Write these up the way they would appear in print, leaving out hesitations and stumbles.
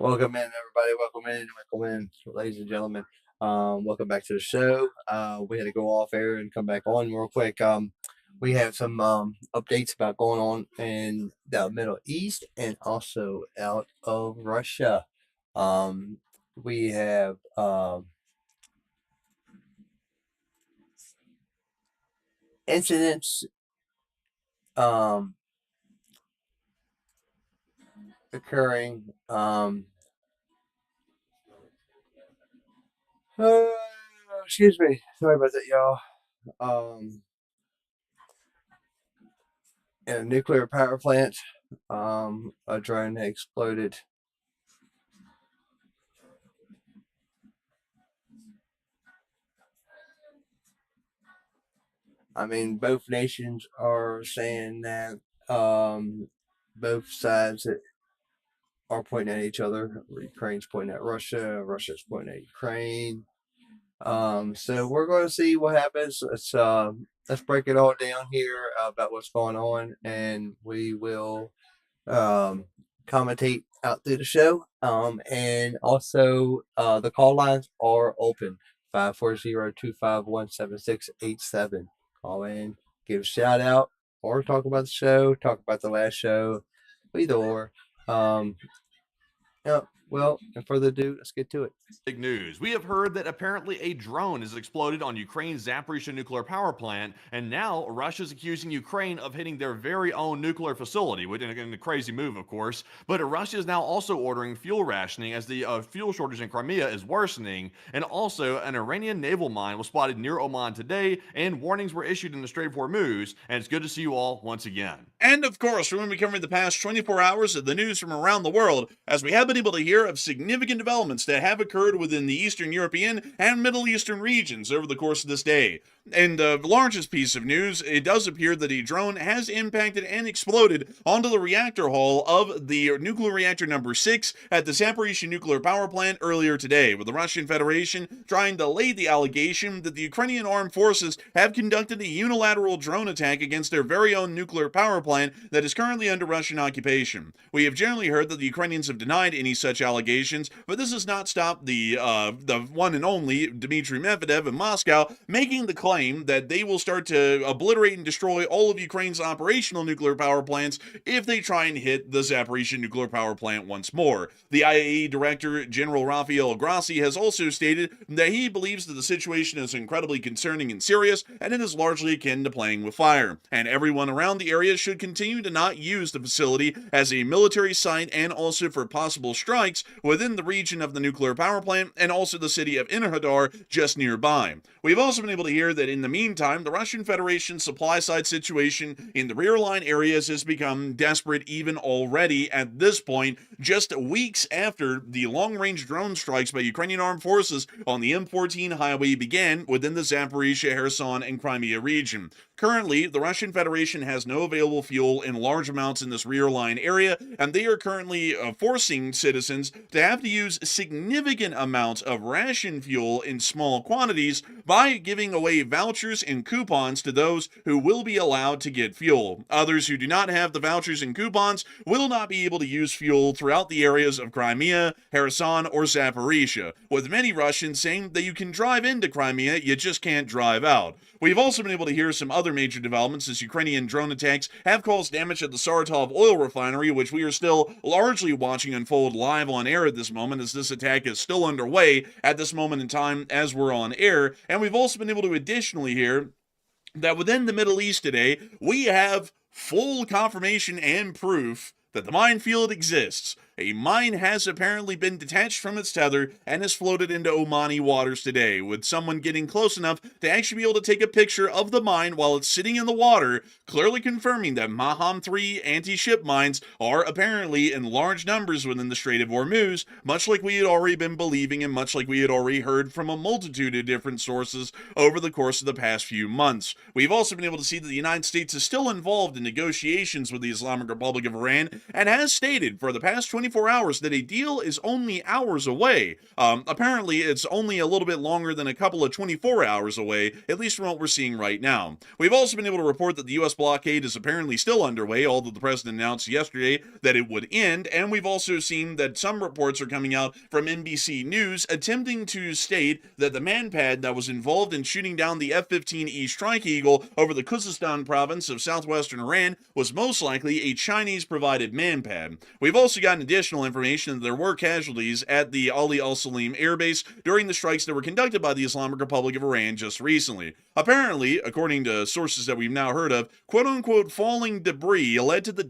Welcome in, everybody. Welcome in, ladies and gentlemen. Welcome back to the show. We had to go off air and come back on real quick. We have some updates about going on in the Middle East and also out of Russia. Um, we have incidents um, occurring. Uh, Excuse me. Sorry about that, y'all. In a nuclear power plant, a drone exploded. I mean, both nations are saying that both sides are pointing at each other. Ukraine's pointing at Russia. Russia's pointing at Ukraine. So we're going to see what happens. Let's break it all down here about what's going on, and we will commentate out through the show. And also, the call lines are open 540-251-7687. Call in, give a shout out, or talk about the show, talk about the last show, either or. Yeah, well, without further ado, let's get to it. Big news. We have heard that apparently a drone has exploded on Ukraine's Zaporizhia nuclear power plant, and now Russia's accusing Ukraine of hitting their very own nuclear facility, which in a crazy move, of course. But Russia is now also ordering fuel rationing as the fuel shortage in Crimea is worsening, and also an Iranian naval mine was spotted near Oman today, and warnings were issued in the Strait of Hormuz, and it's good to see you all once again. And of course, we're going to be covering the past 24 hours of the news from around the world, as we have been able to hear of significant developments that have occurred within the Eastern European and Middle Eastern regions over the course of this day. And the largest piece of news, it does appear that a drone has impacted and exploded onto the reactor hull of the nuclear reactor number 6 at the Zaporizhia nuclear power plant earlier today, with the Russian Federation trying to lay the allegation that the Ukrainian armed forces have conducted a unilateral drone attack against their very own nuclear power plant that is currently under Russian occupation. We have generally heard that the Ukrainians have denied any such allegations, but this has not stopped the one and only Dmitry Medvedev in Moscow making the claim that they will start to obliterate and destroy all of Ukraine's operational nuclear power plants if they try and hit the Zaporizhia nuclear power plant once more. The IAEA Director General Rafael Grossi has also stated that he believes that the situation is incredibly concerning and serious, and it is largely akin to playing with fire, and everyone around the area should continue to not use the facility as a military site and also for possible strikes within the region of the nuclear power plant and also the city of Enerhodar just nearby. We've also been able to hear that in the meantime, the Russian Federation's supply side situation in the rear line areas has become desperate even already at this point, just weeks after the long-range drone strikes by Ukrainian armed forces on the M14 highway began within the Zaporizhia, Kherson, and Crimea region. Currently, the Russian Federation has no available fuel in large amounts in this rear line area, and they are currently forcing citizens to have to use significant amounts of ration fuel in small quantities by giving away vouchers and coupons to those who will be allowed to get fuel. Others who do not have the vouchers and coupons will not be able to use fuel throughout the areas of Crimea, Kherson, or Zaporizhia, with many Russians saying that you can drive into Crimea, you just can't drive out. We've also been able to hear some other major developments as Ukrainian drone attacks have caused damage at the Saratov oil refinery, which we are still largely watching unfold live on air at this moment, as this attack is still underway at this moment in time as we're on air. And we've also been able to additionally hear that within the Middle East today, we have full confirmation and proof that the minefield exists. A mine has apparently been detached from its tether and has floated into Omani waters today, with someone getting close enough to actually be able to take a picture of the mine while it's sitting in the water, clearly confirming that Maham 3 anti-ship mines are apparently in large numbers within the Strait of Hormuz, much like we had already been believing and much like we had already heard from a multitude of different sources over the course of the past few months. We've also been able to see that the United States is still involved in negotiations with the Islamic Republic of Iran and has stated for the past 24 hours that a deal is only hours away. Apparently, it's only a little bit longer than a couple of 24 hours away, at least from what we're seeing right now. We've also been able to report that the U.S. blockade is apparently still underway, although the president announced yesterday that it would end, and we've also seen that some reports are coming out from NBC News attempting to state that the manpad that was involved in shooting down the F-15E Strike Eagle over the Khuzestan province of southwestern Iran was most likely a Chinese-provided manpad. We've also gotten additional information that there were casualties at the Ali al-Salim Air Base during the strikes that were conducted by the Islamic Republic of Iran just recently. Apparently, according to sources that we've now heard of, quote-unquote falling debris led to the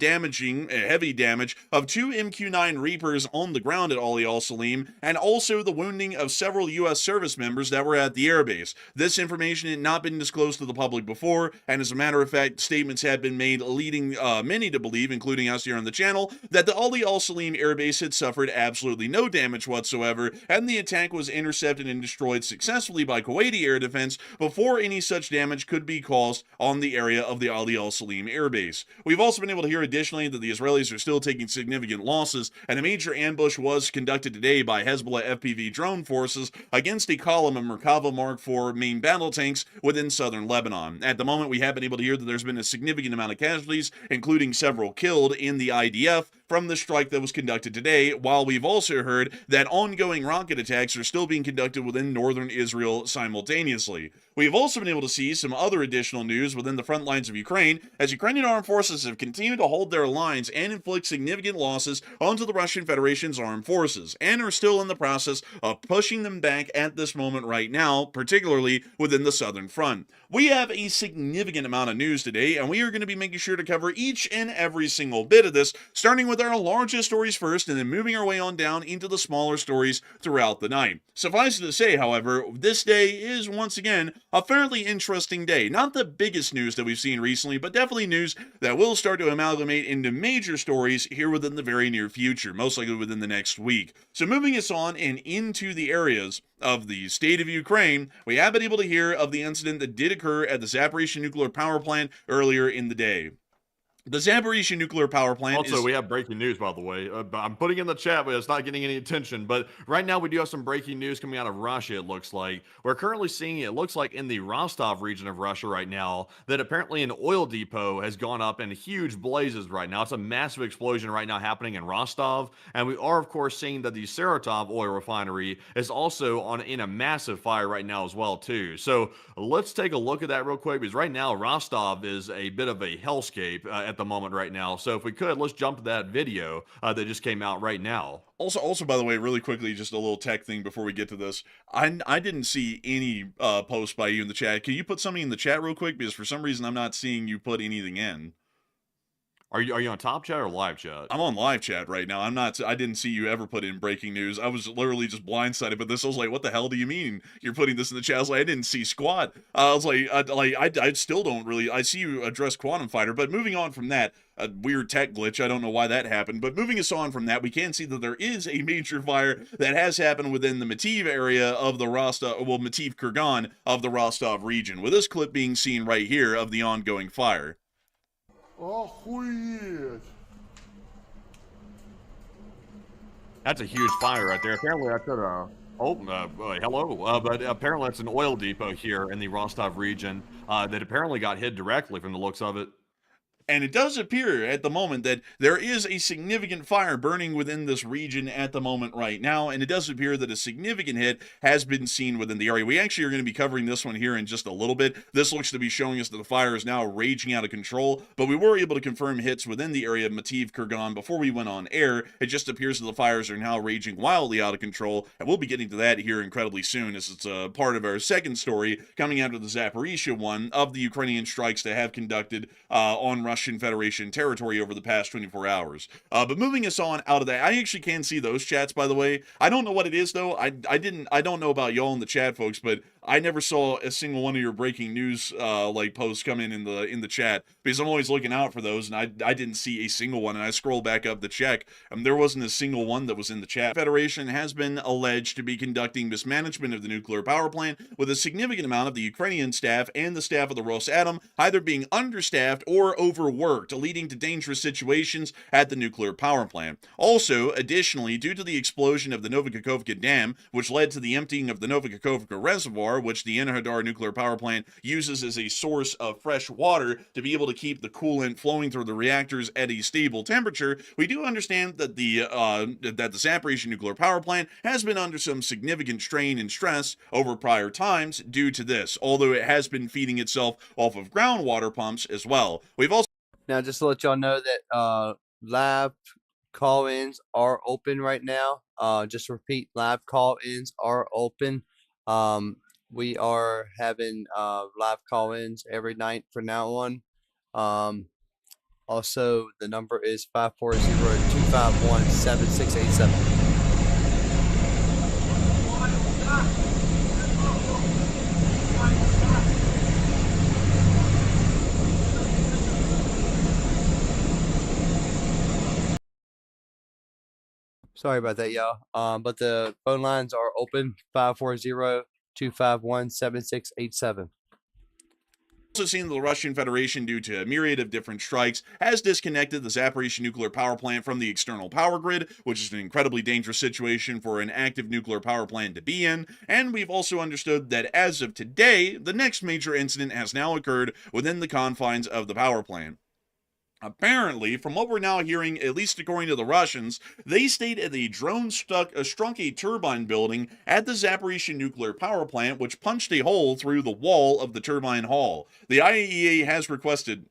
heavy damage of 2 MQ-9 Reapers on the ground at Ali al-Salim, and also the wounding of several U.S. service members that were at the airbase. This information had not been disclosed to the public before, and as a matter of fact, statements had been made leading many to believe, including us here on the channel, that the Ali al-Salim airbase had suffered absolutely no damage whatsoever, and the attack was intercepted and destroyed successfully by Kuwaiti air defense before any such damage could be caused on the area of the Ali al-Salim airbase. We've also been able to hear additionally that the Israelis are still taking significant losses, and a major ambush was conducted today by Hezbollah FPV drone forces against a column of Merkava Mark IV main battle tanks within southern Lebanon. At the moment, we have been able to hear that there's been a significant amount of casualties, including several killed in the IDF from the strike that was conducted today, while we've also heard that ongoing rocket attacks are still being conducted within northern Israel simultaneously. We've also been able to see some other additional news within the front lines of Ukraine, as Ukrainian armed forces have continued to hold their lines and inflict significant losses onto the Russian Federation's armed forces, and are still in the process of pushing them back at this moment right now, particularly within the southern front. We have a significant amount of news today, and we are going to be making sure to cover each and every single bit of this, starting with our largest stories first, and then moving our way on down into the smaller stories throughout the night. Suffice it to say, however, this day is once again a fairly interesting day. Not the biggest news that we've seen recently, but definitely news that will start to amalgamate into major stories here within the very near future, most likely within the next week. So moving us on and into the areas of the state of Ukraine, we have been able to hear of the incident that did occur at the Zaporizhzhia nuclear power plant earlier in the day. The Zaporizhzhia nuclear power plant Also, we have breaking news, by the way. I'm putting in the chat, but it's not getting any attention. But right now, we do have some breaking news coming out of Russia, it looks like. We're currently seeing, it looks like in the Rostov region of Russia right now, that apparently an oil depot has gone up in huge blazes right now. It's a massive explosion right now happening in Rostov. And we are, of course, seeing that the Saratov oil refinery is also in a massive fire right now as well, too. So let's take a look at that real quick, because right now, Rostov is a bit of a hellscape at the moment right now. So if we could, let's jump to that video that just came out right now. Also, by the way, really quickly, just a little tech thing before we get to this. I didn't see any post by you in the chat. Can you put something in the chat real quick? Because for some reason, I'm not seeing you put anything in. Are you on top chat or live chat? I'm on live chat right now. I didn't see you ever put in breaking news. I was literally just blindsided by this. I was like, what the hell do you mean you're putting this in the chat? I was like, I didn't see squat. I was like, I still don't really, I see you address Quantum Fighter, but moving on from that, a weird tech glitch. I don't know why that happened, but moving us on from that, we can see that there is a major fire that has happened within the Mativ area of the Mativ Kurgan of the Rostov region, with this clip being seen right here of the ongoing fire. Охуеть! That's a huge fire right there. Apparently that's at hello. But apparently it's an oil depot here in the Rostov region that apparently got hit directly from the looks of it. And it does appear at the moment that there is a significant fire burning within this region at the moment right now, and it does appear that a significant hit has been seen within the area. We actually are going to be covering this one here in just a little bit. This looks to be showing us that the fire is now raging out of control, but we were able to confirm hits within the area of Mativ Kurgan before we went on air. It just appears that the fires are now raging wildly out of control, and we'll be getting to that here incredibly soon, as it's a part of our second story coming out of the Zaporizhzhia one of the Ukrainian strikes that have conducted on Russian Federation territory over the past 24 hours. But moving us on out of that, I actually can see those chats, by the way. I don't know what it is, though. I don't know about y'all in the chat, folks, but I never saw a single one of your breaking news like posts come in the chat, because I'm always looking out for those, and I didn't see a single one. And I scrolled back up to check, and there wasn't a single one that was in the chat. Federation has been alleged to be conducting mismanagement of the nuclear power plant, with a significant amount of the Ukrainian staff and the staff of the Rosatom either being understaffed or overworked, leading to dangerous situations at the nuclear power plant. Also, additionally, due to the explosion of the Novokakhovka Dam, which led to the emptying of the Novokakhovka Reservoir, which the Enerhodar nuclear power plant uses as a source of fresh water to be able to keep the coolant flowing through the reactors at a stable temperature, we do understand that the Zaporizhzhia nuclear power plant has been under some significant strain and stress over prior times due to this, although it has been feeding itself off of groundwater pumps as well. We've also Now, just to let y'all know that lab call-ins are open right now. Just to repeat, lab call-ins are open. We are having live call-ins every night from now on. Also, the number is 540-251-7687. Sorry about that, y'all. But the phone lines are open, 540-251-7687. also seen the Russian Federation, due to a myriad of different strikes, has disconnected the Zaporizhzhia nuclear power plant from the external power grid, which is an incredibly dangerous situation for an active nuclear power plant to be in. And we've also understood that as of today, the next major incident has now occurred within the confines of the power plant. Apparently, from what we're now hearing, at least according to the Russians, they state that a drone struck a turbine building at the Zaporizhzhia nuclear power plant, which punched a hole through the wall of the turbine hall. The IAEA has requested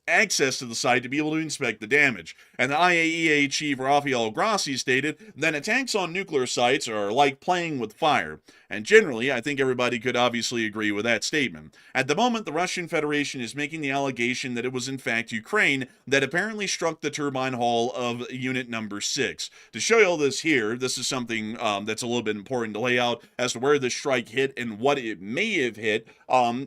access to the site to be able to inspect the damage. And the IAEA chief Rafael Grossi stated that attacks on nuclear sites are like playing with fire. And generally, I think everybody could obviously agree with that statement. At the moment, the Russian Federation is making the allegation that it was in fact Ukraine that apparently struck the turbine hall of unit number 6. To show you all this here, this is something that's a little bit important to lay out as to where the strike hit and what it may have hit,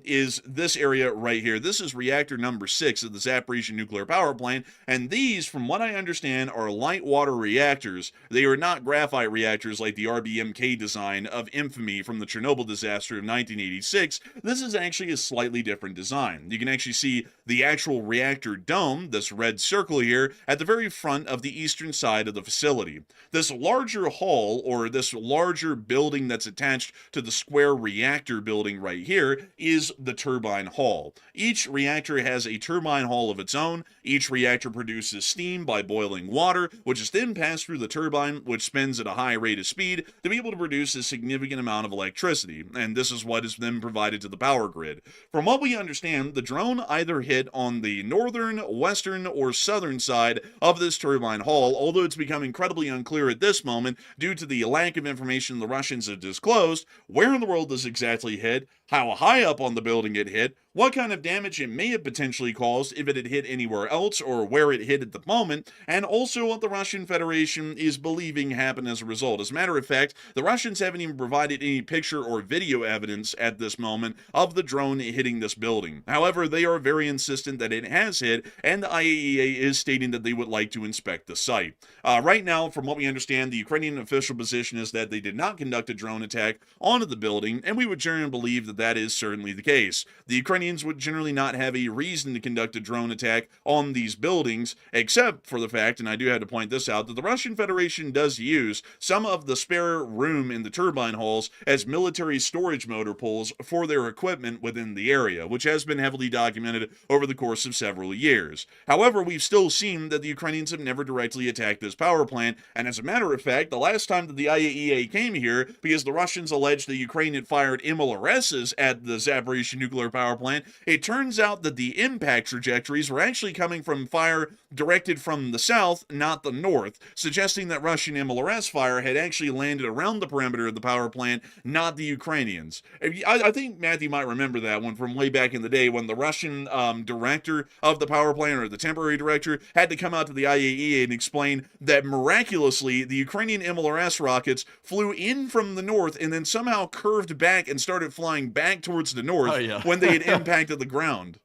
is this area right here. This is reactor number 6 of the Zaporizhzhia nuclear power plant, and these, from what I understand, are light water reactors. They are not graphite reactors like the RBMK design of infamy from the Chernobyl disaster of 1986. This is actually a slightly different design. You can actually see the actual reactor dome, this red circle here, at the very front of the eastern side of the facility. This larger hall, or this larger building that's attached to the square reactor building right here, is the turbine hall. Each reactor has a turbine hall of its own. Each reactor produces steam by boiling water, which is then passed through the turbine, which spins at a high rate of speed to be able to produce a significant amount of electricity, and this is what is then provided to the power grid. From what we understand, the drone either hit on the northern, western, or southern side of this turbine hall, although it's become incredibly unclear at this moment due to the lack of information the Russians have disclosed where in the world this exactly hit, how high up on the building it hit, what kind of damage it may have potentially caused if it had hit anywhere else or where it hit at the moment, and also what the Russian Federation is believing happened as a result. As a matter of fact, the Russians haven't even provided any picture or video evidence at this moment of the drone hitting this building. However, they are very insistent that it has hit, and the IAEA is stating that they would like to inspect the site. Right now, from what we understand, the Ukrainian official position is that they did not conduct a drone attack onto the building, and we would generally believe that that is certainly the case. The Ukrainians would generally not have a reason to conduct a drone attack on these buildings, except for the fact, and I do have to point this out, that the Russian Federation does use some of the spare room in the turbine halls as military storage motor pools for their equipment within the area, which has been heavily documented over the course of several years. However, we've still seen that the Ukrainians have never directly attacked this power plant, and as a matter of fact, the last time that the IAEA came here, because the Russians alleged the Ukraine had fired MLRSs at the Zaporizhzhia nuclear power plant, plant, it turns out that the impact trajectories were actually coming from fire directed from the south, not the north, suggesting that Russian MLRS fire had actually landed around the perimeter of the power plant, not the Ukrainians. I think Matthew might remember that one from way back in the day when the Russian director of the power plant, or the temporary director, had to come out to the IAEA and explain that miraculously the Ukrainian MLRS rockets flew in from the north and then somehow curved back and started flying back towards the Oh north yeah. when they had impacted the ground.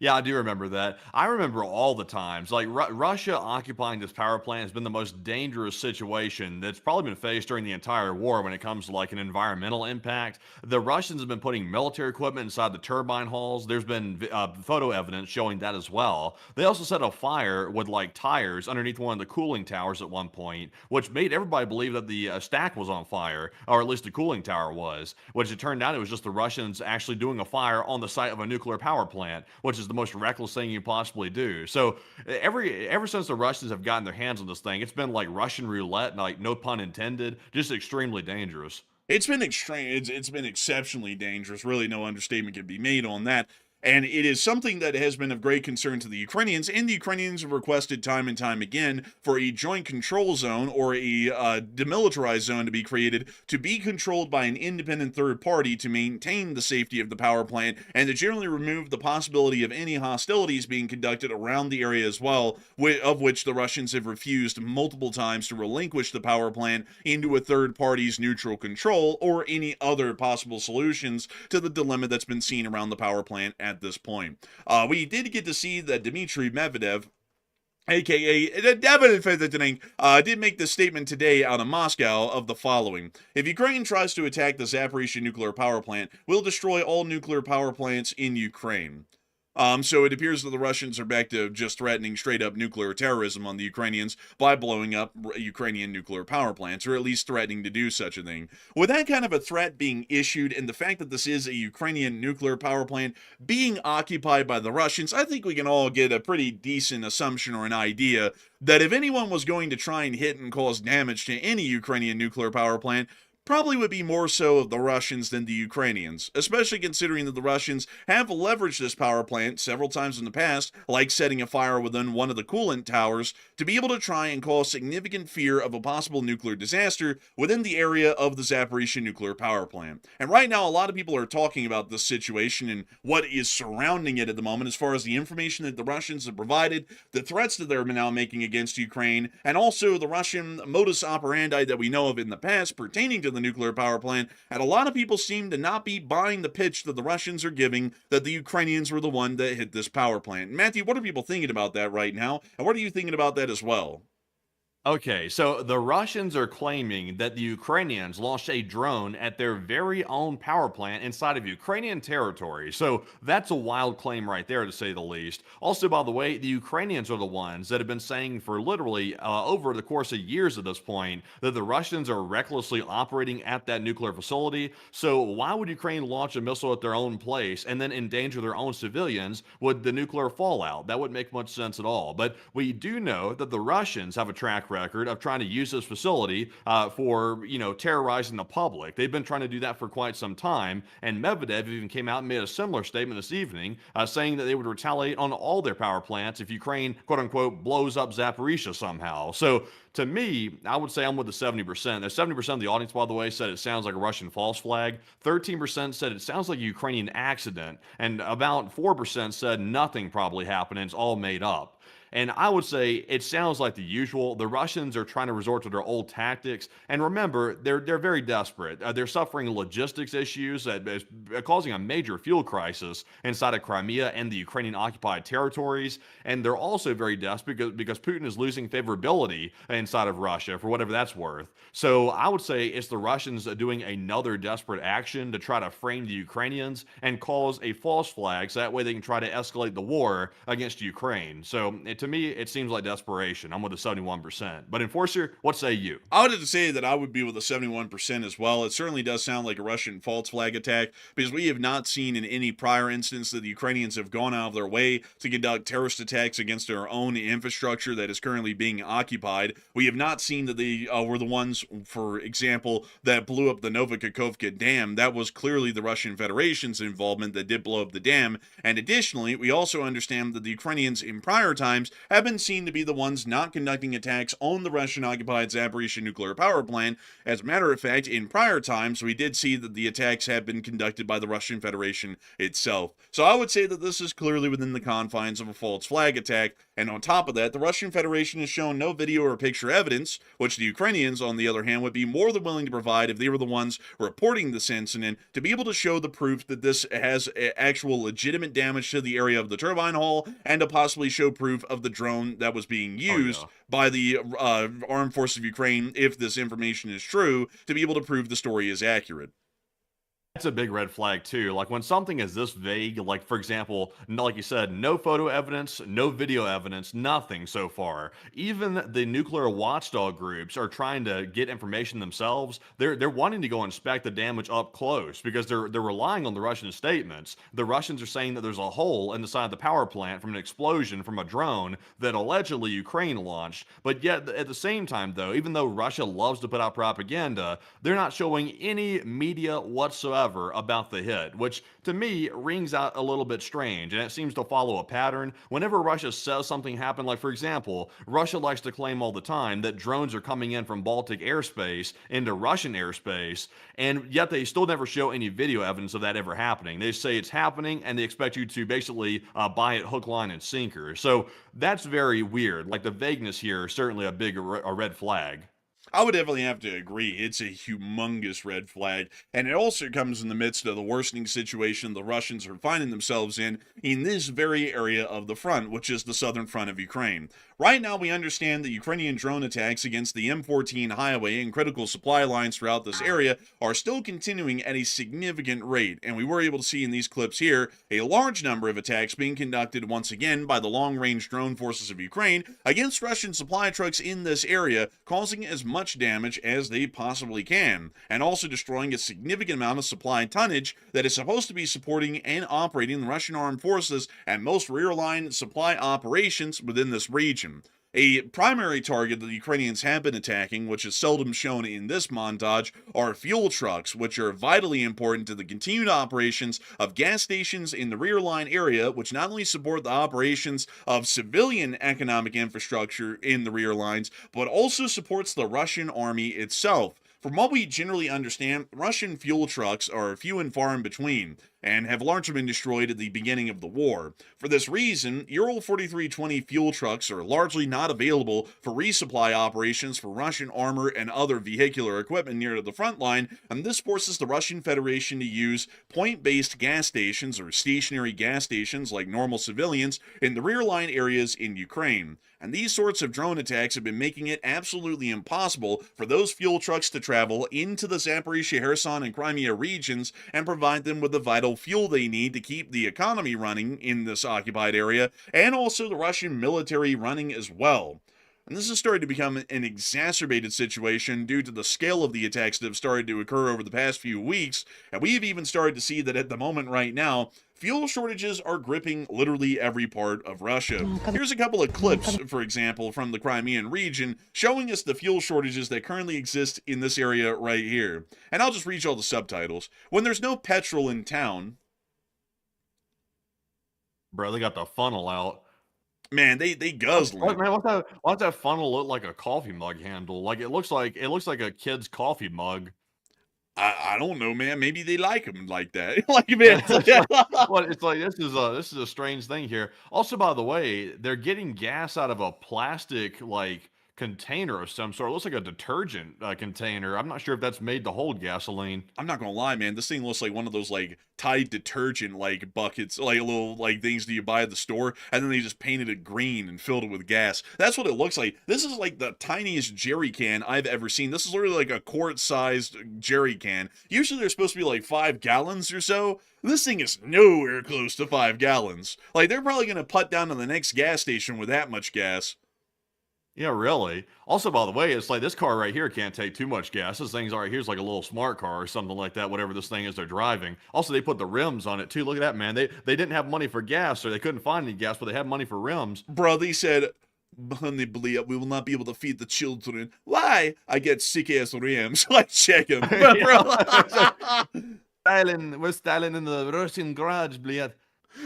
Yeah, I do remember that. I remember all the times. Like Russia occupying this power plant has been the most dangerous situation that's probably been faced during the entire war when it comes to like an environmental impact. The Russians have been putting military equipment inside the turbine halls. There's been photo evidence showing that as well. They also set a fire with like tires underneath one of the cooling towers at one point, which made everybody believe that the stack was on fire, or at least the cooling tower was, which it turned out it was just the Russians actually doing a fire on the site of a nuclear power plant, which is the most reckless thing you possibly do. So ever since the Russians have gotten their hands on this thing, it's been like Russian roulette, like no pun intended, just extremely dangerous. It's been extreme. It's been exceptionally dangerous. Really, no understatement can be made on that. And it is something that has been of great concern to the Ukrainians, and the Ukrainians have requested time and time again for a joint control zone or a demilitarized zone to be created to be controlled by an independent third party to maintain the safety of the power plant and to generally remove the possibility of any hostilities being conducted around the area as well, of which the Russians have refused multiple times to relinquish the power plant into a third party's neutral control or any other possible solutions to the dilemma that's been seen around the power plant at this point. We did get to see that Dmitry Medvedev, aka the Devil, did make this statement today out of Moscow of the following: if Ukraine tries to attack the Zaporizhzhia nuclear power plant, we'll destroy all nuclear power plants in Ukraine. So it appears that the Russians are back to just threatening straight up nuclear terrorism on the Ukrainians by blowing up Ukrainian nuclear power plants, or at least threatening to do such a thing. With that kind of a threat being issued, and the fact that this is a Ukrainian nuclear power plant being occupied by the Russians, I think we can all get a pretty decent assumption or an idea that if anyone was going to try and hit and cause damage to any Ukrainian nuclear power plant, probably would be more so of the Russians than the Ukrainians, especially considering that the Russians have leveraged this power plant several times in the past, like setting a fire within one of the coolant towers, to be able to try and cause significant fear of a possible nuclear disaster within the area of the Zaporizhzhia nuclear power plant. And right now, a lot of people are talking about this situation and what is surrounding it at the moment, as far as the information that the Russians have provided, the threats that they're now making against Ukraine, and also the Russian modus operandi that we know of in the past pertaining to the nuclear power plant. And a lot of people seem to not be buying the pitch that the Russians are giving that the Ukrainians were the one that hit this power plant. Matthew, what are people thinking about that right now? And what are you thinking about that as well? Okay, so the Russians are claiming that the Ukrainians launched a drone at their very own power plant inside of Ukrainian territory. So that's a wild claim right there, to say the least. Also, by the way, the Ukrainians are the ones that have been saying for literally over the course of years at this point that the Russians are recklessly operating at that nuclear facility. So why would Ukraine launch a missile at their own place and then endanger their own civilians with the nuclear fallout? That wouldn't make much sense at all. But we do know that the Russians have a track record of trying to use this facility for, terrorizing the public. They've been trying to do that for quite some time, and Medvedev even came out and made a similar statement this evening, saying that they would retaliate on all their power plants if Ukraine, quote unquote, blows up Zaporizhzhia somehow. So to me, I would say I'm with the 70%. The 70% of the audience, by the way, said it sounds like a Russian false flag. 13% said it sounds like a Ukrainian accident, and about 4% said nothing probably happened and it's all made up. And I would say it sounds like the usual. The Russians are trying to resort to their old tactics. And remember, they're very desperate. They're suffering logistics issues that is causing a major fuel crisis inside of Crimea and the Ukrainian occupied territories. And they're also very desperate because Putin is losing favorability inside of Russia, for whatever that's worth. So I would say it's the Russians doing another desperate action to try to frame the Ukrainians and cause a false flag so that way they can try to escalate the war against Ukraine. So to me, it seems like desperation. I'm with the 71%. But Enforcer, what say you? I would have to say that I would be with the 71% as well. It certainly does sound like a Russian false flag attack, because we have not seen in any prior instance that the Ukrainians have gone out of their way to conduct terrorist attacks against their own infrastructure that is currently being occupied, We have not seen that they were the ones, for example, that blew up the Novakakovka Dam. That was clearly the Russian Federation's involvement that did blow up the dam. And additionally, we also understand that the Ukrainians in prior times have been seen to be the ones not conducting attacks on the Russian-occupied Zaporizhzhia nuclear power plant. As a matter of fact, in prior times, we did see that the attacks have been conducted by the Russian Federation itself. So I would say that this is clearly within the confines of a false flag attack. And on top of that, the Russian Federation has shown no video or picture evidence, which the Ukrainians, on the other hand, would be more than willing to provide if they were the ones reporting this incident, to be able to show the proof that this has actual legitimate damage to the area of the turbine hall, and to possibly show proof of the drone that was being used by the armed forces of Ukraine, if this information is true, to be able to prove the story is accurate. That's a big red flag too. Like when something is this vague, like for example, like you said, no photo evidence, no video evidence, nothing so far. Even the nuclear watchdog groups are trying to get information themselves. They're wanting to go inspect the damage up close because they're relying on the Russian statements. The Russians are saying that there's a hole in the side of the power plant from an explosion from a drone that allegedly Ukraine launched. But yet at the same time though, even though Russia loves to put out propaganda, they're not showing any media whatsoever about the hit, which to me rings out a little bit strange, and it seems to follow a pattern. Whenever Russia says something happened, like for example, Russia likes to claim all the time that drones are coming in from Baltic airspace into Russian airspace, and yet they still never show any video evidence of that ever happening. They say it's happening, and they expect you to basically buy it hook, line, and sinker. So that's very weird. Like the vagueness here is certainly a red flag. I would definitely have to agree. It's a humongous red flag, and it also comes in the midst of the worsening situation the Russians are finding themselves in this very area of the front, which is the southern front of Ukraine. Right now, we understand that Ukrainian drone attacks against the M14 highway and critical supply lines throughout this area are still continuing at a significant rate, and we were able to see in these clips here a large number of attacks being conducted once again by the long-range drone forces of Ukraine against Russian supply trucks in this area, causing as much damage as they possibly can, and also destroying a significant amount of supply tonnage that is supposed to be supporting and operating the Russian armed forces and most rear-line supply operations within this region. A primary target that the Ukrainians have been attacking, which is seldom shown in this montage, are fuel trucks, which are vitally important to the continued operations of gas stations in the rear line area, which not only support the operations of civilian economic infrastructure in the rear lines, but also supports the Russian army itself. From what we generally understand, Russian fuel trucks are few and far in between, and have largely been destroyed at the beginning of the war. For this reason, Ural 4320 fuel trucks are largely not available for resupply operations for Russian armor and other vehicular equipment near to the front line, and this forces the Russian Federation to use point-based gas stations or stationary gas stations like normal civilians in the rear line areas in Ukraine. And these sorts of drone attacks have been making it absolutely impossible for those fuel trucks to travel into the Zaporizhzhia, Kherson, and Crimea regions and provide them with the vital fuel they need to keep the economy running in this occupied area, and also the Russian military running as well. And this has started to become an exacerbated situation due to the scale of the attacks that have started to occur over the past few weeks, and we've even started to see that at the moment right now, fuel shortages are gripping literally every part of Russia. Here's a couple of clips, for example, from the Crimean region, showing us the fuel shortages that currently exist in this area right here. And I'll just read you all the subtitles. When there's no petrol in town... Bro, they got the funnel out. Man, they guzzling. What, man, what's that funnel look like a coffee mug handle? Like it looks like a kid's coffee mug. I don't know, man. Maybe they like them like that. Like, man, Well, it's like this is a strange thing here. Also, by the way, they're getting gas out of a plastic like container of some sort. It looks like a detergent container. I'm not sure if that's made to hold gasoline. I'm not gonna lie, man. This thing looks like one of those like Tide detergent like buckets, like little like things that you buy at the store, and then they just painted it green and filled it with gas. That's what it looks like. This is like the tiniest jerry can I've ever seen. This is literally like a quart-sized jerry can. Usually they're supposed to be like 5 gallons or so. This thing is nowhere close to 5 gallons. Like they're probably gonna put down to the next gas station with that much gas. Yeah, really. Also, by the way, it's like this car right here can't take too much gas. This thing's right here's like a little smart car or something like that, whatever this thing is they're driving. Also, they put the rims on it too. Look at that, man. They didn't have money for gas, or they couldn't find any gas, but they had money for rims. Bro, they said, Honey, we will not be able to feed the children. Why? I get sick ass rams. I check him. But bro, We're styling in the Russian garage, блядь.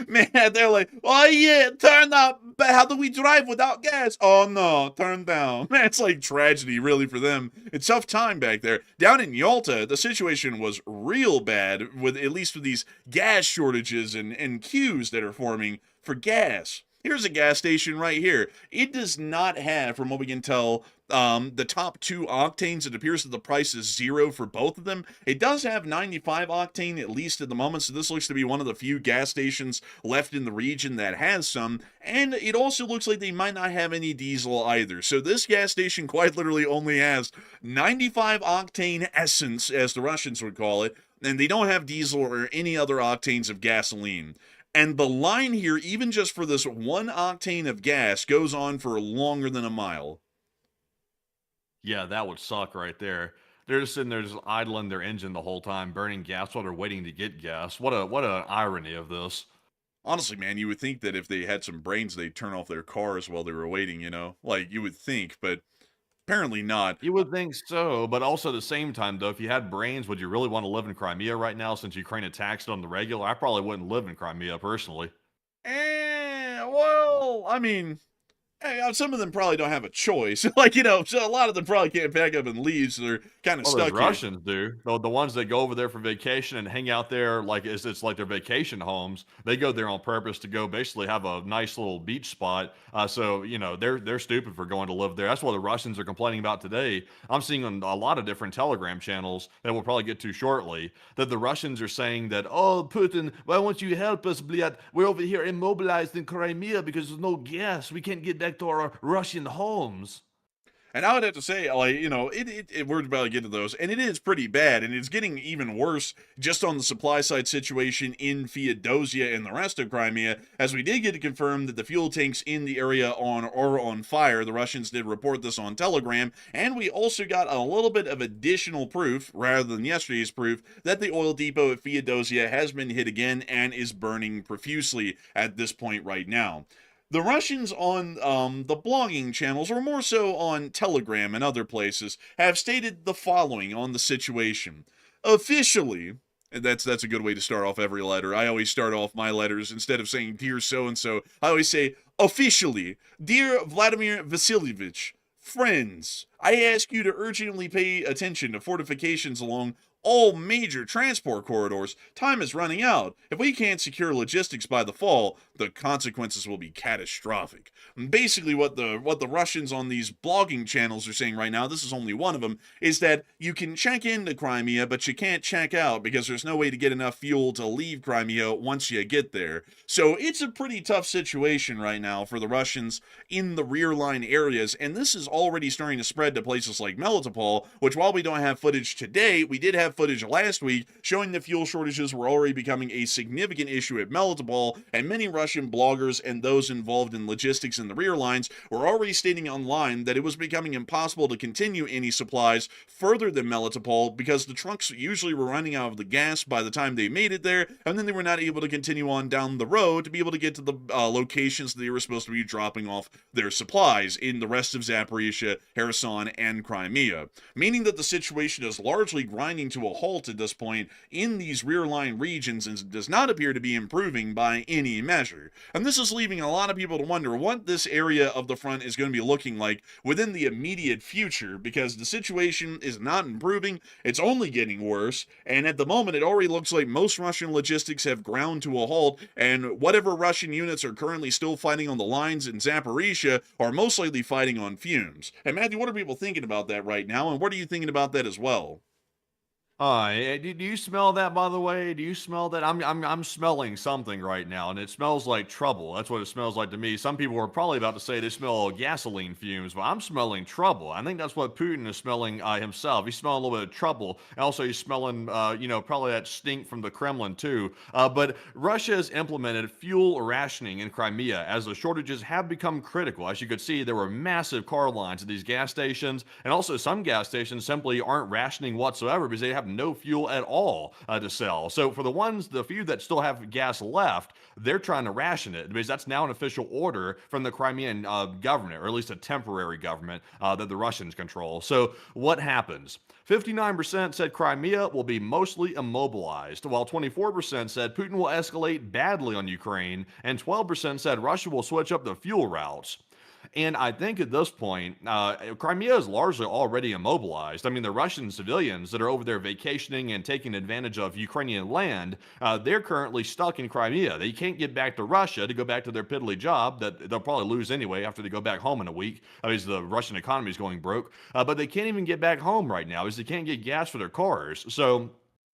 man, they're like, oh yeah, turn up. But how do we drive without gas? Oh no, turn down. Man, it's like tragedy, really, for them. It's tough time back there. Down in Yalta, the situation was real bad, with at least with these gas shortages and queues that are forming for gas. Here's a gas station right here. It does not have, from what we can tell, the top 2 octanes. It appears that the price is 0 for both of them. It does have 95 octane, at least at the moment, so this looks to be one of the few gas stations left in the region that has some. And it also looks like they might not have any diesel either. So this gas station quite literally only has 95 octane essence, as the Russians would call it, and they don't have diesel or any other octanes of gasoline. And the line here, even just for this 1 octane of gas, goes on for longer than a mile. Yeah, that would suck right there. They're just sitting there just idling their engine the whole time, burning gas while they're waiting to get gas. What a irony of this. Honestly, man, you would think that if they had some brains, they'd turn off their cars while they were waiting, you know? Like, you would think, but apparently not. You would think so, but also at the same time, though, if you had brains, would you really want to live in Crimea right now since Ukraine attacks it on the regular? I probably wouldn't live in Crimea personally. Well, I mean, some of them probably don't have a choice. Like, you know, so a lot of them probably can't pack up and leave, so they're kind of Well, stuck those here. Russians do. The ones that go over there for vacation and hang out there like it's like their vacation homes. They go there on purpose to go basically have a nice little beach spot. So you know they're stupid for going to live there. That's what the Russians are complaining about today. I'm seeing on a lot of different Telegram channels that we'll probably get to shortly that the Russians are saying that, oh, Putin, why won't you help us, Bliat? We're over here immobilized in Crimea because there's no gas. We can't get back to our Russian homes. And I would have to say, like, you know, we're about to get to those, and it is pretty bad, and it's getting even worse just on the supply side situation in Feodosia and the rest of Crimea, as we did get to confirm that the fuel tanks in the area are on fire. The Russians did report this on Telegram, and we also got a little bit of additional proof, rather than yesterday's proof, that the oil depot at Feodosia has been hit again and is burning profusely at this point right now. The Russians on the blogging channels, or more so on Telegram and other places, have stated the following on the situation. Officially, and that's a good way to start off every letter. I always start off my letters, instead of saying dear so-and-so, I always say officially, dear Vladimir Vasilyevich, friends, I ask you to urgently pay attention to fortifications along all major transport corridors. Time is running out. If we can't secure logistics by the fall, the consequences will be catastrophic. And basically, what the Russians on these blogging channels are saying right now, this is only one of them, is that you can check into Crimea, but you can't check out because there's no way to get enough fuel to leave Crimea once you get there. So it's a pretty tough situation right now for the Russians in the rear line areas, and this is already starting to spread to places like Melitopol, which, while we don't have footage today, we did have footage last week showing that fuel shortages were already becoming a significant issue at Melitopol, and many Russian bloggers and those involved in logistics in the rear lines were already stating online that it was becoming impossible to continue any supplies further than Melitopol because the trucks usually were running out of the gas by the time they made it there, and then they were not able to continue on down the road to be able to get to the locations they were supposed to be dropping off their supplies in the rest of Zaporizhia, Kherson, and Crimea, meaning that the situation is largely grinding to a halt at this point in these rear line regions and does not appear to be improving by any measure. And this is leaving a lot of people to wonder what this area of the front is going to be looking like within the immediate future, because the situation is not improving, it's only getting worse, and at the moment it already looks like most Russian logistics have ground to a halt, and whatever Russian units are currently still fighting on the lines in Zaporizhia are most likely fighting on fumes. And Matthew, what are people thinking about that right now, and what are you thinking about that as well? Do you smell that, by the way? Do you smell that? I'm smelling something right now, and it smells like trouble. That's what it smells like to me. Some people are probably about to say they smell gasoline fumes, but I'm smelling trouble. I think that's what Putin is smelling himself. He's smelling a little bit of trouble. And also, he's smelling, probably that stink from the Kremlin, too. But Russia has implemented fuel rationing in Crimea as the shortages have become critical. As you could see, there were massive car lines at these gas stations, and also some gas stations simply aren't rationing whatsoever because they have have no fuel at all to sell. So for the few that still have gas left, they're trying to ration it because that's now an official order from the Crimean government, or at least a temporary government that the Russians control. So what happens? 59% said Crimea will be mostly immobilized, while 24% said Putin will escalate badly on Ukraine, and 12% said Russia will switch up the fuel routes. And I think at this point, Crimea is largely already immobilized. I mean, the Russian civilians that are over there vacationing and taking advantage of Ukrainian land, they're currently stuck in Crimea. They can't get back to Russia to go back to their piddly job that they'll probably lose anyway after they go back home in a week, because the Russian economy is going broke. But they can't even get back home right now because they can't get gas for their cars. So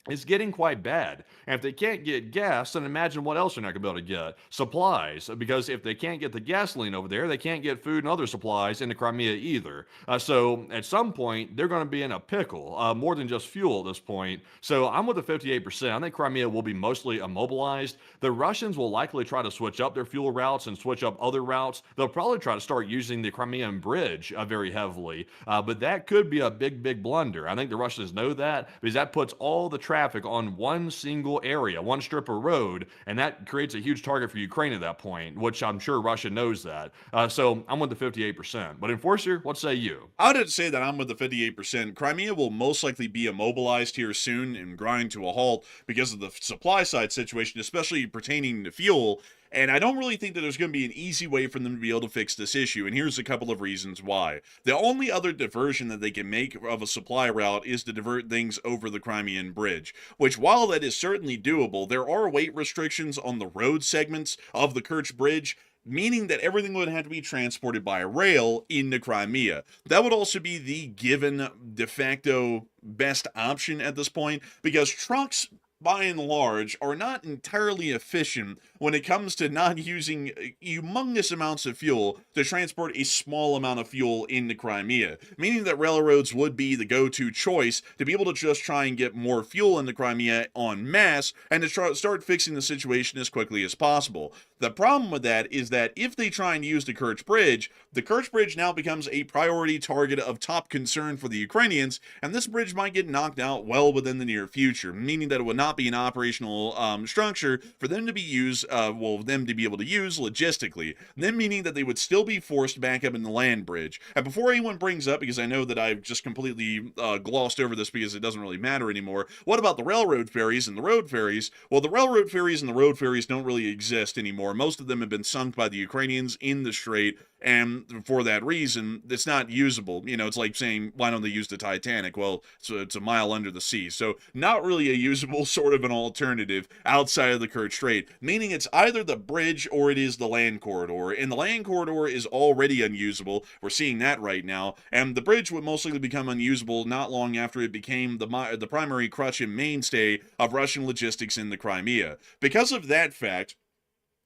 it's getting quite bad. And if they can't get gas, then imagine what else they're not going to be able to get. Supplies. Because if they can't get the gasoline over there, they can't get food and other supplies into Crimea either. So at some point, they're going to be in a pickle, more than just fuel at this point. So I'm with the 58%. I think Crimea will be mostly immobilized. The Russians will likely try to switch up their fuel routes and switch up other routes. They'll probably try to start using the Crimean bridge very heavily. But that could be a big, big blunder. I think the Russians know that, because that puts all the traffic on one single area, one strip of road, and that creates a huge target for Ukraine at that point, which I'm sure Russia knows that. So I'm with the 58%. But Enforcer, what say you? I would say that I'm with the 58%. Crimea will most likely be immobilized here soon and grind to a halt because of the supply side situation, especially pertaining to fuel. And I don't really think that there's going to be an easy way for them to be able to fix this issue. And here's a couple of reasons why. The only other diversion that they can make of a supply route is to divert things over the Crimean Bridge, which, while that is certainly doable, there are weight restrictions on the road segments of the Kerch Bridge, meaning that everything would have to be transported by rail into Crimea. That would also be the given de facto best option at this point, because trucks, by and large, are not entirely efficient when it comes to not using humongous amounts of fuel to transport a small amount of fuel into Crimea, meaning that railroads would be the go-to choice to be able to just try and get more fuel into Crimea en masse and to start fixing the situation as quickly as possible. The problem with that is that if they try and use the Kerch Bridge now becomes a priority target of top concern for the Ukrainians, and this bridge might get knocked out well within the near future, meaning that it would not be an operational structure for them to be able to use logistically, then meaning that they would still be forced back up in the land bridge. And before anyone brings up, because I know that I've just completely glossed over this because it doesn't really matter anymore, what about the railroad ferries and the road ferries? Well, the railroad ferries and the road ferries don't really exist anymore. Most of them have been sunk by the Ukrainians in the strait, and for that reason, it's not usable. You know, it's like saying, why don't they use the Titanic? Well, it's a mile under the sea, so not really a usable sort of an alternative outside of the Kerch Strait, meaning it's either the bridge or it is the land corridor, and the land corridor is already unusable. We're seeing that right now, and the bridge would most likely become unusable not long after it became the primary crutch and mainstay of Russian logistics in the Crimea. Because of that fact,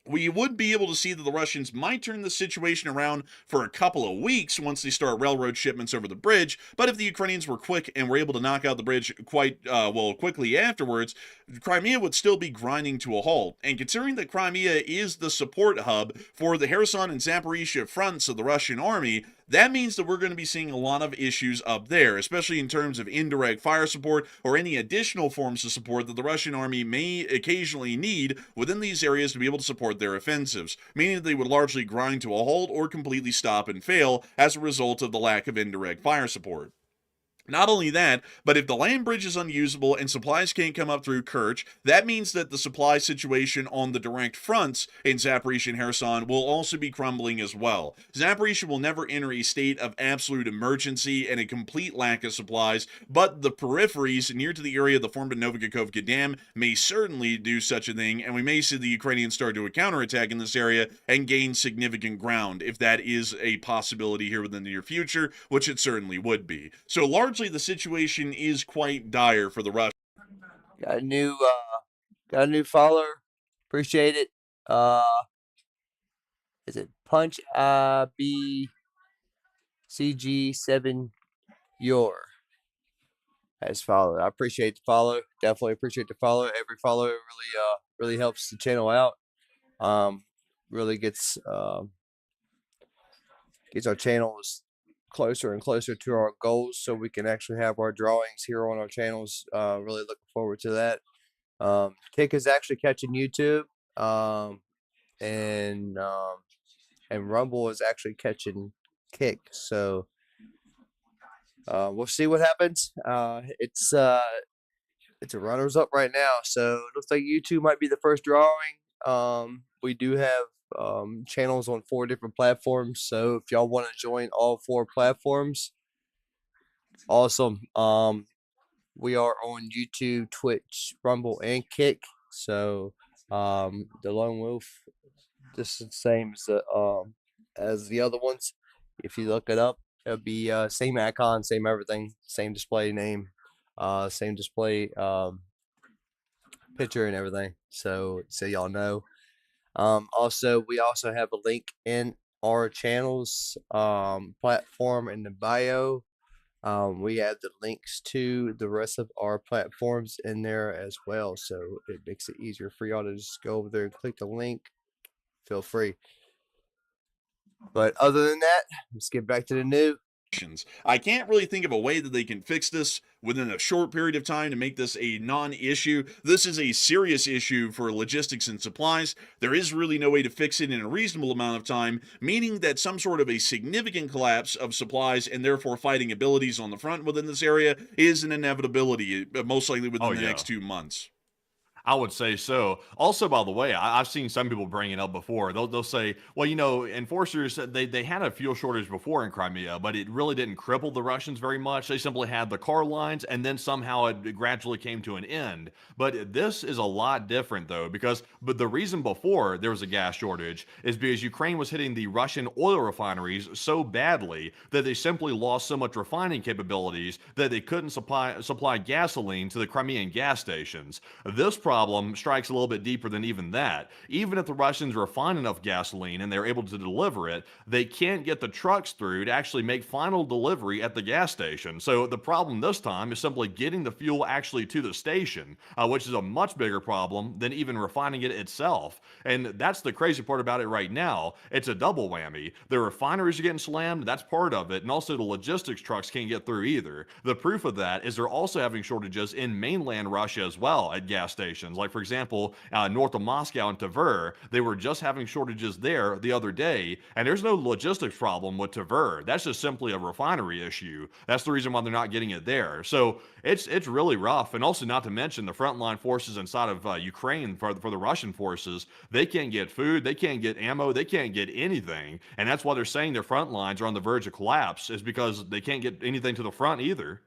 we would be able to see that the Russians might turn the situation around for a couple of weeks once they start railroad shipments over the bridge, but if the Ukrainians were quick and were able to knock out the bridge quite quickly afterwards, Crimea would still be grinding to a halt. And considering that Crimea is the support hub for the Kherson and Zaporizhia fronts of the Russian army, that means that we're going to be seeing a lot of issues up there, especially in terms of indirect fire support or any additional forms of support that the Russian army may occasionally need within these areas to be able to support their offensives, meaning that they would largely grind to a halt or completely stop and fail as a result of the lack of indirect fire support. Not only that, but if the land bridge is unusable and supplies can't come up through Kerch, that means that the supply situation on the direct fronts in Zaporizhia and Kherson will also be crumbling as well. Zaporizhia will never enter a state of absolute emergency and a complete lack of supplies, but the peripheries near to the area of the former Novikakhovka Dam may certainly do such a thing, and we may see the Ukrainians start to counterattack in this area and gain significant ground, if that is a possibility here within the near future, which it certainly would be. So largely the situation is quite dire for the Russians. Got a new follower. Appreciate it. Is it Punch BCG7 Your has followed? I appreciate the follow. Definitely appreciate the follow. Every follow really helps the channel out. Really gets our channels closer and closer to our goals, so we can actually have our drawings here on our channels. Really looking forward to that. Kick is actually catching YouTube, um, and um, and Rumble is actually catching Kick. So we'll see what happens. It's a runners up right now, so it looks like YouTube might be the first drawing. We do have channels on 4 different platforms, so if y'all want to join all 4 platforms, awesome. We are on YouTube, Twitch, Rumble, and Kick. So the Lone Wolf, just the same as the other ones. If you look it up, it'll be same icon, same everything, same display name, same display picture and everything. So y'all know. Also, we also have a link in our channels platform in the bio. We have the links to the rest of our platforms in there as well, so it makes it easier for y'all to just go over there and click the link. Feel free. But other than that, let's get back to the news. I can't really think of a way that they can fix this within a short period of time to make this a non-issue. This is a serious issue for logistics and supplies. There is really no way to fix it in a reasonable amount of time, meaning that some sort of a significant collapse of supplies and therefore fighting abilities on the front within this area is an inevitability, most likely within the next 2 months. I would say so. Also, by the way, I've seen some people bring it up before. They'll say, well, you know, enforcers, they had a fuel shortage before in Crimea, but it really didn't cripple the Russians very much. They simply had the car lines, and then somehow it gradually came to an end. But this is a lot different, though, but the reason before there was a gas shortage is because Ukraine was hitting the Russian oil refineries so badly that they simply lost so much refining capabilities that they couldn't supply gasoline to the Crimean gas stations. This problem strikes a little bit deeper than even that. Even if the Russians refine enough gasoline and they're able to deliver it, they can't get the trucks through to actually make final delivery at the gas station. So the problem this time is simply getting the fuel actually to the station, which is a much bigger problem than even refining it itself. And that's the crazy part about it right now. It's a double whammy. The refineries are getting slammed, that's part of it, and also the logistics trucks can't get through either. The proof of that is they're also having shortages in mainland Russia as well at gas stations. Like, for example, north of Moscow and Tver, they were just having shortages there the other day, and there's no logistics problem with Tver. That's just simply a refinery issue. That's the reason why they're not getting it there. So it's really rough, and also not to mention the frontline forces inside of Ukraine for the Russian forces. They can't get food, they can't get ammo, they can't get anything, and that's why they're saying their front lines are on the verge of collapse, is because they can't get anything to the front either.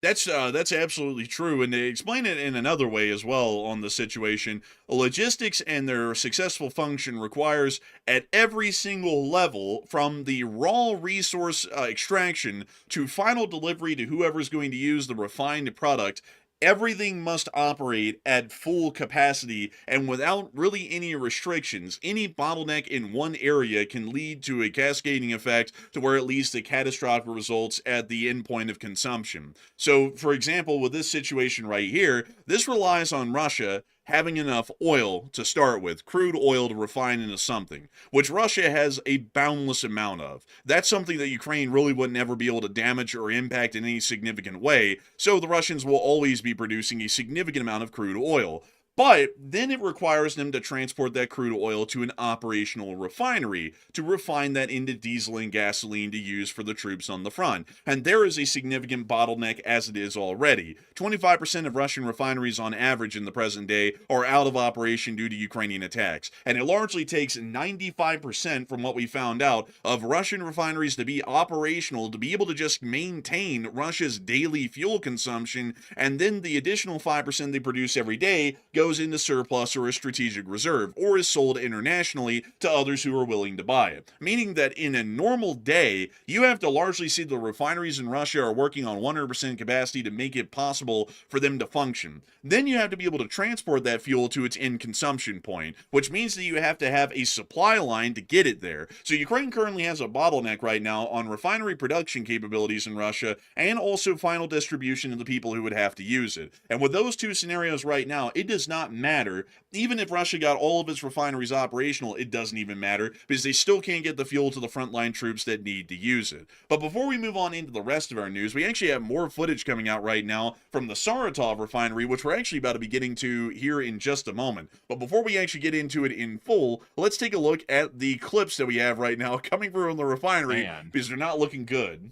That's absolutely true, and to explain it in another way as well on the situation, logistics and their successful function requires at every single level, from the raw resource extraction to final delivery to whoever's going to use the refined product. Everything must operate at full capacity and without really any restrictions. Any bottleneck in one area can lead to a cascading effect to where it leads to catastrophic results at the end point of consumption. So, for example, with this situation right here, this relies on Russia having enough oil to start with, crude oil to refine into something, which Russia has a boundless amount of. That's something that Ukraine really wouldn't ever be able to damage or impact in any significant way, so the Russians will always be producing a significant amount of crude oil. But then it requires them to transport that crude oil to an operational refinery to refine that into diesel and gasoline to use for the troops on the front. And there is a significant bottleneck as it is already. 25% of Russian refineries on average in the present day are out of operation due to Ukrainian attacks. And it largely takes 95% from what we found out of Russian refineries to be operational to be able to just maintain Russia's daily fuel consumption, and then the additional 5% they produce every day goes into surplus or a strategic reserve, or is sold internationally to others who are willing to buy it. Meaning that in a normal day, you have to largely see the refineries in Russia are working on 100% capacity to make it possible for them to function. Then you have to be able to transport that fuel to its end consumption point, which means that you have to have a supply line to get it there. So Ukraine currently has a bottleneck right now on refinery production capabilities in Russia, and also final distribution to the people who would have to use it. And with those two scenarios right now, it does not matter. Even if Russia got all of its refineries operational, it doesn't even matter because they still can't get the fuel to the frontline troops that need to use it. But before we move on into the rest of our news, we actually have more footage coming out right now from the Saratov refinery, which we're actually about to be getting to here in just a moment. But before we actually get into it in full, let's take a look at the clips that we have right now coming from the refinery Man. because they're not looking good.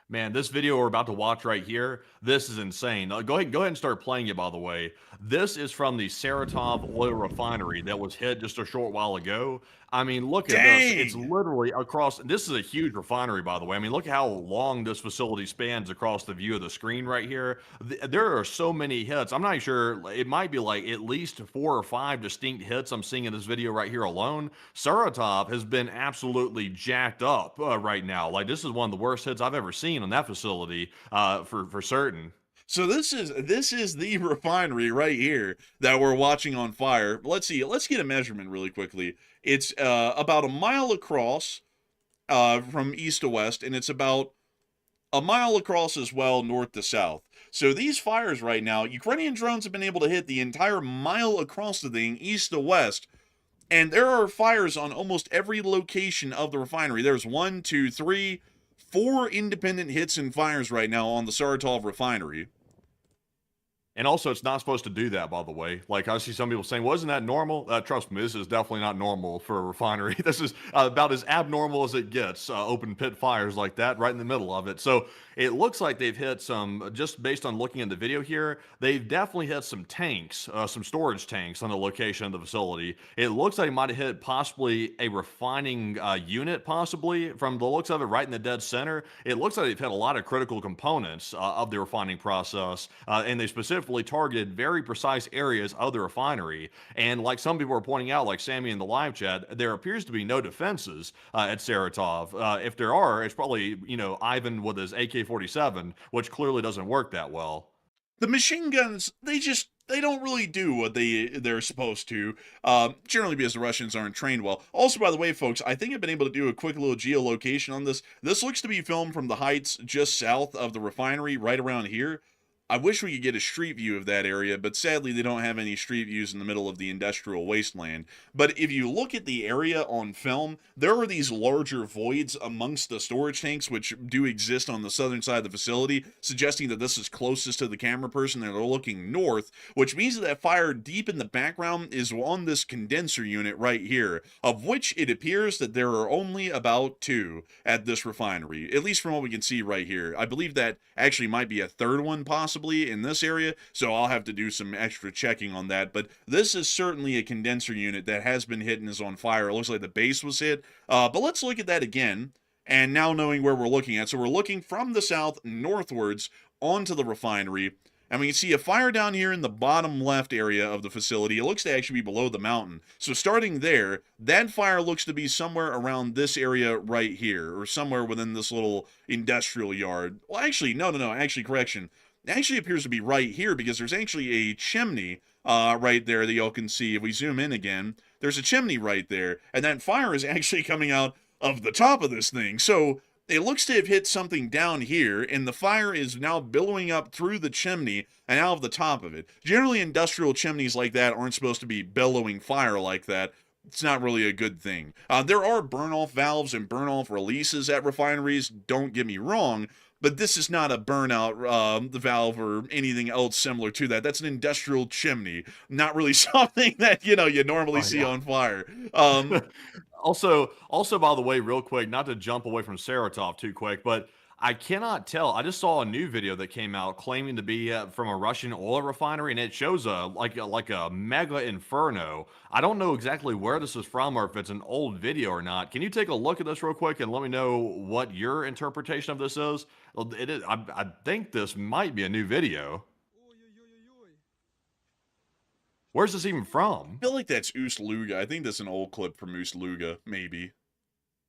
Man, this video we're about to watch right here, this is insane. Go ahead and start playing it, by the way. This is from the Saratov oil refinery that was hit just a short while ago. I mean, look at this. It's Dang! literally across. This is a huge refinery, by the way. I mean, look at how long this facility spans across the view of the screen right here. There are so many hits. I'm not sure. It might be like at least 4 or 5 distinct hits I'm seeing in this video right here alone. Saratov has been absolutely jacked up right now. Like, this is one of the worst hits I've ever seen on that facility for certain. So this is the refinery right here that we're watching on fire. Let's see. Let's get a measurement really quickly. It's about a mile across from east to west, and it's about a mile across as well, north to south. So these fires right now, Ukrainian drones have been able to hit the entire mile across the thing, east to west. And there are fires on almost every location of the refinery. There's 1, 2, 3, 4 independent hits and fires right now on the Saratov refinery. And also, it's not supposed to do that, by the way. Like, I see some people saying, wasn't that normal? Trust me, this is definitely not normal for a refinery. This is about as abnormal as it gets, open pit fires like that right in the middle of it. So it looks like they've hit some, just based on looking at the video here, they've definitely hit some tanks, some storage tanks on the location of the facility. It looks like it might have hit possibly a refining unit, possibly, from the looks of it, right in the dead center. It looks like they've hit a lot of critical components of the refining process, and they specifically targeted very precise areas of the refinery. And like some people are pointing out, like Sammy in the live chat, there appears to be no defenses at Saratov. If there are, it's probably, Ivan with his AK-47, which clearly doesn't work that well. The machine guns, they don't really do what they're supposed to, generally because the Russians aren't trained well. Also, by the way, folks, I think I've been able to do a quick little geolocation on this. This looks to be filmed from the heights just south of the refinery, right around here. I wish we could get a street view of that area, but sadly they don't have any street views in the middle of the industrial wasteland. But if you look at the area on film, there are these larger voids amongst the storage tanks which do exist on the southern side of the facility, suggesting that this is closest to the camera person and they're looking north, which means that fire deep in the background is on this condenser unit right here, of which it appears that there are only about 2 at this refinery, at least from what we can see right here. I believe that actually might be a third one possibly in this area, so I'll have to do some extra checking on that. But this is certainly a condenser unit that has been hit and is on fire. It looks like the base was hit, but let's look at that again. And now knowing where we're looking at, so we're looking from the south northwards onto the refinery, and we can see a fire down here in the bottom left area of the facility. It looks to actually be below the mountain. So starting there, that fire looks to be somewhere around this area right here, or somewhere within this little industrial yard. Well, actually, no, actually, correction. It actually appears to be right here because there's actually a chimney right there that y'all can see. If we zoom in again, there's a chimney right there, and that fire is actually coming out of the top of this thing. So it looks to have hit something down here, and the fire is now billowing up through the chimney and out of the top of it. Generally, industrial chimneys like that aren't supposed to be billowing fire like that. It's not really a good thing. There are burn-off valves and burn-off releases at refineries, don't get me wrong, but this is not a burnout valve or anything else similar to that. That's an industrial chimney, not really something that, you normally see on fire. Also, by the way, real quick, not to jump away from Saratov too quick, but I cannot tell. I just saw a new video that came out claiming to be from a Russian oil refinery, and it shows like a mega inferno. I don't know exactly where this is from or if it's an old video or not. Can you take a look at this real quick and let me know what your interpretation of this is? Well, it is. I think this might be a new video. Where's this even from? I feel like that's Ust-Luga. I think that's an old clip from Ust-Luga, maybe.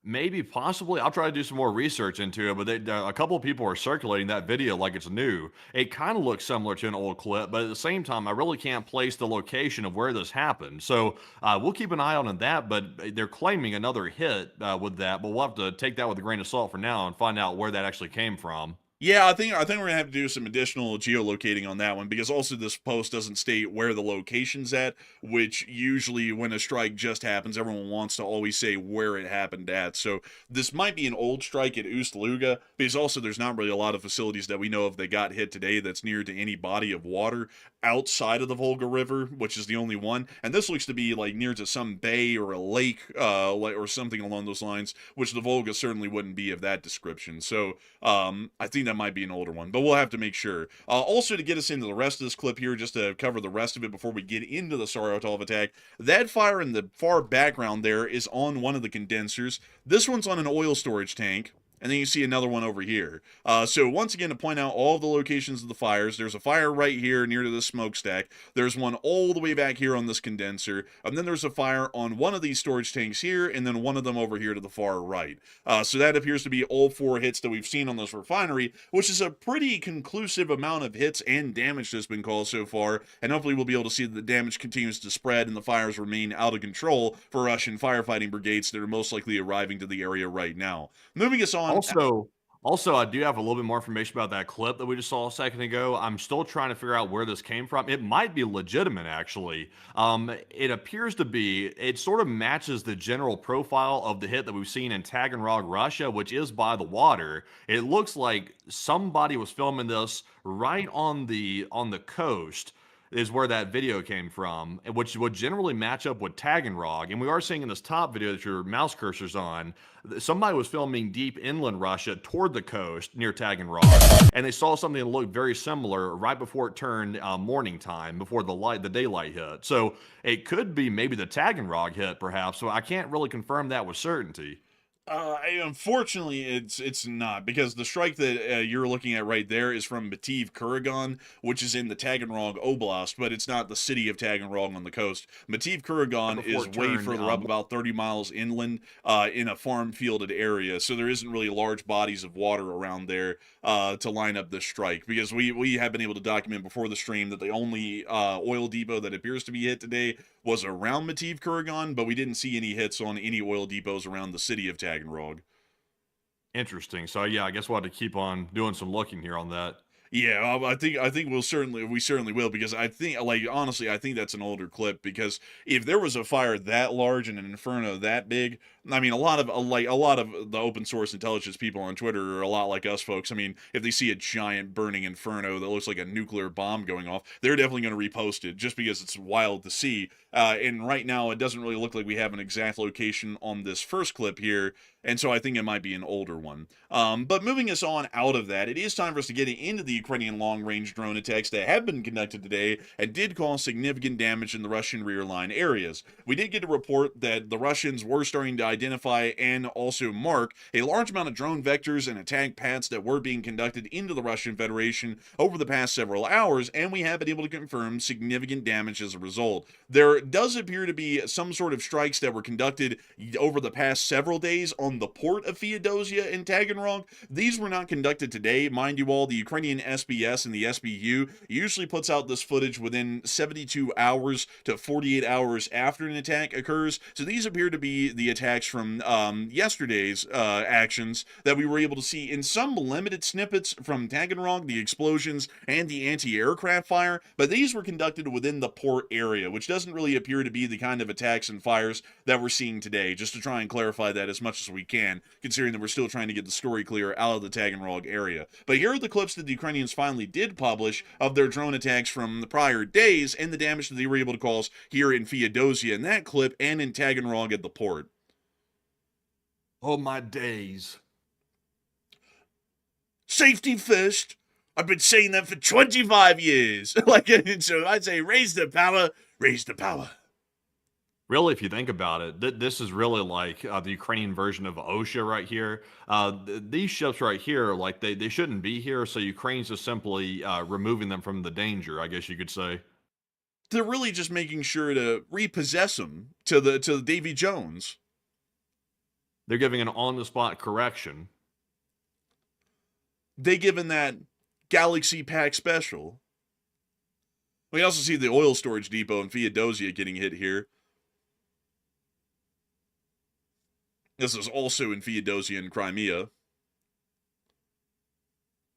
Maybe, possibly. I'll try to do some more research into it, but a couple of people are circulating that video like it's new. It kind of looks similar to an old clip, but at the same time, I really can't place the location of where this happened. So we'll keep an eye on that, but they're claiming another hit with that, but we'll have to take that with a grain of salt for now and find out where that actually came from. Yeah, I think we're gonna have to do some additional geolocating on that one because also this post doesn't state where the location's at, which usually when a strike just happens, everyone wants to always say where it happened at. So this might be an old strike at Ust-Luga because also there's not really a lot of facilities that we know of that got hit today that's near to any body of water outside of the Volga River, which is the only one. And this looks to be like near to some bay or a lake, or something along those lines, which the Volga certainly wouldn't be of that description. So I think that might be an older one, but we'll have to make sure. Also, to get us into the rest of this clip here, just to cover the rest of it before we get into the Saratov attack, that fire in the far background there is on one of the condensers. This one's on an oil storage tank. And then you see another one over here. So once again, to point out all of the locations of the fires, there's a fire right here near to the smokestack. There's one all the way back here on this condenser. And then there's a fire on one of these storage tanks here, and then one of them over here to the far right. So that appears to be all 4 hits that we've seen on this refinery, which is a pretty conclusive amount of hits and damage that's been caused so far. And hopefully we'll be able to see that the damage continues to spread and the fires remain out of control for Russian firefighting brigades that are most likely arriving to the area right now. Moving us on. Also, I do have a little bit more information about that clip that we just saw a second ago. I'm still trying to figure out where this came from. It might be legitimate, actually. It appears to be. It sort of matches the general profile of the hit that we've seen in Taganrog, Russia, which is by the water. It looks like somebody was filming this right on the coast. Is where that video came from, which would generally match up with Taganrog. And we are seeing in this top video that your mouse cursor's on, somebody was filming deep inland Russia toward the coast near Taganrog, and they saw something that looked very similar right before it turned morning time, before the daylight hit. So it could be maybe the Taganrog hit, perhaps. So I can't really confirm that with certainty. Unfortunately, it's not because the strike that you're looking at right there is from Mativ Kurgan, which is in the Taganrog Oblast, but it's not the city of Taganrog on the coast. Mativ Kurgan is way further up, about 30 miles inland, in a farm fielded area, so there isn't really large bodies of water around there to line up this strike. Because we have been able to document before the stream that the only oil depot that appears to be hit today was around Mativ Kurgan, but we didn't see any hits on any oil depots around the city of Taganrog. Interesting. So yeah, I guess we'll have to keep on doing some looking here on that. Yeah, I think we certainly will because I think honestly I think that's an older clip because if there was a fire that large and an inferno that big, I mean a lot of the open source intelligence people on Twitter are a lot like us folks. I mean, if they see a giant burning inferno that looks like a nuclear bomb going off, they're definitely going to repost it just because it's wild to see. And right now it doesn't really look like we have an exact location on this first clip here. And so I think it might be an older one. But moving us on out of that, it is time for us to get into the Ukrainian long-range drone attacks that have been conducted today and did cause significant damage in the Russian rear line areas. We did get a report that the Russians were starting to identify and also mark a large amount of drone vectors and attack paths that were being conducted into the Russian Federation over the past several hours, and we have been able to confirm significant damage as a result. There does appear to be some sort of strikes that were conducted over the past several days on the port of Feodosia in Taganrog. These were not conducted today. Mind you all, the Ukrainian SBS and the SBU usually puts out this footage within 72 hours to 48 hours after an attack occurs. So these appear to be the attacks from yesterday's actions that we were able to see in some limited snippets from Taganrog, the explosions, and the anti-aircraft fire. But these were conducted within the port area, which doesn't really appear to be the kind of attacks and fires that we're seeing today, just to try and clarify that as much as we can, considering that we're still trying to get the story clear out of the Taganrog area. But here are the clips that the Ukrainians finally did publish of their drone attacks from the prior days and the damage that they were able to cause here in Feodosia in that clip and in Taganrog at the port. Oh my days. Safety first. I've been saying that for 25 years. So I'd say raise the power, raise the power. Really, if you think about it, this is really like the Ukrainian version of OSHA right here. These ships right here, like they shouldn't be here, so Ukraine's just simply removing them from the danger, I guess you could say. They're really just making sure to repossess them to the Davy Jones. They're giving an on-the-spot correction. They given that Galaxy Pack special. We also see the oil storage depot in Feodosia getting hit here. This is also in Feodosia and Crimea.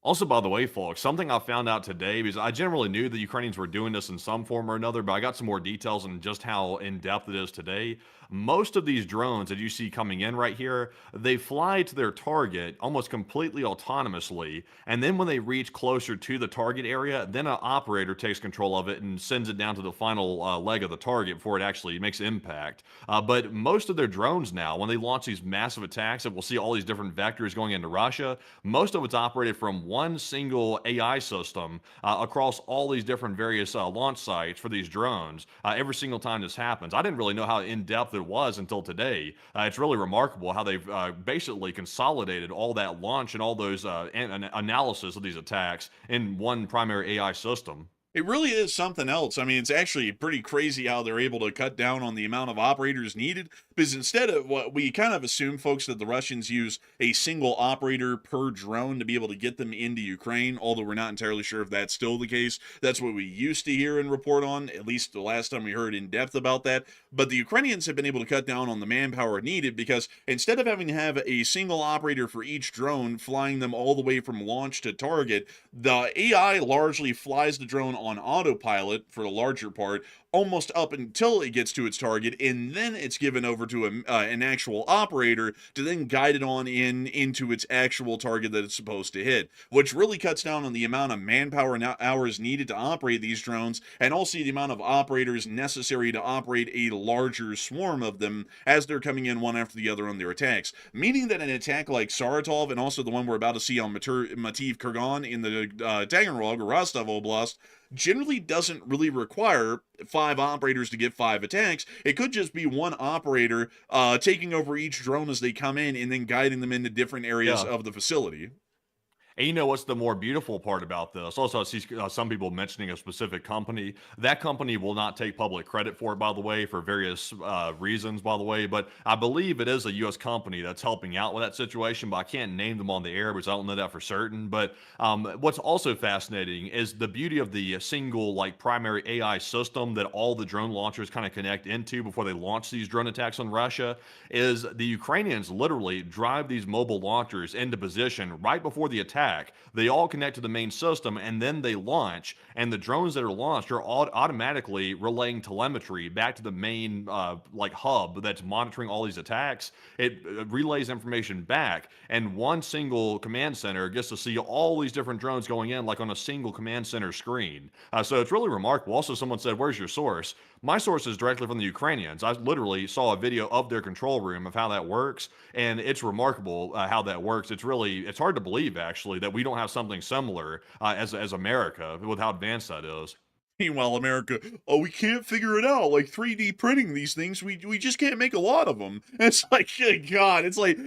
Also, by the way, folks, something I found out today, because I generally knew the Ukrainians were doing this in some form or another, but I got some more details on just how in depth it is today. Most of these drones that you see coming in right here, they fly to their target almost completely autonomously. And then when they reach closer to the target area, then an operator takes control of it and sends it down to the final leg of the target before it actually makes impact. But most of their drones now, when they launch these massive attacks, and we'll see all these different vectors going into Russia, most of it's operated from one single AI system across all these different various launch sites for these drones every single time this happens. I didn't really know how in depth it was until today. It's really remarkable how they've basically consolidated all that launch and all those analysis of these attacks in one primary AI system. It really is something else. I mean, it's actually pretty crazy how they're able to cut down on the amount of operators needed. Because instead of what we kind of assume, folks, that the Russians use a single operator per drone to be able to get them into Ukraine, although we're not entirely sure if that's still the case. That's what we used to hear and report on, at least the last time we heard in depth about that. But the Ukrainians have been able to cut down on the manpower needed because instead of having to have a single operator for each drone flying them all the way from launch to target, the AI largely flies the drone on autopilot for the larger part, almost up until it gets to its target, and then it's given over to an actual operator to then guide it on into its actual target that it's supposed to hit, which really cuts down on the amount of manpower and hours needed to operate these drones, and also the amount of operators necessary to operate a larger swarm of them as they're coming in one after the other on their attacks. Meaning that an attack like Saratov, and also the one we're about to see on Mativ Kurgan in the Taganrog or Rostov Oblast, generally doesn't really require 5 operators to get 5 attacks. It could just be one operator taking over each drone as they come in and then guiding them into different areas Yeah. of the facility. And you know what's the more beautiful part about this? Also, I see some people mentioning a specific company. That company will not take public credit for it, by the way, for various reasons, by the way. But I believe it is a U.S. company that's helping out with that situation. But I can't name them on the air because I don't know that for certain. But what's also fascinating is the beauty of the single, like, primary AI system that all the drone launchers kind of connect into before they launch these drone attacks on Russia. Is the Ukrainians literally drive these mobile launchers into position right before the attack. They all connect to the main system and then they launch. And the drones that are launched are automatically relaying telemetry back to the main like hub that's monitoring all these attacks. It relays information back, and one single command center gets to see all these different drones going in, like on a single command center screen. So it's really remarkable. Also, someone said, "Where's your source?" My source is directly from the Ukrainians. I literally saw a video of their control room of how that works, and it's remarkable how that works. It's hard to believe actually that we don't have something similar as America with how advanced that is. Meanwhile, America, oh, we can't figure it out. Like 3D printing these things, we just can't make a lot of them. And it's like, good God, it's like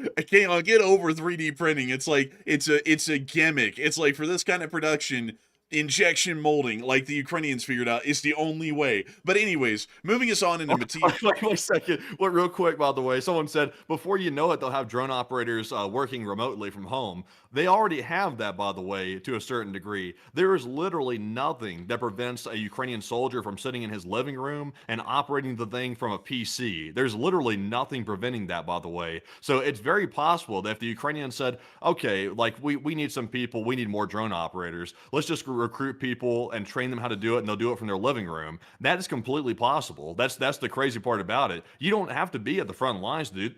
I'll get over 3D printing. It's like it's a gimmick. It's like for this kind of production, injection molding, like the Ukrainians figured out, is the only way. But anyways, moving us on into Mativ. Wait 1 second. Well, real quick, by the way, someone said before you know it, they'll have drone operators working remotely from home. They already have that, by the way, to a certain degree. There is literally nothing that prevents a Ukrainian soldier from sitting in his living room and operating the thing from a PC. There's literally nothing preventing that, by the way. So it's very possible that if the Ukrainians said, okay, like we need some people, we need more drone operators, let's just recruit people and train them how to do it, and they'll do it from their living room. That is completely possible. That's the crazy part about it. You don't have to be at the front lines to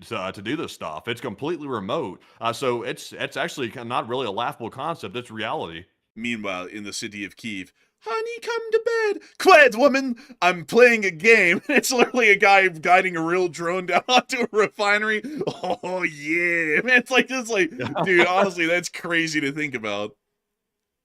do this stuff. It's completely remote. So it's actually not really a laughable concept. It's reality. Meanwhile, in the city of Kiev, honey, come to bed. Quiet, woman. I'm playing a game. It's literally a guy guiding a real drone down onto a refinery. Oh yeah, man. It's like, dude. Honestly, that's crazy to think about.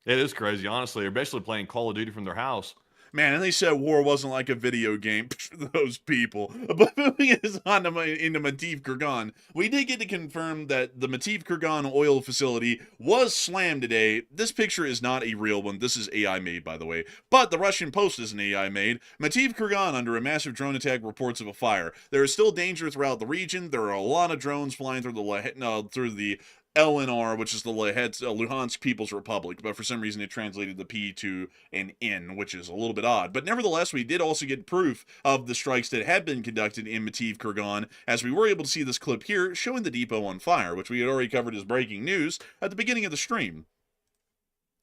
It is crazy, honestly. They're basically playing Call of Duty from their house. Man, and they said war wasn't like a video game. Those people. But moving us on to into Mativ Kurgan, we did get to confirm that the Mativ Kurgan oil facility was slammed today. This picture is not a real one. This is AI made, by the way. But the Russian Post is an AI made. Mativ Kurgan under a massive drone attack, reports of a fire. There is still danger throughout the region. There are a lot of drones flying through the LNR, which is the Luhansk People's Republic, but for some reason it translated the P to an N, which is a little bit odd. But nevertheless, we did also get proof of the strikes that had been conducted in Mativ Kurgan, as we were able to see this clip here showing the depot on fire, which we had already covered as breaking news at the beginning of the stream.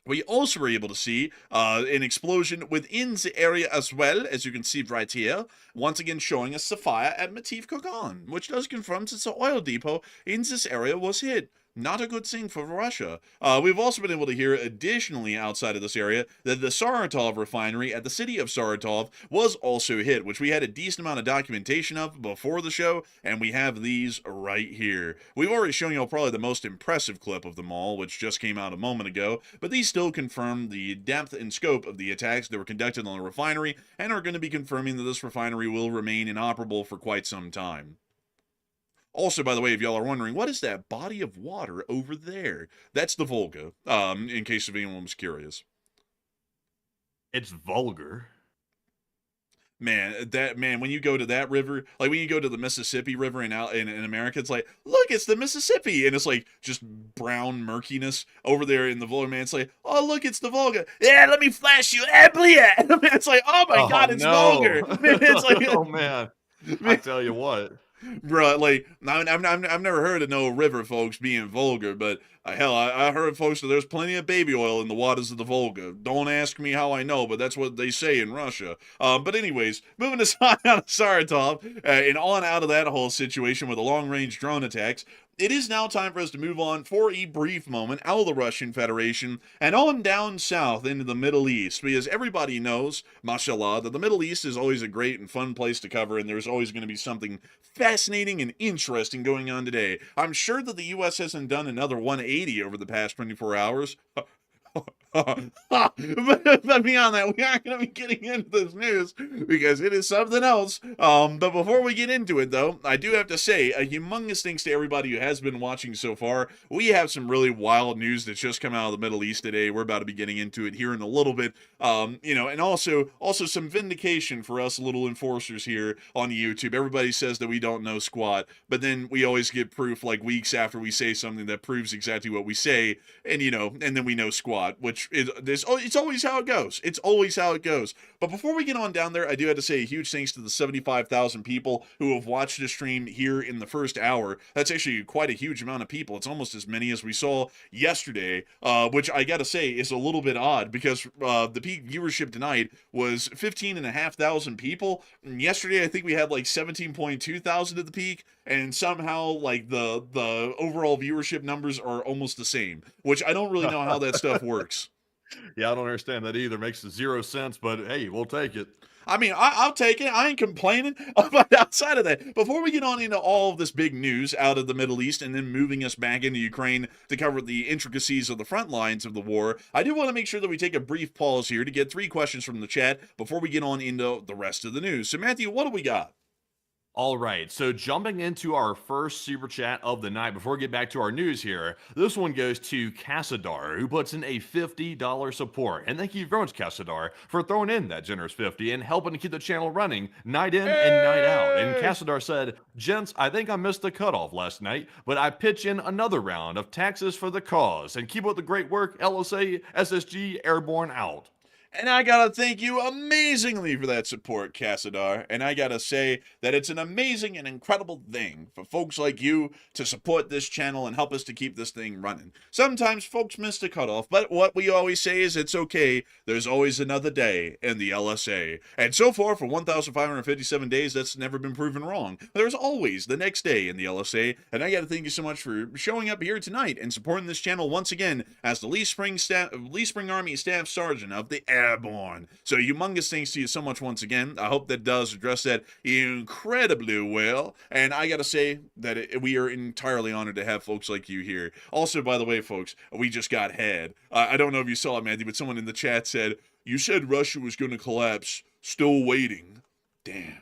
We also were able to see an explosion within the area as well, as you can see right here. Once again showing us the fire at Matif Kogan, which does confirm that the oil depot in this area was hit. Not a good thing for Russia. We've also been able to hear, additionally, outside of this area, that the Saratov refinery at the city of Saratov was also hit, which we had a decent amount of documentation of before the show, and we have these right here. We've already shown you probably the most impressive clip of them all, which just came out a moment ago, but these still confirm the depth and scope of the attacks that were conducted on the refinery, and are going to be confirming that this refinery will remain inoperable for quite some time. Also, by the way, if y'all are wondering, what is that body of water over there? That's the Volga, in case if anyone was curious. It's vulgar. Man, when you go to that river, like when you go to the Mississippi River in America, it's like, look, it's the Mississippi, and it's like just brown murkiness over there in the Volga. Man, it's like, oh look, it's the Volga. Yeah, let me flash you. It's like, oh my God, it's vulgar. Man, it's like, oh man, I tell you what. Bro, like I've never heard of no river folks being vulgar, but hell, I heard folks that there's plenty of baby oil in the waters of the Volga. Don't ask me how I know, but that's what they say in Russia. But anyways, moving aside out of Saratov and on out of that whole situation with the long-range drone attacks, it is now time for us to move on for a brief moment out of the Russian Federation and on down south into the Middle East, because everybody knows, mashallah, that the Middle East is always a great and fun place to cover, and there's always going to be something fascinating and interesting going on today. I'm sure that the U.S. hasn't done another 180 over the past 24 hours. But beyond that, we aren't going to be getting into this news because it is something else. But before we get into it, though, I do have to say a humongous thanks to everybody who has been watching so far. We have some really wild news that's just come out of the Middle East today. We're about to be getting into it here in a little bit. And also some vindication for us little enforcers here on YouTube. Everybody says that we don't know squat, but then we always get proof like weeks after we say something that proves exactly what we say, and then we know squat, which it's always how it goes. It's always how it goes. But before we get on down there, I do have to say a huge thanks to the 75,000 people who have watched the stream here in the first hour. That's actually quite a huge amount of people. It's almost as many as we saw yesterday, which I gotta say is a little bit odd because the peak viewership tonight was 15,500 people. And yesterday, I think we had like 17.2 thousand at the peak, and somehow like the overall viewership numbers are almost the same, which I don't really know how that stuff works. Yeah, I don't understand that either. Makes 0 sense, but hey, we'll take it. I mean, I'll take it. I ain't complaining. But outside of that, before we get on into all of this big news out of the Middle East and then moving us back into Ukraine to cover the intricacies of the front lines of the war, I do want to make sure that we take a brief pause here to get 3 questions from the chat before we get on into the rest of the news. So, Matthew, what do we got? All right, so jumping into our first super chat of the night, before we get back to our news here, this one goes to Cassadar, who puts in a $50 support. And thank you very much, Cassadar, for throwing in that generous 50 and helping to keep the channel running night in and night out. And Cassadar said, "Gents, I think I missed the cutoff last night, but I pitch in another round of taxes for the cause. And keep up the great work, LSA, SSG, Airborne out." And I gotta thank you amazingly for that support, Cassadar. And I gotta say that it's an amazing and incredible thing for folks like you to support this channel and help us to keep this thing running. Sometimes folks miss the cutoff, but what we always say is it's okay. There's always another day in the LSA. And so far, for 1,557 days, that's never been proven wrong. There's always the next day in the LSA. And I gotta thank you so much for showing up here tonight and supporting this channel once again as the Lee Spring Army Staff Sergeant of the Airborne. So humongous thanks to you so much once again. I hope that does address that incredibly well. And I gotta say that we are entirely honored to have folks like you here. Also, by the way, folks, we just got had. I don't know if you saw it, Mandy, but someone in the chat said, "You said Russia was going to collapse. Still waiting." Damn.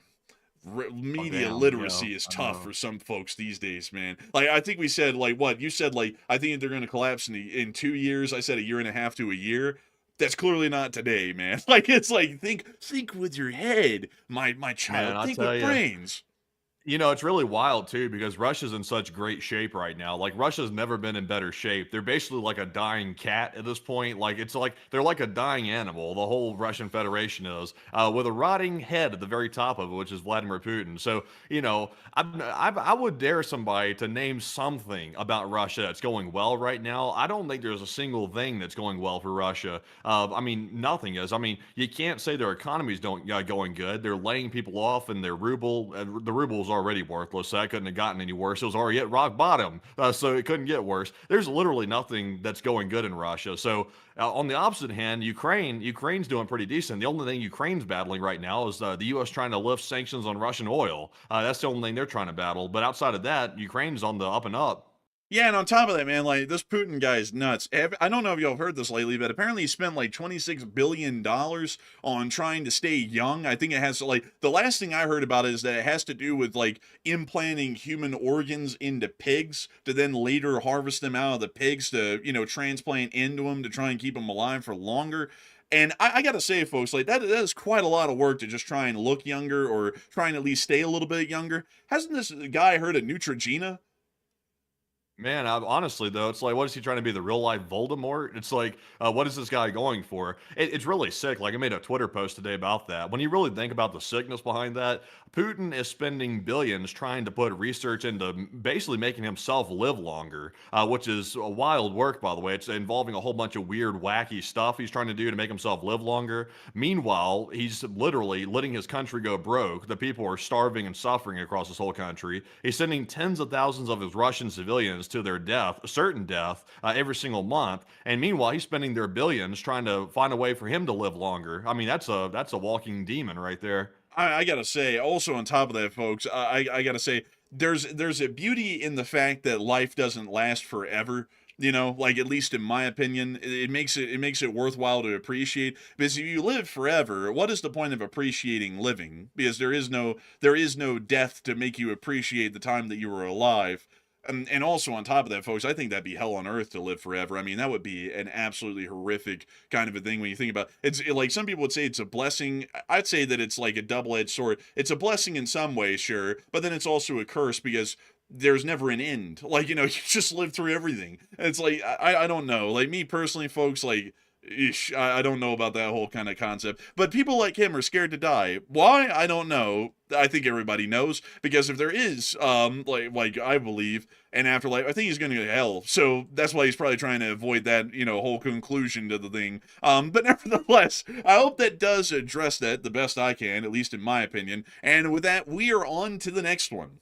Media literacy is tough for some folks these days, man. Like, I think we said, like, what? You said, like, I think they're going to collapse in 2 years. I said a year and a half to a year. That's clearly not today, man. Like, it's like, think with your head, my child. Man, think with brains. You know, it's really wild too because Russia's in such great shape right now. Like Russia's never been in better shape. They're basically like a dying cat at this point. Like it's like they're like a dying animal. The whole Russian Federation is with a rotting head at the very top of it, which is Vladimir Putin. So you know, I would dare somebody to name something about Russia that's going well right now. I don't think there's a single thing that's going well for Russia. I mean, nothing is. I mean, you can't say their economy's don't going good. They're laying people off, and their ruble, the ruble is already worthless. So that couldn't have gotten any worse. It was already at rock bottom, so it couldn't get worse. There's literally nothing that's going good in Russia. So on the opposite hand, Ukraine's doing pretty decent. The only thing Ukraine's battling right now is the U.S. trying to lift sanctions on Russian oil. That's the only thing they're trying to battle. But outside of that, Ukraine's on the up and up. Yeah, and on top of that, man, like this Putin guy's nuts. I don't know if y'all have heard this lately, but apparently he spent like $26 billion on trying to stay young. I think it has to, like, the last thing I heard about it is that it has to do with like implanting human organs into pigs to then later harvest them out of the pigs to, transplant into them to try and keep them alive for longer. And I gotta say, folks, like that is quite a lot of work to just try and look younger or try and at least stay a little bit younger. Hasn't this guy heard of Neutrogena? Man, honestly though, it's like, what is he trying to be, the real life Voldemort? It's like, what is this guy going for? It's really sick. Like I made a Twitter post today about that. When you really think about the sickness behind that, Putin is spending billions trying to put research into basically making himself live longer, which is a wild work, by the way. It's involving a whole bunch of weird, wacky stuff he's trying to do to make himself live longer. Meanwhile, he's literally letting his country go broke. The people are starving and suffering across his whole country. He's sending tens of thousands of his Russian civilians to their death, a certain death, every single month. And meanwhile, he's spending their billions trying to find a way for him to live longer. I mean, that's a walking demon right there. I gotta say, also on top of that, folks, I gotta say, there's a beauty in the fact that life doesn't last forever. Like at least in my opinion, it makes it worthwhile to appreciate. Because if you live forever, what is the point of appreciating living? Because there is no death to make you appreciate the time that you were alive. And also on top of that, folks, I think that'd be hell on earth to live forever. I mean, that would be an absolutely horrific kind of a thing when you think about like some people would say it's a blessing. I'd say that it's like a double-edged sword. It's a blessing in some way, sure, but then it's also a curse because there's never an end. Like, you just live through everything. It's like I don't know. Like me personally, folks, like I don't know about that whole kind of concept. But people like him are scared to die. Why? I don't know. I think everybody knows because if there is, like I believe, an afterlife, I think he's going to go to hell. So that's why he's probably trying to avoid that, whole conclusion to the thing. But nevertheless, I hope that does address that the best I can, at least in my opinion. And with that, we are on to the next one.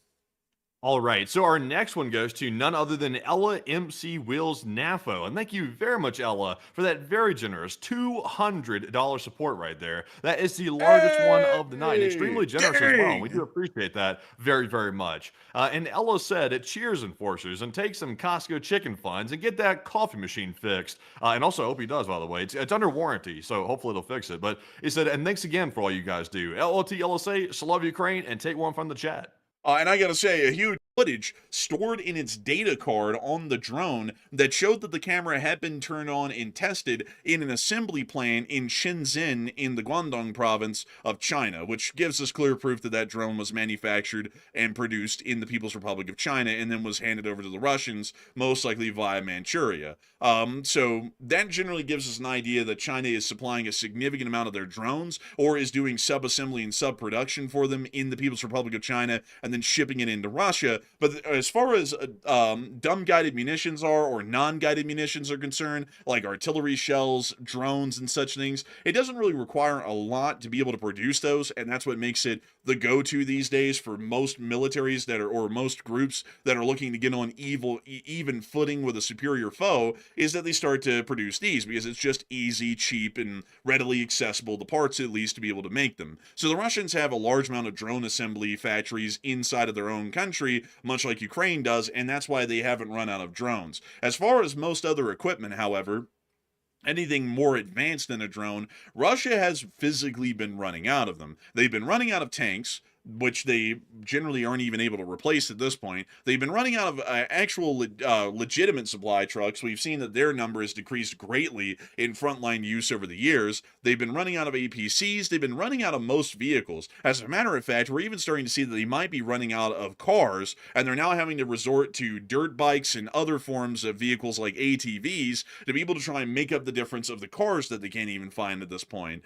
All right, so our next one goes to none other than Ella MC Wheels NAFO. And thank you very much, Ella, for that very generous $200 support right there. That is the largest one of the night. Extremely generous as well. We do appreciate that very, very much. And Ella said, cheers, enforcers, and take some Costco chicken funds and get that coffee machine fixed. And also, I hope he does, by the way. It's under warranty, so hopefully it'll fix it. But he said, and thanks again for all you guys do. LOT, LSA, love Ukraine, and take one from the chat. And I gotta say, a huge footage stored in its data card on the drone that showed that the camera had been turned on and tested in an assembly plant in Shenzhen in the Guangdong province of China, which gives us clear proof that that drone was manufactured and produced in the People's Republic of China and then was handed over to the Russians, most likely via Manchuria. So that generally gives us an idea that China is supplying a significant amount of their drones or is doing sub-assembly and sub-production for them in the People's Republic of China and then shipping it into Russia. But as far as dumb guided munitions are or non-guided munitions are concerned, like artillery shells, drones, and such things, it doesn't really require a lot to be able to produce those, and that's what makes it the go-to these days for most militaries that are, or most groups that are looking to get on even footing with a superior foe, is that they start to produce these because it's just easy, cheap, and readily accessible, the parts at least, to be able to make them. So the Russians have a large amount of drone assembly factories inside of their own country, much like Ukraine does, and that's why they haven't run out of drones. As far as most other equipment, however, anything more advanced than a drone, Russia has physically been running out of them. They've been running out of tanks, which they generally aren't even able to replace at this point. They've been running out of actual legitimate supply trucks. We've seen that their number has decreased greatly in frontline use over the years. They've been running out of APCs. They've been running out of most vehicles. As a matter of fact, we're even starting to see that they might be running out of cars, and they're now having to resort to dirt bikes and other forms of vehicles like ATVs to be able to try and make up the difference of the cars that they can't even find at this point.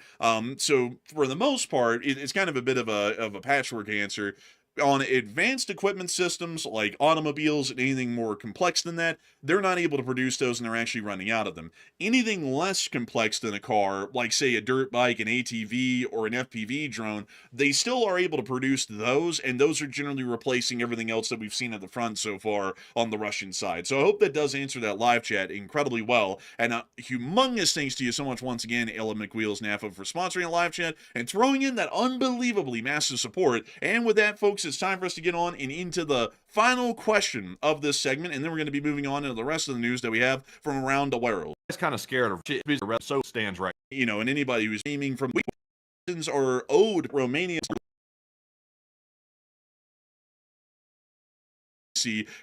So for the most part, it's kind of a bit of a patchwork answer. On advanced equipment systems like automobiles and anything more complex than that, they're not able to produce those and they're actually running out of them. Anything less complex than a car, like say a dirt bike, an ATV, or an FPV drone, they still are able to produce those, and those are generally replacing everything else that we've seen at the front so far on the Russian side. So I hope that does answer that live chat incredibly well. And humongous thanks to you so much once again, Ella McWheels NAFO, for sponsoring a live chat and throwing in that unbelievably massive support. And with that, folks, it's time for us to get on and into the final question of this segment, and then we're going to be moving on into the rest of the news that we have from around the world. It's kind of scared of shit. So stands right. You know, and anybody who's aiming from weapons are owed Romania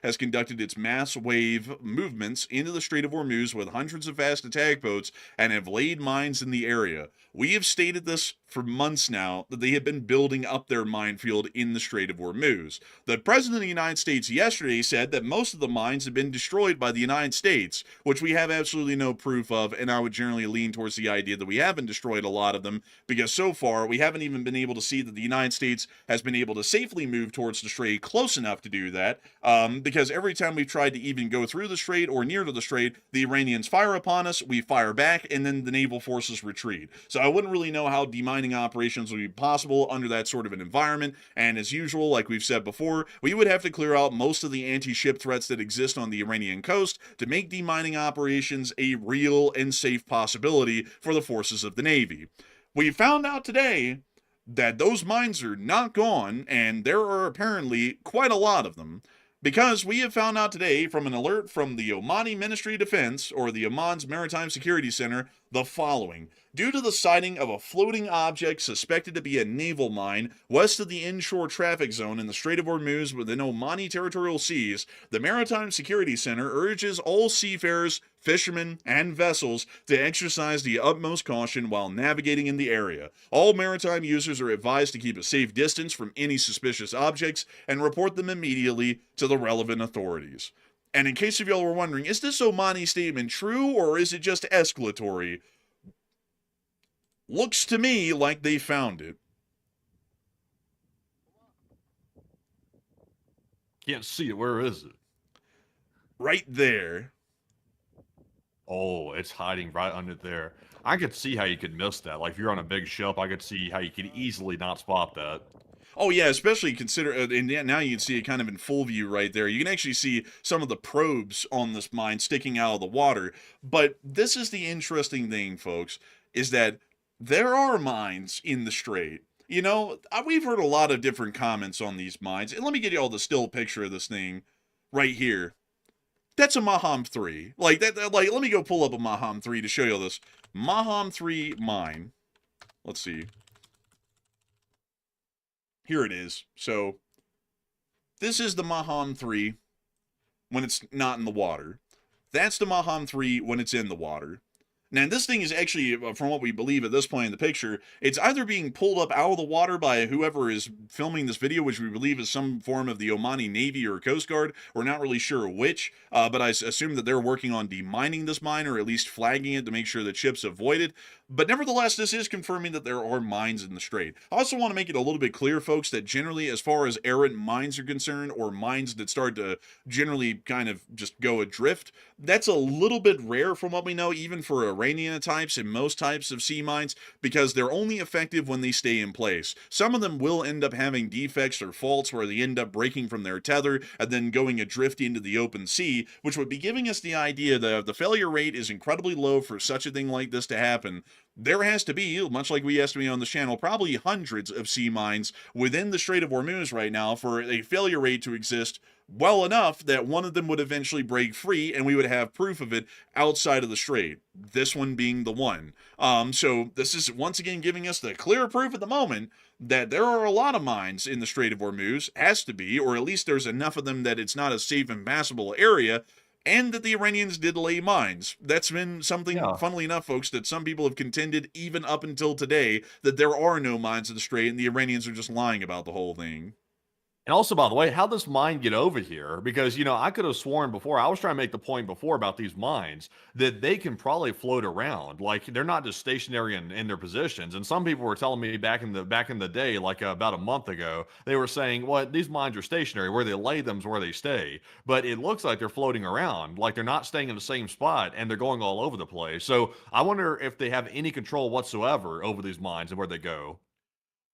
has conducted its mass wave movements into the Strait of Hormuz with hundreds of fast attack boats and have laid mines in the area. We have stated this for months now, that they have been building up their minefield in the Strait of Hormuz. The President of the United States yesterday said that most of the mines have been destroyed by the United States, which we have absolutely no proof of, and I would generally lean towards the idea that we haven't destroyed a lot of them, because so far we haven't even been able to see that the United States has been able to safely move towards the Strait close enough to do that, because every time we've tried to even go through the Strait or near to the Strait, the Iranians fire upon us, we fire back, and then the naval forces retreat. So I wouldn't really know how demining operations would be possible under that sort of an environment, and as usual, like we've said before, we would have to clear out most of the anti-ship threats that exist on the Iranian coast to make demining operations a real and safe possibility for the forces of the Navy. We found out today that those mines are not gone, and there are apparently quite a lot of them, because we have found out today from an alert from the Omani Ministry of Defense, or the Oman's Maritime Security Center, the following. Due to the sighting of a floating object suspected to be a naval mine west of the inshore traffic zone in the Strait of Hormuz within Omani territorial seas, the Maritime Security Center urges all seafarers, fishermen, and vessels to exercise the utmost caution while navigating in the area. All maritime users are advised to keep a safe distance from any suspicious objects and report them immediately to the relevant authorities. And in case of y'all were wondering, is this Omani statement true or is it just escalatory? Looks to me like they found it. Can't see it. Where is it? Right there. Oh, it's hiding right under there. I could see how you could miss that. Like, if you're on a big ship, I could see how you could easily not spot that. Oh yeah, especially consider, and now you can see it kind of in full view right there. You can actually see some of the probes on this mine sticking out of the water. But this is the interesting thing, folks, is that there are mines in the Strait. You know, we've heard a lot of different comments on these mines, and let me get you all the still picture of this thing right here. That's a Maham 3. Like, like, let me go pull up a Maham 3 to show you all this. Maham 3 mine. Let's see. Here it is. So, this is the Maham 3 when it's not in the water. That's the Maham 3 when it's in the water. Now, this thing is actually, from what we believe at this point in the picture, it's either being pulled up out of the water by whoever is filming this video, which we believe is some form of the Omani Navy or Coast Guard. We're not really sure which, but I assume that they're working on demining this mine, or at least flagging it to make sure that ships avoid it. But nevertheless, this is confirming that there are mines in the Strait. I also want to make it a little bit clear, folks, that generally, as far as errant mines are concerned, or mines that start to generally kind of just go adrift, that's a little bit rare from what we know, even for Iranian types and most types of sea mines, because they're only effective when they stay in place. Some of them will end up having defects or faults where they end up breaking from their tether and then going adrift into the open sea, which would be giving us the idea that the failure rate is incredibly low for such a thing like this to happen. there has to be, much like we estimate on this channel, probably hundreds of sea mines within the Strait of Hormuz right now for a failure rate to exist well enough that one of them would eventually break free and we would have proof of it outside of the strait. This one being the one. So this is once again giving us the clear proof at the moment that there are a lot of mines in the Strait of Hormuz, has to be, or at least there's enough of them that it's not a safe and passable area, and that the Iranians did lay mines. That's been something, Yeah. funnily enough, folks, that some people have contended even up until today, that there are no mines in the Strait and the Iranians are just lying about the whole thing. And also, by the way, how this mine get over here? Because, I could have sworn before, I was trying to make the point before about these mines, that they can probably float around. Like, they're not just stationary in their positions. And some people were telling me back in the day, like about a month ago, they were saying, well, these mines are stationary. Where they lay them is where they stay. But it looks like they're floating around. Like, they're not staying in the same spot, and they're going all over the place. So I wonder if they have any control whatsoever over these mines and where they go.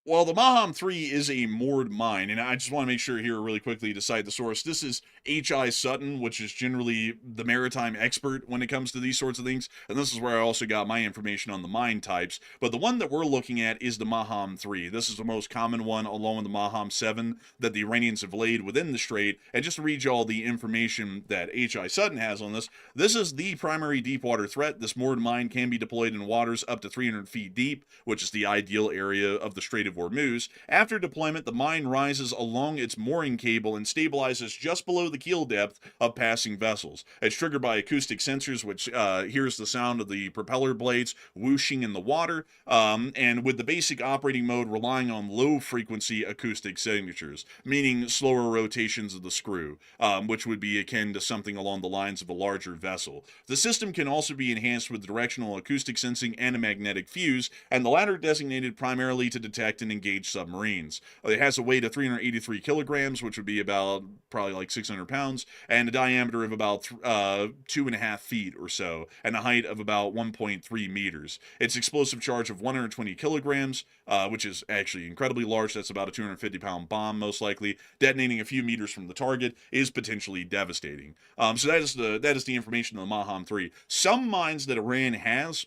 Well, the Maham 3 is a moored mine, and I just want to make sure here really quickly to cite the source. This is H.I. Sutton, which is generally the maritime expert when it comes to these sorts of things, and this is where I also got my information on the mine types. But the one that we're looking at is the Maham 3. This is the most common one, along with the Maham 7, that the Iranians have laid within the strait. And just to read you all the information that H.I. Sutton has on this, this is the primary deepwater threat. This moored mine can be deployed in waters up to 300 feet deep, which is the ideal area of the Strait of Hormuz. After deployment, the mine rises along its mooring cable and stabilizes just below the keel depth of passing vessels. It's triggered by acoustic sensors, which hears the sound of the propeller blades whooshing in the water, and with the basic operating mode relying on low-frequency acoustic signatures, meaning slower rotations of the screw, which would be akin to something along the lines of a larger vessel. The system can also be enhanced with directional acoustic sensing and a magnetic fuse, and the latter designated primarily to detect and engage submarines. It has a weight of 383 kilograms, which would be about probably like 600 pounds, and a diameter of about 2.5 feet or so, and a height of about 1.3 meters. Its explosive charge of 120 kilograms, which is actually incredibly large. That's about a 250-pound bomb, most likely, detonating a few meters from the target, is potentially devastating. So that is the information on the Maham 3. Some mines that Iran has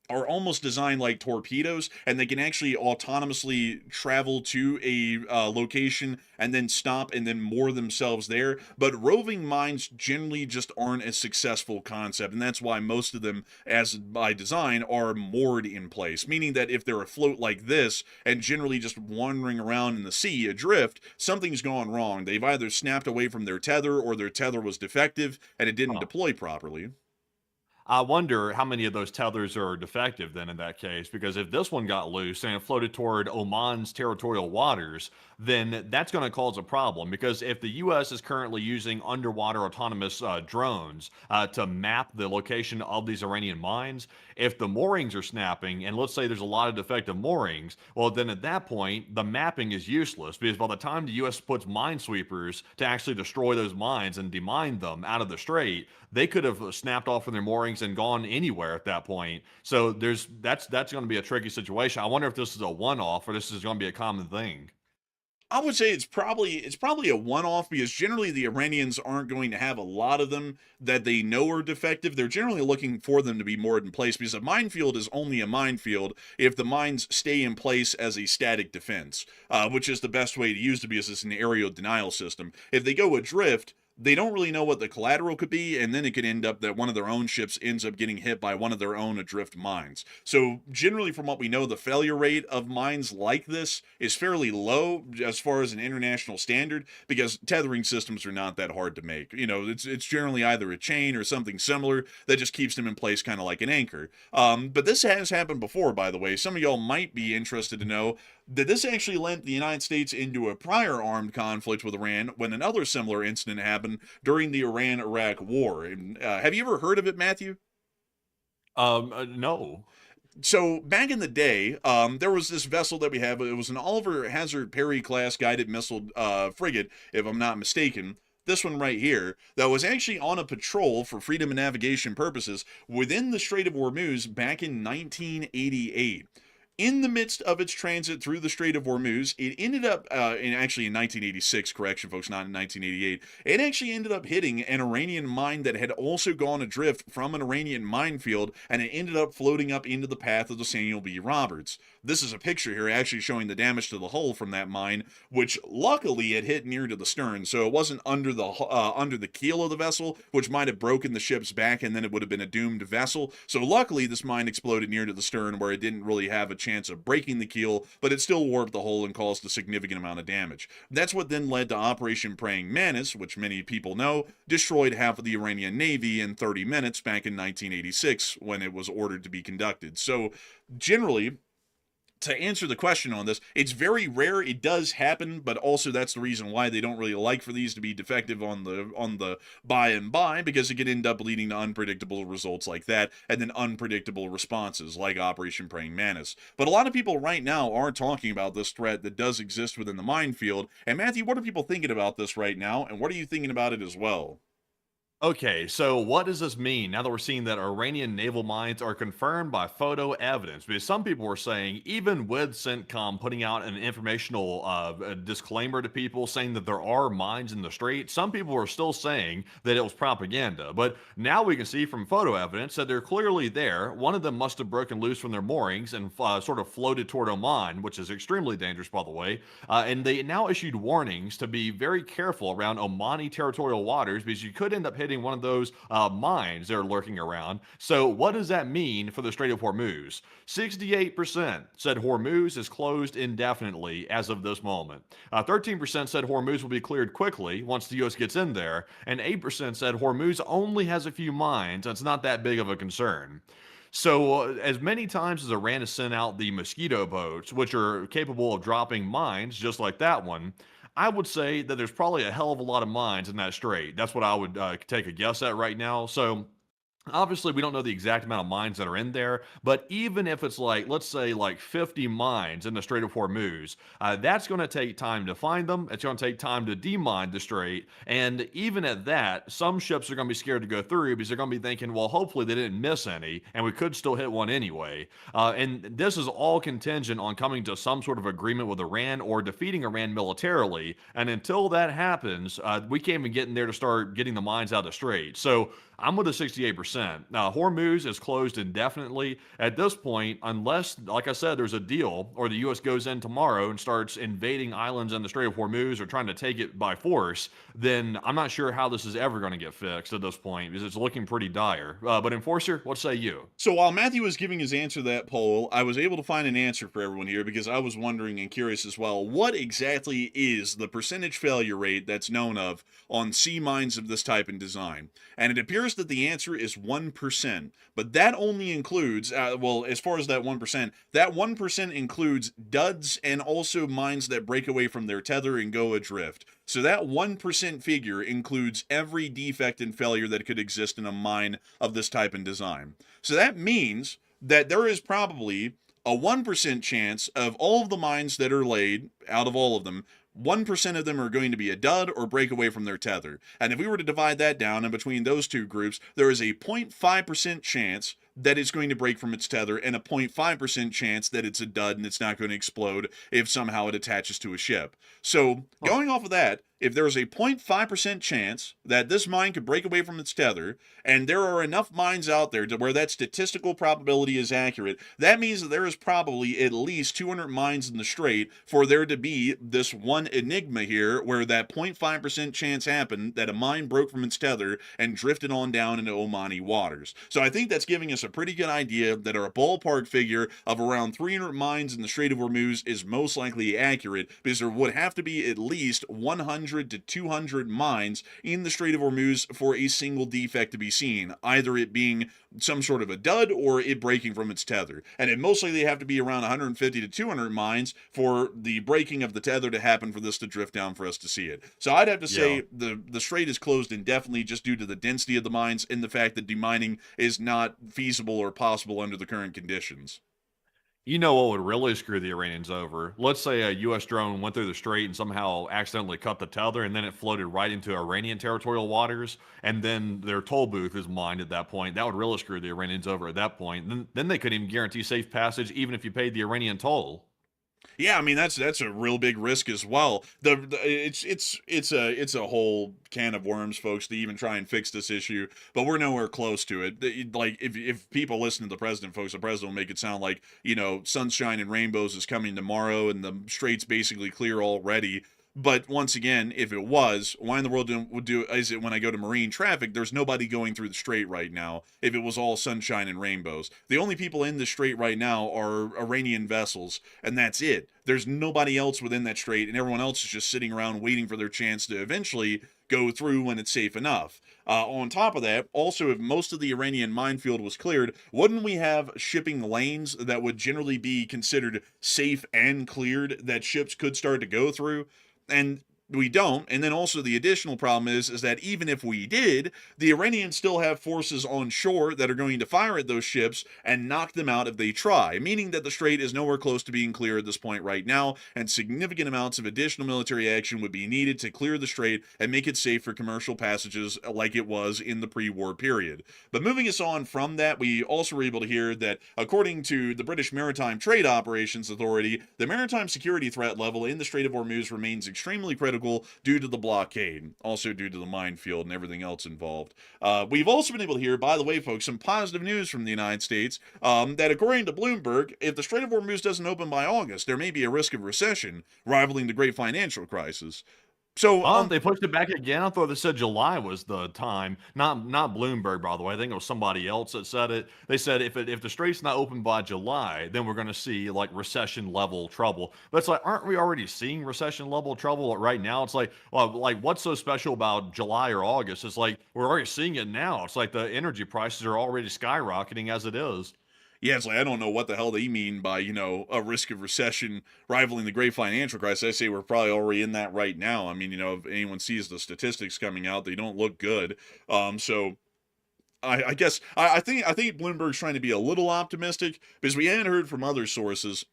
are almost designed like torpedoes, and they can actually autonomously travel to a location and then stop and then moor themselves there. But roving mines generally just aren't a successful concept, and that's why most of them, as by design, are moored in place, meaning that if they're afloat like this and generally just wandering around in the sea adrift, something's gone wrong. They've either snapped away from their tether, or their tether was defective and it didn't Huh. deploy properly. I wonder how many of those tethers are defective then in that case, because if this one got loose and it floated toward Oman's territorial waters, then that's going to cause a problem. Because if the U.S. is currently using underwater autonomous drones to map the location of these Iranian mines, if the moorings are snapping, and let's say there's a lot of defective moorings, well, then at that point, the mapping is useless because by the time the U.S. puts minesweepers to actually destroy those mines and demine them out of the strait, they could have snapped off from their moorings and gone anywhere at that point. So that's going to be a tricky situation. I wonder if this is a one-off or this is going to be a common thing. I would say it's probably a one-off, because generally the Iranians aren't going to have a lot of them that they know are defective. They're generally looking for them to be moored in place, because a minefield is only a minefield if the mines stay in place as a static defense, which is the best way to use it because it's an aerial denial system. If they go adrift, they don't really know what the collateral could be, and then it could end up that one of their own ships ends up getting hit by one of their own adrift mines. So generally, from what we know, the failure rate of mines like this is fairly low as far as an international standard, because tethering systems are not that hard to make. It's generally either a chain or something similar that just keeps them in place, kind of like an anchor. But this has happened before, by the way. Some of y'all might be interested to know that this actually lent the United States into a prior armed conflict with Iran when another similar incident happened during the Iran-Iraq War. Have you ever heard of it, Matthew? No. So back in the day, there was this vessel that we have. It was an Oliver Hazard Perry class guided missile frigate, if I'm not mistaken. This one right here, that was actually on a patrol for freedom of navigation purposes within the Strait of Hormuz back in 1988. In the midst of its transit through the Strait of Hormuz, it ended up, in 1986, correction, folks, not in 1988, it actually ended up hitting an Iranian mine that had also gone adrift from an Iranian minefield, and it ended up floating up into the path of the Samuel B. Roberts. This is a picture here actually showing the damage to the hull from that mine, which luckily it hit near to the stern, so it wasn't under the keel of the vessel, which might have broken the ship's back, and then it would have been a doomed vessel. So luckily, this mine exploded near to the stern, where it didn't really have a chance of breaking the keel, but it still warped the hull and caused a significant amount of damage. That's what then led to Operation Praying Mantis, which many people know destroyed half of the Iranian Navy in 30 minutes back in 1986 when it was ordered to be conducted. So generally, to answer the question on this, it's very rare. It does happen, but also that's the reason why they don't really like for these to be defective on the by and by, because it could end up leading to unpredictable results like that, and then unpredictable responses like Operation Praying Mantis. But a lot of people right now are talking about this threat that does exist within the minefield. And Matthew, what are people thinking about this right now, and what are you thinking about it as well? Okay, so what does this mean now that we're seeing that Iranian naval mines are confirmed by photo evidence? Because some people were saying, even with CENTCOM putting out an informational disclaimer to people saying that there are mines in the strait, some people were still saying that it was propaganda. But now we can see from photo evidence that they're clearly there. One of them must have broken loose from their moorings and sort of floated toward Oman, which is extremely dangerous, by the way. And they now issued warnings to be very careful around Omani territorial waters, because you could end up hitting one of those mines that are lurking around. So what does that mean for the Strait of Hormuz? 68% said Hormuz is closed indefinitely as of this moment. 13% said Hormuz will be cleared quickly once the U.S. gets in there, and 8% said Hormuz only has a few mines, and it's not that big of a concern. So, as many times as Iran has sent out the mosquito boats, which are capable of dropping mines just like that one, I would say that there's probably a hell of a lot of mines in that strait. That's what I would take a guess at right now. So, obviously, we don't know the exact amount of mines that are in there, but even if it's like, let's say, like 50 mines in the Strait of Hormuz, that's going to take time to find them. It's going to take time to demine the strait. And even at that, some ships are going to be scared to go through because they're going to be thinking, well, hopefully they didn't miss any, and we could still hit one anyway. And this is all contingent on coming to some sort of agreement with Iran or defeating Iran militarily. And until that happens, we can't even get in there to start getting the mines out of the strait. So, I'm with the 68%. Now, Hormuz is closed indefinitely at this point, unless, like I said, there's a deal or the U.S. goes in tomorrow and starts invading islands in the Strait of Hormuz or trying to take it by force. Then I'm not sure how this is ever going to get fixed at this point, because it's looking pretty dire. But Enforcer, what say you? So while Matthew was giving his answer to that poll, I was able to find an answer for everyone here, because I was wondering and curious as well, what exactly is the percentage failure rate that's known of on sea mines of this type and design? And it appears that the answer is 1%, but that only includes, as far as that 1% includes duds and also mines that break away from their tether and go adrift. So that 1% figure includes every defect and failure that could exist in a mine of this type and design. So that means that there is probably a 1% chance of all of the mines that are laid, out of all of them, 1% of them are going to be a dud or break away from their tether. And if we were to divide that down in between those two groups, there is a 0.5% chance that it's going to break from its tether, and a 0.5% chance that it's a dud and it's not going to explode if somehow it attaches to a ship. So, going off of that, if there's a 0.5% chance that this mine could break away from its tether, and there are enough mines out there to where that statistical probability is accurate, that means that there is probably at least 200 mines in the strait for there to be this one enigma here where that 0.5% chance happened that a mine broke from its tether and drifted on down into Omani waters. So I think that's giving us a pretty good idea that our ballpark figure of around 300 mines in the Strait of Hormuz is most likely accurate, because there would have to be at least 100 to 200 mines in the Strait of Hormuz for a single defect to be seen, either it being some sort of a dud or it breaking from its tether. And it most likely have to be around 150 to 200 mines for the breaking of the tether to happen for this to drift down for us to see it. So I'd have to say the strait is closed indefinitely just due to the density of the mines and the fact that demining is not feasible or possible under the current conditions. You know what would really screw the Iranians over? Let's say a U.S. drone went through the strait and somehow accidentally cut the tether, and then it floated right into Iranian territorial waters, and then their toll booth is mined at that point. That would really screw the Iranians over at that point. Then they couldn't even guarantee safe passage, even if you paid the Iranian toll. Yeah, I mean that's a real big risk as well. It's a whole can of worms, folks, to even try and fix this issue. But we're nowhere close to it. Like if people listen to the president, folks, the president will make it sound like sunshine and rainbows is coming tomorrow, and the strait's basically clear already. But once again, if it was, why in the world is it when I go to marine traffic, there's nobody going through the strait right now if it was all sunshine and rainbows? The only people in the strait right now are Iranian vessels, and that's it. There's nobody else within that strait, and everyone else is just sitting around waiting for their chance to eventually go through when it's safe enough. On top of that, also, if most of the Iranian minefield was cleared, wouldn't we have shipping lanes that would generally be considered safe and cleared that ships could start to go through? And we don't. And then also the additional problem is that even if we did, the Iranians still have forces on shore that are going to fire at those ships and knock them out if they try, meaning that the strait is nowhere close to being clear at this point right now, and significant amounts of additional military action would be needed to clear the strait and make it safe for commercial passages like it was in the pre-war period. But moving us on from that, we also were able to hear that according to the British Maritime Trade Operations Authority, the maritime security threat level in the Strait of Hormuz remains extremely critical due to the blockade, also due to the minefield and everything else involved. We've also been able to hear, by the way, folks, some positive news from the United States that according to Bloomberg, if the Strait of Hormuz doesn't open by August, there may be a risk of recession, rivaling the great financial crisis. So, They pushed it back again. I thought they said July was the time. Not Bloomberg, by the way. I think it was somebody else that said it. They said if the strait's not open by July, then we're going to see like recession level trouble. But it's like, aren't we already seeing recession level trouble right now? It's like, well, like what's so special about July or August? It's like we're already seeing it now. It's like the energy prices are already skyrocketing as it is. yeah, it's like I don't know what the hell they mean by, a risk of recession rivaling the great financial crisis. I say we're probably already in that right now. I mean, if anyone sees the statistics coming out, they don't look good. So I guess I think Bloomberg's trying to be a little optimistic because we hadn't heard from other sources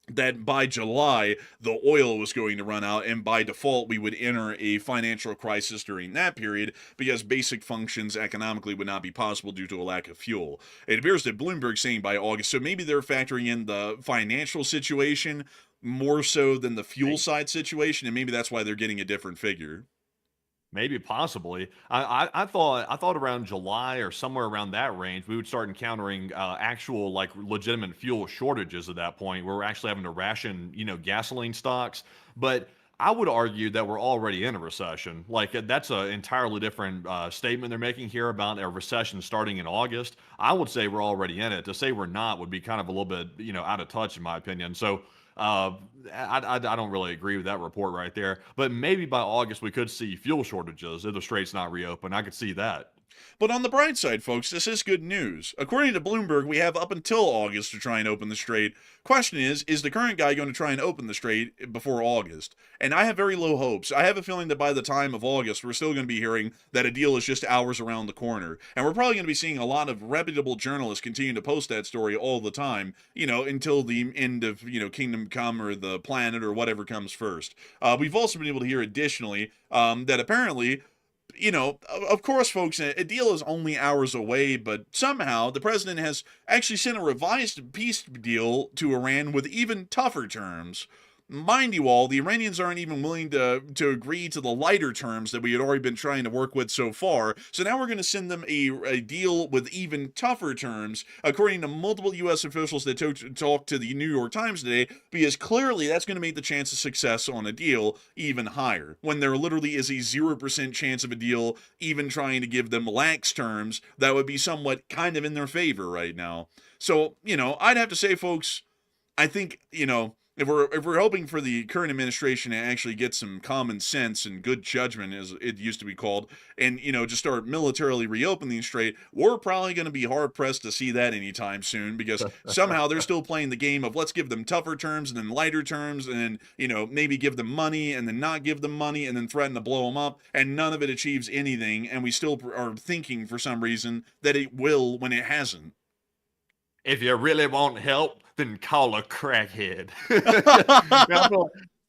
that by July the oil was going to run out, and by default we would enter a financial crisis during that period because basic functions economically would not be possible due to a lack of fuel. It appears that Bloomberg's saying by August, so maybe they're factoring in the financial situation more so than the fuel side situation, and maybe that's why they're getting a different figure. Maybe possibly. I thought around July or somewhere around that range we would start encountering actual like legitimate fuel shortages at that point where we're actually having to ration gasoline stocks. But I would argue that we're already in a recession. Like that's an entirely different statement they're making here about a recession starting in August. I would say we're already in it. To say we're not would be kind of a little bit out of touch in my opinion. So uh, I don't really agree with that report right there. But maybe by August we could see fuel shortages if the strait's not reopened. I could see that. But on the bright side, folks, this is good news. According to Bloomberg, we have up until August to try and open the strait. Question is the current guy going to try and open the strait before August? And I have very low hopes. I have a feeling that by the time of August, we're still going to be hearing that a deal is just hours around the corner. And we're probably going to be seeing a lot of reputable journalists continue to post that story all the time, until the end of, Kingdom Come or the planet or whatever comes first. We've also been able to hear additionally that apparently of course, folks, a deal is only hours away, but somehow the president has actually sent a revised peace deal to Iran with even tougher terms. Mind you all, the Iranians aren't even willing to agree to the lighter terms that we had already been trying to work with so far. So now we're going to send them a deal with even tougher terms, according to multiple U.S. officials that talked to the New York Times today, because clearly that's going to make the chance of success on a deal even higher, when there literally is a 0% chance of a deal even trying to give them lax terms that would be somewhat kind of in their favor right now. So, I'd have to say, folks, I think, if we're hoping for the current administration to actually get some common sense and good judgment, as it used to be called, and just start militarily reopening the strait, we're probably going to be hard pressed to see that anytime soon because somehow they're still playing the game of let's give them tougher terms and then lighter terms and then maybe give them money and then not give them money and then threaten to blow them up, and none of it achieves anything, and we still are thinking for some reason that it will when it hasn't. if you really want help, then call a crackhead.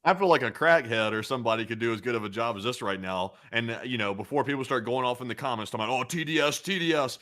I feel like a crackhead or somebody could do as good of a job as this right now. And, before people start going off in the comments talking about, oh, TDS, TDS.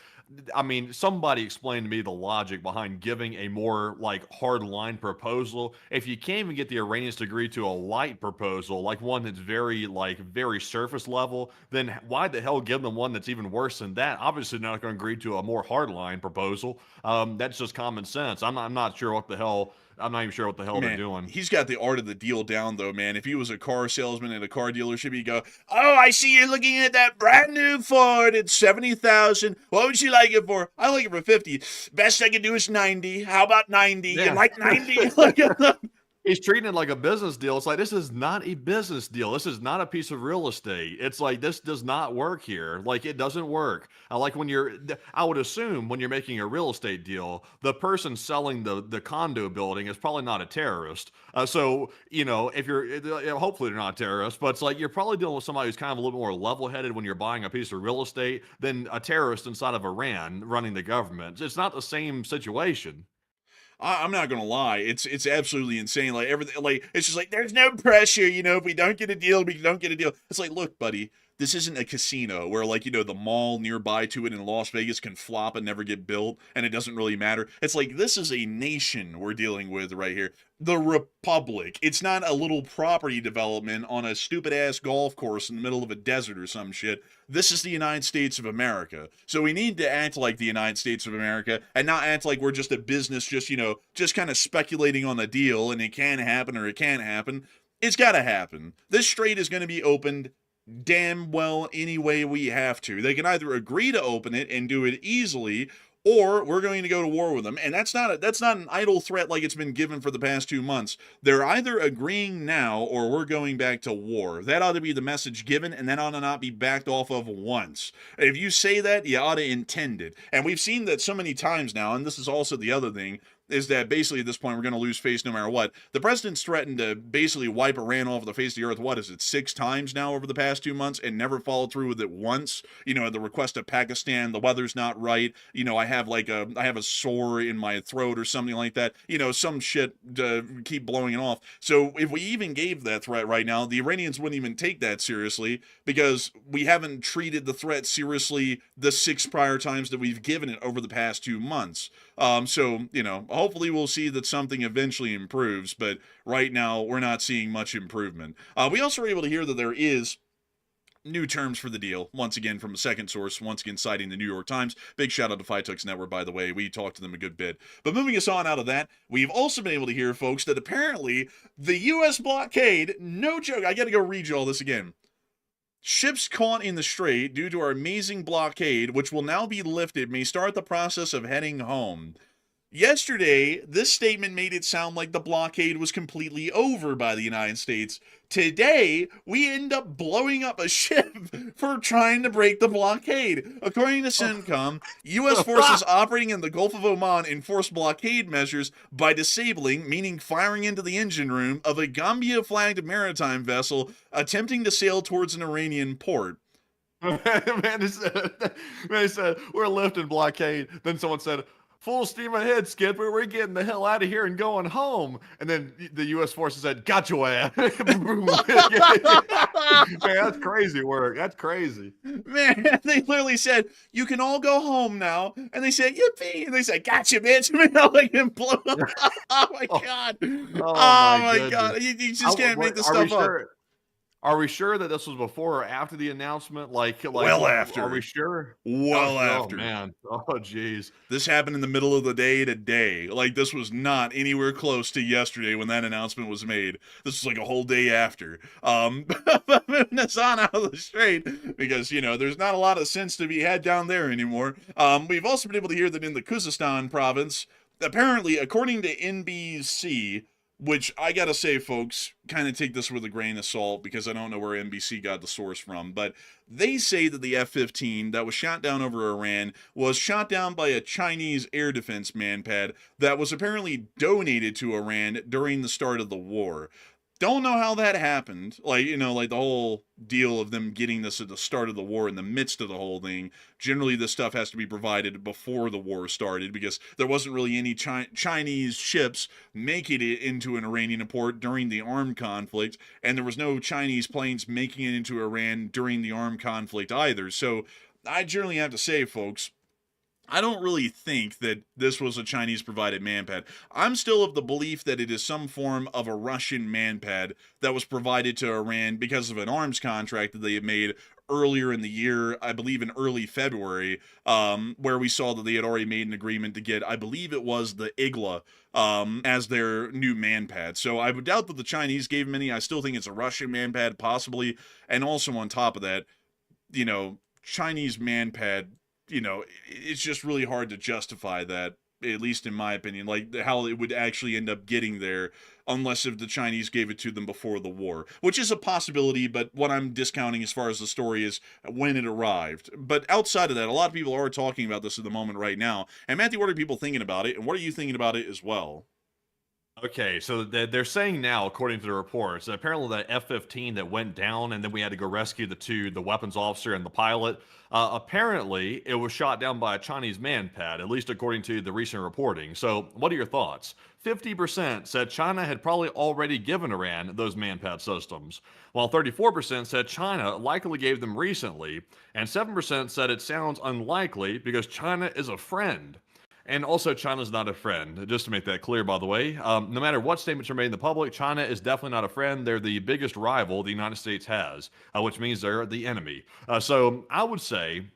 I mean, somebody explained to me the logic behind giving a more like hard line proposal. If you can't even get the Iranians to agree to a light proposal, like one that's very surface level, then why the hell give them one that's even worse than that? Obviously, they're not going to agree to a more hard line proposal. That's just common sense. I'm not sure what the hell. I'm not even sure what the hell they're Man, doing. he's got the art of the deal down, though, man. If he was a car salesman at a car dealership, he'd go, "Oh, I see you're looking at that brand new Ford at 70,000. What would you like it for? I like it for 50. Best I can do is 90. How about 90? You Yeah. like 90?" He's treating it like a business deal. It's like, this is not a business deal. This is not a piece of real estate. It's like, this does not work here. Like, it doesn't work. Like I would assume when you're making a real estate deal, the person selling the condo building is probably not a terrorist. So, if hopefully they're not a terrorist, but it's like, you're probably dealing with somebody who's kind of a little more level-headed when you're buying a piece of real estate than a terrorist inside of Iran running the government. It's not the same situation. I'm not gonna lie, it's absolutely insane. Like everything, like it's just like there's no pressure, if we don't get a deal, we don't get a deal. It's like, look, buddy, this isn't a casino where like the mall nearby to it in Las Vegas can flop and never get built, and it doesn't really matter. It's like this is a nation we're dealing with right here. The Republic. It's not a little property development on a stupid ass golf course in the middle of a desert or some shit. This is the United States of America. So we need to act like the United States of America and not act like we're just a business just kind of speculating on the deal and it can happen or it can't happen. It's got to happen. This strait is going to be opened damn well any way we have to. They can either agree to open it and do it easily, or we're going to go to war with them. And that's not an idle threat like it's been given for the past 2 months. They're either agreeing now or we're going back to war. That ought to be the message given, and that ought to not be backed off of once. If you say that, you ought to intend it. And we've seen that so many times now, and this is also the other thing, is that basically at this point we're going to lose face no matter what. The president's threatened to basically wipe Iran off the face of the earth, what is it, 6 times now over the past 2 months, and never followed through with it once. At the request of Pakistan, the weather's not right. I have a sore in my throat or something like that. Some shit to keep blowing it off. So if we even gave that threat right now, the Iranians wouldn't even take that seriously because we haven't treated the threat seriously the 6 prior times that we've given it over the past 2 months. So, hopefully we'll see that something eventually improves, but right now we're not seeing much improvement. We also were able to hear that there is new terms for the deal, once again from a second source, once again citing the New York Times. Big shout out to Tux Network, by the way. We talked to them a good bit. But moving us on out of that, we've also been able to hear, folks, that apparently the U.S. blockade, no joke, I gotta go read you all this again. Ships caught in the strait due to our amazing blockade, which will now be lifted, may start the process of heading home. Yesterday, this statement made it sound like the blockade was completely over by the United States. Today, we end up blowing up a ship for trying to break the blockade. According to CENTCOM, U.S. forces operating in the Gulf of Oman enforced blockade measures by disabling, meaning firing into the engine room, of a Gambia-flagged maritime vessel attempting to sail towards an Iranian port. Man, he said, we're lifting blockade. Then someone said, full steam ahead, Skipper. We're getting the hell out of here and going home. And then the U.S. forces said, got your ass. Man, that's crazy work. That's crazy. Man, they literally said, you can all go home now. And they said, yippee. And they said, gotcha, bitch. Like him blow up. Oh, my God. Oh, my God. You just can't make this stuff up. Are we sure that this was before or after the announcement? Well after. Are we sure? Well after. Oh, man. Oh, jeez. This happened in the middle of the day today. Like, this was not anywhere close to yesterday when that announcement was made. This was like a whole day after. But moving us on out of the strait, because, there's not a lot of sense to be had down there anymore. We've also been able to hear that in the Khuzestan province, apparently, according to NBC, which I gotta say, folks, kind of take this with a grain of salt because I don't know where NBC got the source from, but they say that the F-15 that was shot down over Iran was shot down by a Chinese air defense manpad that was apparently donated to Iran during the start of the war. Don't know how that happened. Like, like the whole deal of them getting this at the start of the war, in the midst of the whole thing. Generally, this stuff has to be provided before the war started because there wasn't really any Chinese ships making it into an Iranian port during the armed conflict, and there was no Chinese planes making it into Iran during the armed conflict either. So I generally have to say, folks, I don't really think that this was a Chinese provided manpad. I'm still of the belief that it is some form of a Russian manpad that was provided to Iran because of an arms contract that they had made earlier in the year, I believe in early February, where we saw that they had already made an agreement to get, I believe it was the Igla, as their new manpad. So I would doubt that the Chinese gave them any. I still think it's a Russian manpad, possibly. And also on top of that, Chinese manpad, it's just really hard to justify that, at least in my opinion, like how it would actually end up getting there, unless if the Chinese gave it to them before the war, which is a possibility, but what I'm discounting as far as the story is when it arrived. But outside of that, a lot of people are talking about this at the moment right now. And Matthew, what are people thinking about it? And what are you thinking about it as well? Okay, so they're saying now, according to the reports, that apparently that F-15 that went down, and then we had to go rescue the weapons officer and the pilot. Apparently, it was shot down by a Chinese manpad, at least according to the recent reporting. So, what are your thoughts? 50% said China had probably already given Iran those manpad systems, while 34% said China likely gave them recently, and 7% said it sounds unlikely because China is a friend. And also, China's not a friend. Just to make that clear, by the way, no matter what statements are made in the public, China is definitely not a friend. They're the biggest rival the United States has, which means they're the enemy. So I would say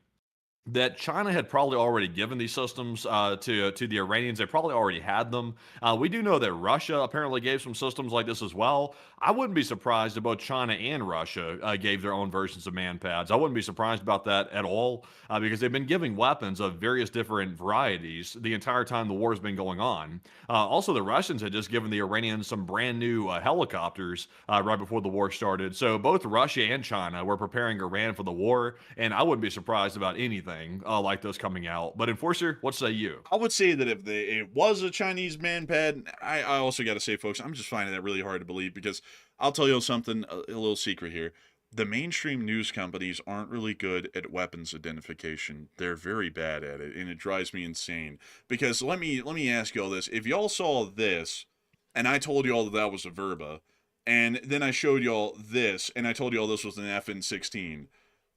that China had probably already given these systems to the Iranians. They probably already had them. We do know that Russia apparently gave some systems like this as well. I wouldn't be surprised if both China and Russia gave their own versions of manpads. I wouldn't be surprised about that at all because they've been giving weapons of various different varieties the entire time the war has been going on. Also, the Russians had just given the Iranians some brand new helicopters right before the war started. So both Russia and China were preparing Iran for the war, and I wouldn't be surprised about anything like this coming out. But Enforcer, what say you? I would say that if it was a Chinese manpad, I also got to say, folks, I'm just finding that really hard to believe because I'll tell you something, a little secret here. The mainstream news companies aren't really good at weapons identification. They're very bad at it, and it drives me insane. Because let me ask you all this: if y'all saw this, and I told y'all that that was a Verba, and then I showed y'all this, and I told y'all this was an FN-16,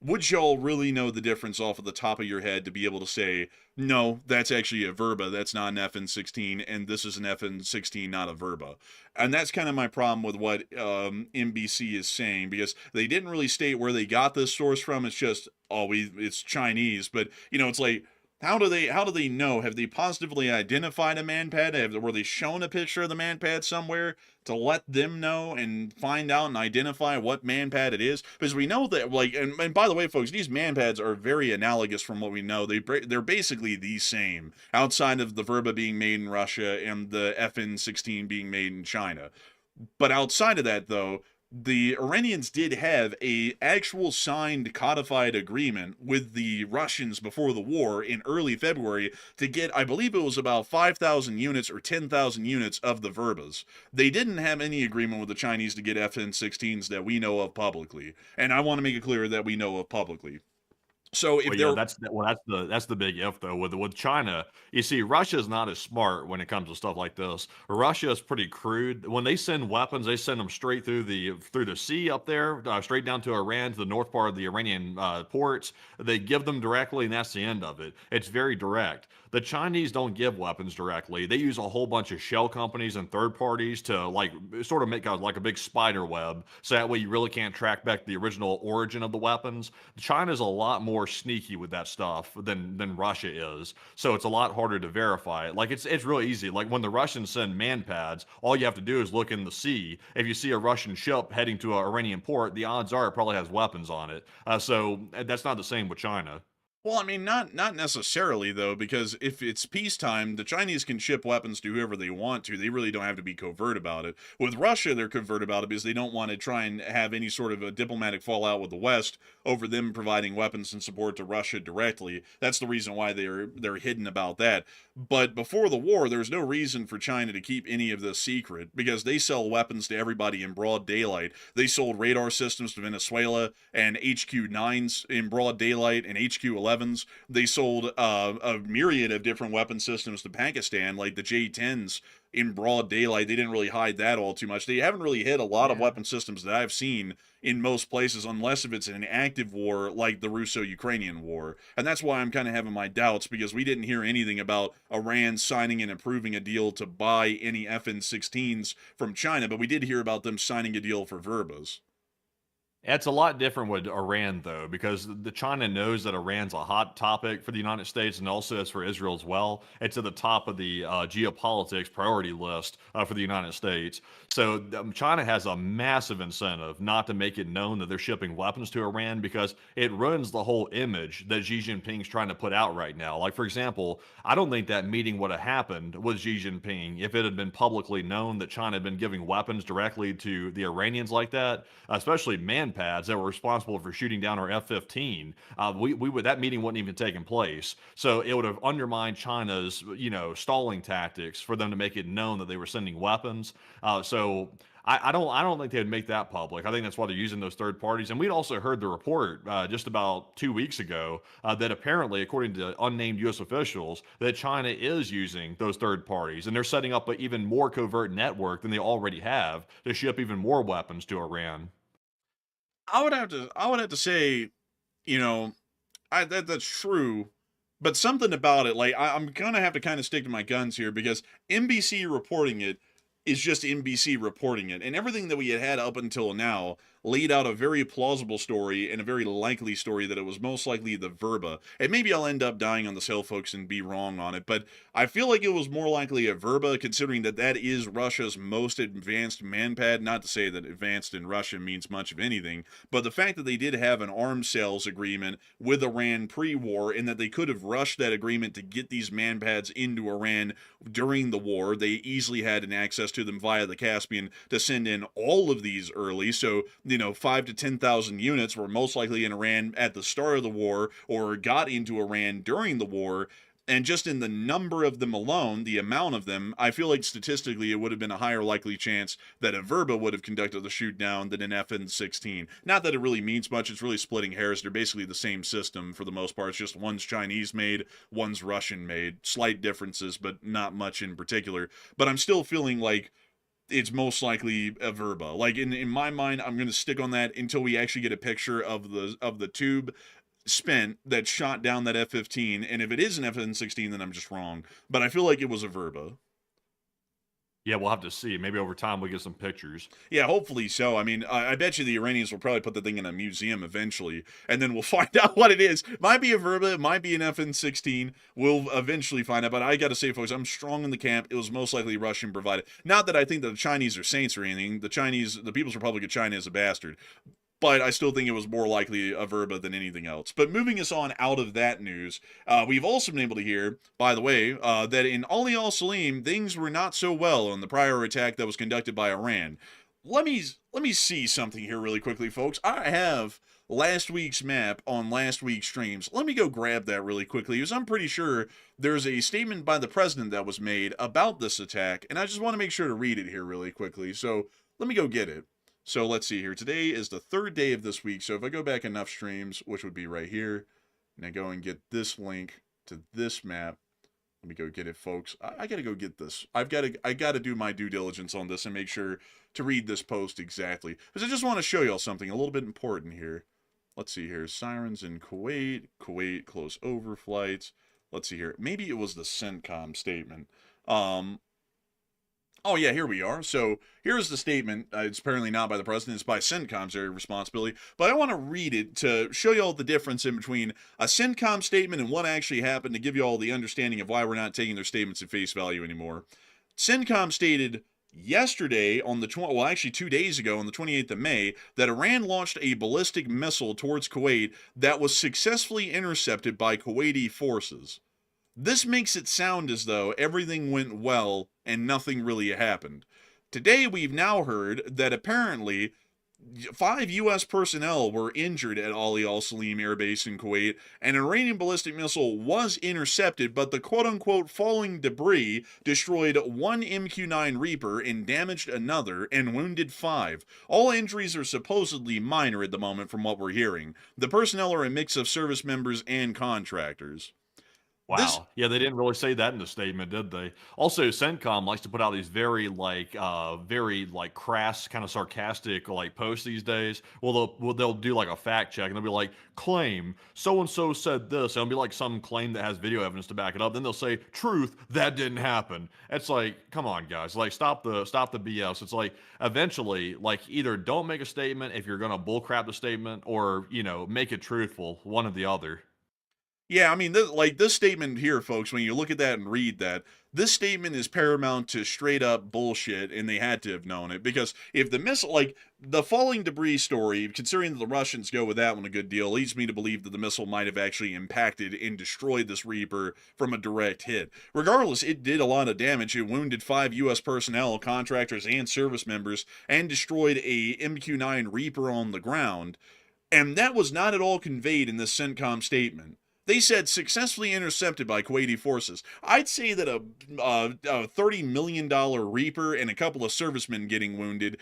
would y'all really know the difference off of the top of your head to be able to say, no, that's actually a Verba, that's not an FN-16, and this is an FN-16, not a Verba? And that's kind of my problem with what NBC is saying, because they didn't really state where they got this source from. It's just, it's Chinese, but it's like, how do they know? Have they positively identified a manpad? Were they shown a picture of the manpad somewhere to let them know and find out and identify what manpad it is? Because we know that, like, and by the way, folks, these manpads are very analogous from what we know. They're basically the same, outside of the Verba being made in Russia and the FN-16 being made in China. But outside of that, though, the Iranians did have a actual signed codified agreement with the Russians before the war in early February to get, I believe it was about 5,000 units or 10,000 units of the Verbas. They didn't have any agreement with the Chinese to get FN-16s that we know of publicly, and I want to make it clear that we know of publicly. So if Well, yeah, they're that's the big if though. With China, you see, Russia's not as smart when it comes to stuff like this. Russia is pretty crude. When they send weapons, they send them straight through the sea up there, straight down to Iran, to the north part of the Iranian ports. They give them directly, and that's the end of it. It's very direct. The Chinese don't give weapons directly. They use a whole bunch of shell companies and third parties to like sort of make like a big spider web, so that way you really can't track back the original origin of the weapons. China's a lot more sneaky with that stuff than Russia is, so it's a lot harder to verify it. Like it's really easy. Like when the Russians send manpads, all you have to do is look in the sea. If you see a Russian ship heading to an Iranian port, the odds are it probably has weapons on it. So that's not the same with China. Well, I mean, not necessarily though, because if it's peacetime, the Chinese can ship weapons to whoever they want to. They really don't have to be covert about it. With Russia, they're covert about it because they don't want to try and have any sort of a diplomatic fallout with the West over them providing weapons and support to Russia directly. That's the reason why they're hidden about that. But before the war, there's no reason for China to keep any of this secret because they sell weapons to everybody in broad daylight. They sold radar systems to Venezuela and HQ 9s in broad daylight and HQ 11s. They sold a myriad of different weapon systems to Pakistan, like the J-10s in broad daylight. They didn't really hide that all too much. They haven't really hit a lot of Yeah. weapon systems that I've seen in most places, unless if it's an active war like the Russo-Ukrainian war. And that's why I'm kind of having my doubts, because we didn't hear anything about Iran signing and approving a deal to buy any FN-16s from China, but we did hear about them signing a deal for Verbas. It's a lot different with Iran, though, because the China knows that Iran's a hot topic for the United States and also is for Israel as well. It's at the top of the geopolitics priority list for the United States. So China has a massive incentive not to make it known that they're shipping weapons to Iran because it ruins the whole image that Xi Jinping's trying to put out right now. Like, for example, I don't think that meeting would have happened with Xi Jinping if it had been publicly known that China had been giving weapons directly to the Iranians like that, especially man pads that were responsible for shooting down our F-15. We would that meeting wouldn't even taken place. So it would have undermined China's stalling tactics for them to make it known that they were sending weapons. So I don't think they would make that public. I think that's why they're using those third parties. And we'd also heard the report just about 2 weeks ago that apparently, according to unnamed U.S. officials, that China is using those third parties and they're setting up an even more covert network than they already have to ship even more weapons to Iran. I would have to say, you know, that's true, but something about it, like I'm gonna have to kind of stick to my guns here because NBC reporting it is just NBC reporting it, and everything that we had up until now laid out a very plausible story and a very likely story that it was most likely the Verba. And maybe I'll end up dying on this hill, folks, and be wrong on it, but I feel like it was more likely a Verba, considering that that is Russia's most advanced manpad. Not to say that advanced in Russia means much of anything, but the fact that they did have an arms sales agreement with Iran pre-war, and that they could have rushed that agreement to get these manpads into Iran during the war. They easily had an access to them via the Caspian to send in all of these early. So, 5 to 10,000 units were most likely in Iran at the start of the war or got into Iran during the war. And just in the number of them alone, the amount of them, I feel like statistically it would have been a higher likely chance that a Verba would have conducted the shoot down than an FN-16. Not that it really means much, it's really splitting hairs. They're basically the same system for the most part. It's just one's Chinese made, one's Russian made. Slight differences, but not much in particular. But I'm still feeling like it's most likely a Verba. Like in my mind, I'm gonna stick on that until we actually get a picture of the tube spent that shot down that F-15, and if it is an FN-16, then I'm just wrong. But I feel like it was a Verba. Yeah, we'll have to see. Maybe over time we'll get some pictures. Yeah, hopefully so. I mean, I bet you the Iranians will probably put the thing in a museum eventually, and then we'll find out what it is. Might be a Verba, it might be an FN-16. We'll eventually find out. But I got to say, folks, I'm strong in the camp. It was most likely Russian provided. Not that I think that the Chinese are saints or anything. The People's Republic of China is a bastard. But I still think it was more likely a Verba than anything else. But moving us on out of that news, we've also been able to hear, by the way, that in Ali al-Salim, things were not so well on the prior attack that was conducted by Iran. Let me see something here really quickly, folks. I have last week's map on last week's streams. Let me go grab that really quickly, because I'm pretty sure there's a statement by the president that was made about this attack, and I just want to make sure to read it here really quickly. So let me go get it. So let's see here. Today is the third day of this week. So if I go back enough streams, which would be right here, and I go and get this link to this map, let me go get it, folks. I gotta go get this. I gotta do my due diligence on this and make sure to read this post exactly, because I just want to show y'all something a little bit important here. Let's see here. Sirens in Kuwait. Kuwait close overflights. Let's see here. Maybe it was the CENTCOM statement. Oh, yeah, here we are. So here's the statement. It's apparently not by the president. It's by CENTCOM's area of responsibility. But I want to read it to show you all the difference in between a CENTCOM statement and what actually happened, to give you all the understanding of why we're not taking their statements at face value anymore. CENTCOM stated, yesterday on the well, actually 2 days ago on the 28th of May, that Iran launched a ballistic missile towards Kuwait that was successfully intercepted by Kuwaiti forces. This makes it sound as though everything went well and nothing really happened. Today, we've now heard that apparently 5 U.S. personnel were injured at Ali Al Salim Air Base in Kuwait. An Iranian ballistic missile was intercepted, but the quote unquote falling debris destroyed one MQ-9 Reaper and damaged another and wounded 5. All injuries are supposedly minor at the moment, from what we're hearing. The personnel are a mix of service members and contractors. This Wow. Yeah, they didn't really say that in the statement, did they? Also, CENTCOM likes to put out these very like crass, kind of sarcastic like posts these days. They'll do like a fact check and they'll be like, claim so and so said this. And it'll be like some claim that has video evidence to back it up. Then they'll say, truth, that didn't happen. It's like, come on, guys, like stop the BS. It's like eventually, like either don't make a statement if you're gonna bullcrap the statement, or make it truthful, one or the other. Yeah, I mean, this statement here, folks, when you look at that and read that, this statement is paramount to straight up bullshit, and they had to have known it. Because if the missile, like, the falling debris story, considering that the Russians go with that one a good deal, leads me to believe that the missile might have actually impacted and destroyed this Reaper from a direct hit. Regardless, it did a lot of damage. It wounded 5 U.S. personnel, contractors, and service members, and destroyed a MQ-9 Reaper on the ground. And that was not at all conveyed in this CENTCOM statement. They said successfully intercepted by Kuwaiti forces. I'd say that a $30 million Reaper and a couple of servicemen getting wounded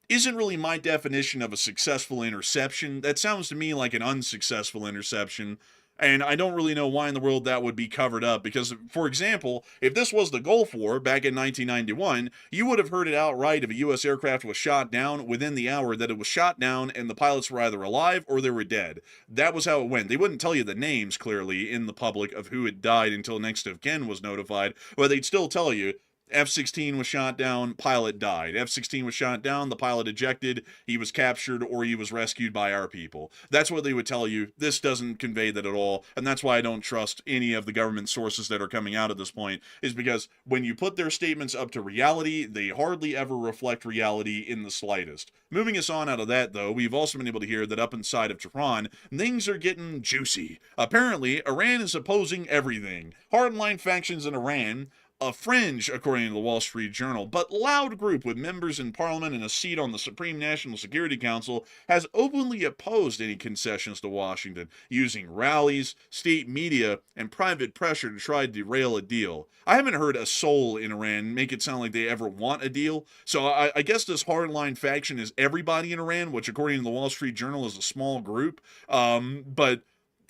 isn't really my definition of a successful interception. That sounds to me like an unsuccessful interception. And I don't really know why in the world that would be covered up. Because, for example, if this was the Gulf War back in 1991, you would have heard it outright if a U.S. aircraft was shot down within the hour that it was shot down and the pilots were either alive or they were dead. That was how it went. They wouldn't tell you the names, clearly, in the public of who had died until next of kin was notified, but they'd still tell you, F-16 was shot down, pilot died. F-16 was shot down, the pilot ejected, he was captured, or he was rescued by our people. That's what they would tell you. This doesn't convey that at all, and that's why I don't trust any of the government sources that are coming out at this point, is because when you put their statements up to reality, they hardly ever reflect reality in the slightest. Moving us on out of that, though, we've also been able to hear that up inside of Tehran, things are getting juicy. Apparently, Iran is opposing everything. Hardline factions in Iran, a fringe, according to the Wall Street Journal, but loud group with members in parliament and a seat on the Supreme National Security Council has openly opposed any concessions to Washington, using rallies, state media, and private pressure to try to derail a deal. I haven't heard a soul in Iran make it sound like they ever want a deal, so I guess this hardline faction is everybody in Iran, which according to the Wall Street Journal is a small group, but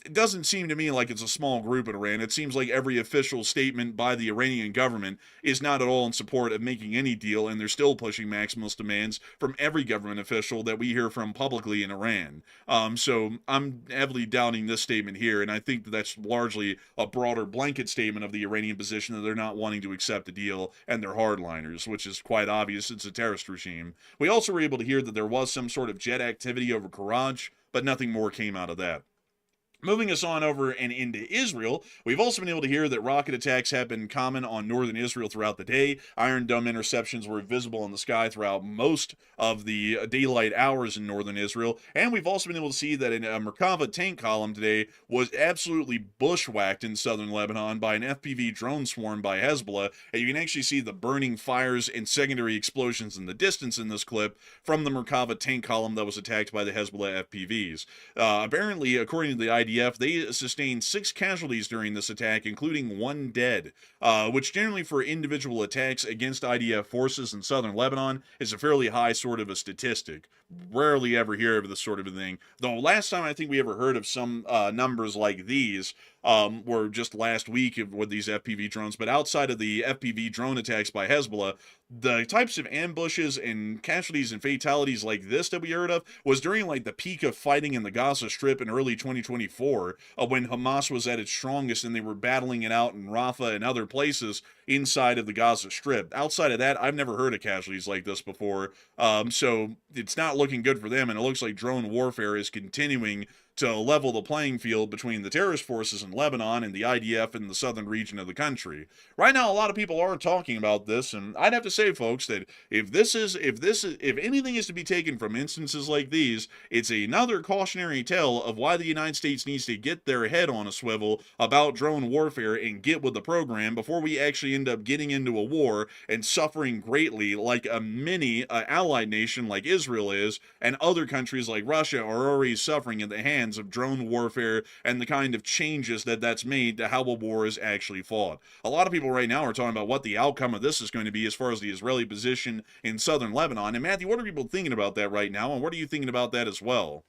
it doesn't seem to me like it's a small group in Iran. It seems like every official statement by the Iranian government is not at all in support of making any deal, and they're still pushing maximalist demands from every government official that we hear from publicly in Iran. So I'm heavily doubting this statement here, and I think that that's largely a broader blanket statement of the Iranian position that they're not wanting to accept a deal, and they're hardliners, which is quite obvious. It's a terrorist regime. We also were able to hear that there was some sort of jet activity over Karaj, but nothing more came out of that. Moving us on over and into Israel, we've also been able to hear that rocket attacks have been common on northern Israel throughout the day. Iron Dome interceptions were visible in the sky throughout most of the daylight hours in northern Israel. And we've also been able to see that a Merkava tank column today was absolutely bushwhacked in southern Lebanon by an FPV drone swarm by Hezbollah. And you can actually see the burning fires and secondary explosions in the distance in this clip from the Merkava tank column that was attacked by the Hezbollah FPVs. Apparently, according to the IDF, they sustained 6 casualties during this attack, including 1 dead, which generally for individual attacks against IDF forces in southern Lebanon is a fairly high sort of a statistic. Rarely ever hear of this sort of a thing. Though last time I think we ever heard of some numbers like these were just last week with these FPV drones. But outside of the FPV drone attacks by Hezbollah, the types of ambushes and casualties and fatalities like this that we heard of was during like the peak of fighting in the Gaza Strip in early 2024, when Hamas was at its strongest and they were battling it out in Rafah and other places inside of the Gaza Strip. Outside of that, I've never heard of casualties like this before, so it's not looking good for them, and it looks like drone warfare is continuing to level the playing field between the terrorist forces in Lebanon and the IDF in the southern region of the country. Right now, a lot of people are talking about this, and I'd have to say, folks, that if anything is to be taken from instances like these, it's another cautionary tale of why the United States needs to get their head on a swivel about drone warfare and get with the program before we actually end up getting into a war and suffering greatly like a mini allied nation like Israel is, and other countries like Russia are already suffering at the hands of drone warfare and the kind of changes that that's made to how a war is actually fought. A lot of people right now are talking about what the outcome of this is going to be as far as the Israeli position in southern Lebanon. And Matthew, what are people thinking about that right now, and what are you thinking about that as well?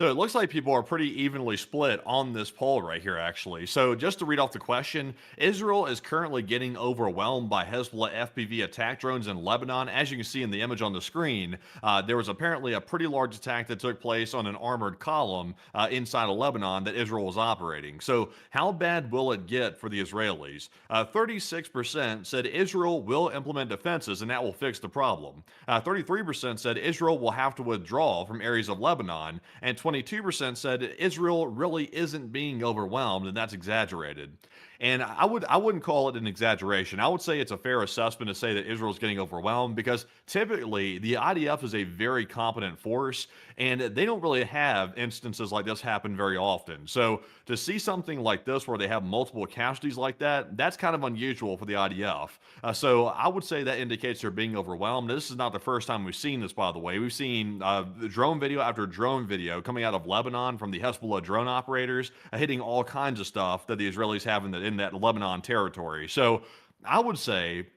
So it looks like people are pretty evenly split on this poll right here, actually. So just to read off the question, Israel is currently getting overwhelmed by Hezbollah FPV attack drones in Lebanon. As you can see in the image on the screen, there was apparently a pretty large attack that took place on an armored column inside of Lebanon that Israel was operating. So how bad will it get for the Israelis? 36% said Israel will implement defenses and that will fix the problem. 33% said Israel will have to withdraw from areas of Lebanon, and 22% said Israel really isn't being overwhelmed, and that's exaggerated. And I wouldn't call it an exaggeration. I would say it's a fair assessment to say that Israel's getting overwhelmed because typically the IDF is a very competent force, and they don't really have instances like this happen very often. So to see something like this where they have multiple casualties like that, that's kind of unusual for the IDF. So I would say that indicates they're being overwhelmed. This is not the first time we've seen this, by the way. We've seen the drone video after drone video coming out of Lebanon from the Hezbollah drone operators, hitting all kinds of stuff that the Israelis have in that Lebanon territory. So I would say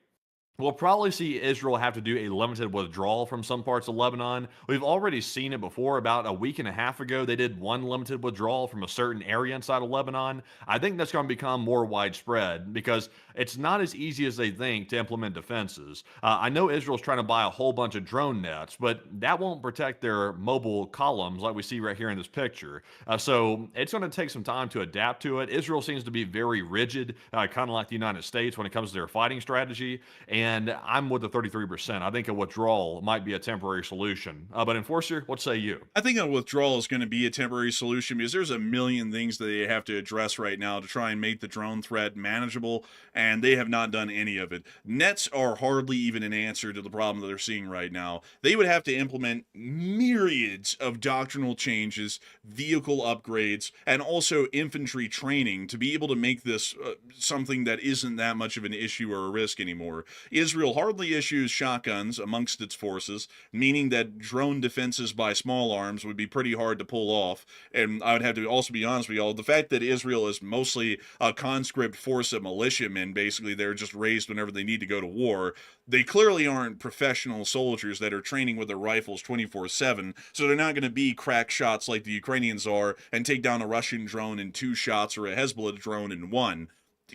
we'll probably see Israel have to do a limited withdrawal from some parts of Lebanon. We've already seen it before. About a week and a half ago, they did one limited withdrawal from a certain area inside of Lebanon. I think that's going to become more widespread because it's not as easy as they think to implement defenses. I know Israel's trying to buy a whole bunch of drone nets, but that won't protect their mobile columns like we see right here in this picture. So it's going to take some time to adapt to it. Israel seems to be very rigid, kind of like the United States when it comes to their fighting strategy. And I'm with the 33%. I think a withdrawal might be a temporary solution. But Enforcer, what say you? I think a withdrawal is going to be a temporary solution because there's a million things that they have to address right now to try and make the drone threat manageable, and they have not done any of it. Nets are hardly even an answer to the problem that they're seeing right now. They would have to implement myriads of doctrinal changes, vehicle upgrades, and also infantry training to be able to make this something that isn't that much of an issue or a risk anymore. Israel hardly issues shotguns amongst its forces, meaning that drone defenses by small arms would be pretty hard to pull off. And I would have to also be honest with y'all, the fact that Israel is mostly a conscript force of militiamen, basically they're just raised whenever they need to go to war, they clearly aren't professional soldiers that are training with their rifles 24/7, so they're not going to be crack shots like the Ukrainians are and take down a Russian drone in 2 shots or a Hezbollah drone in 1.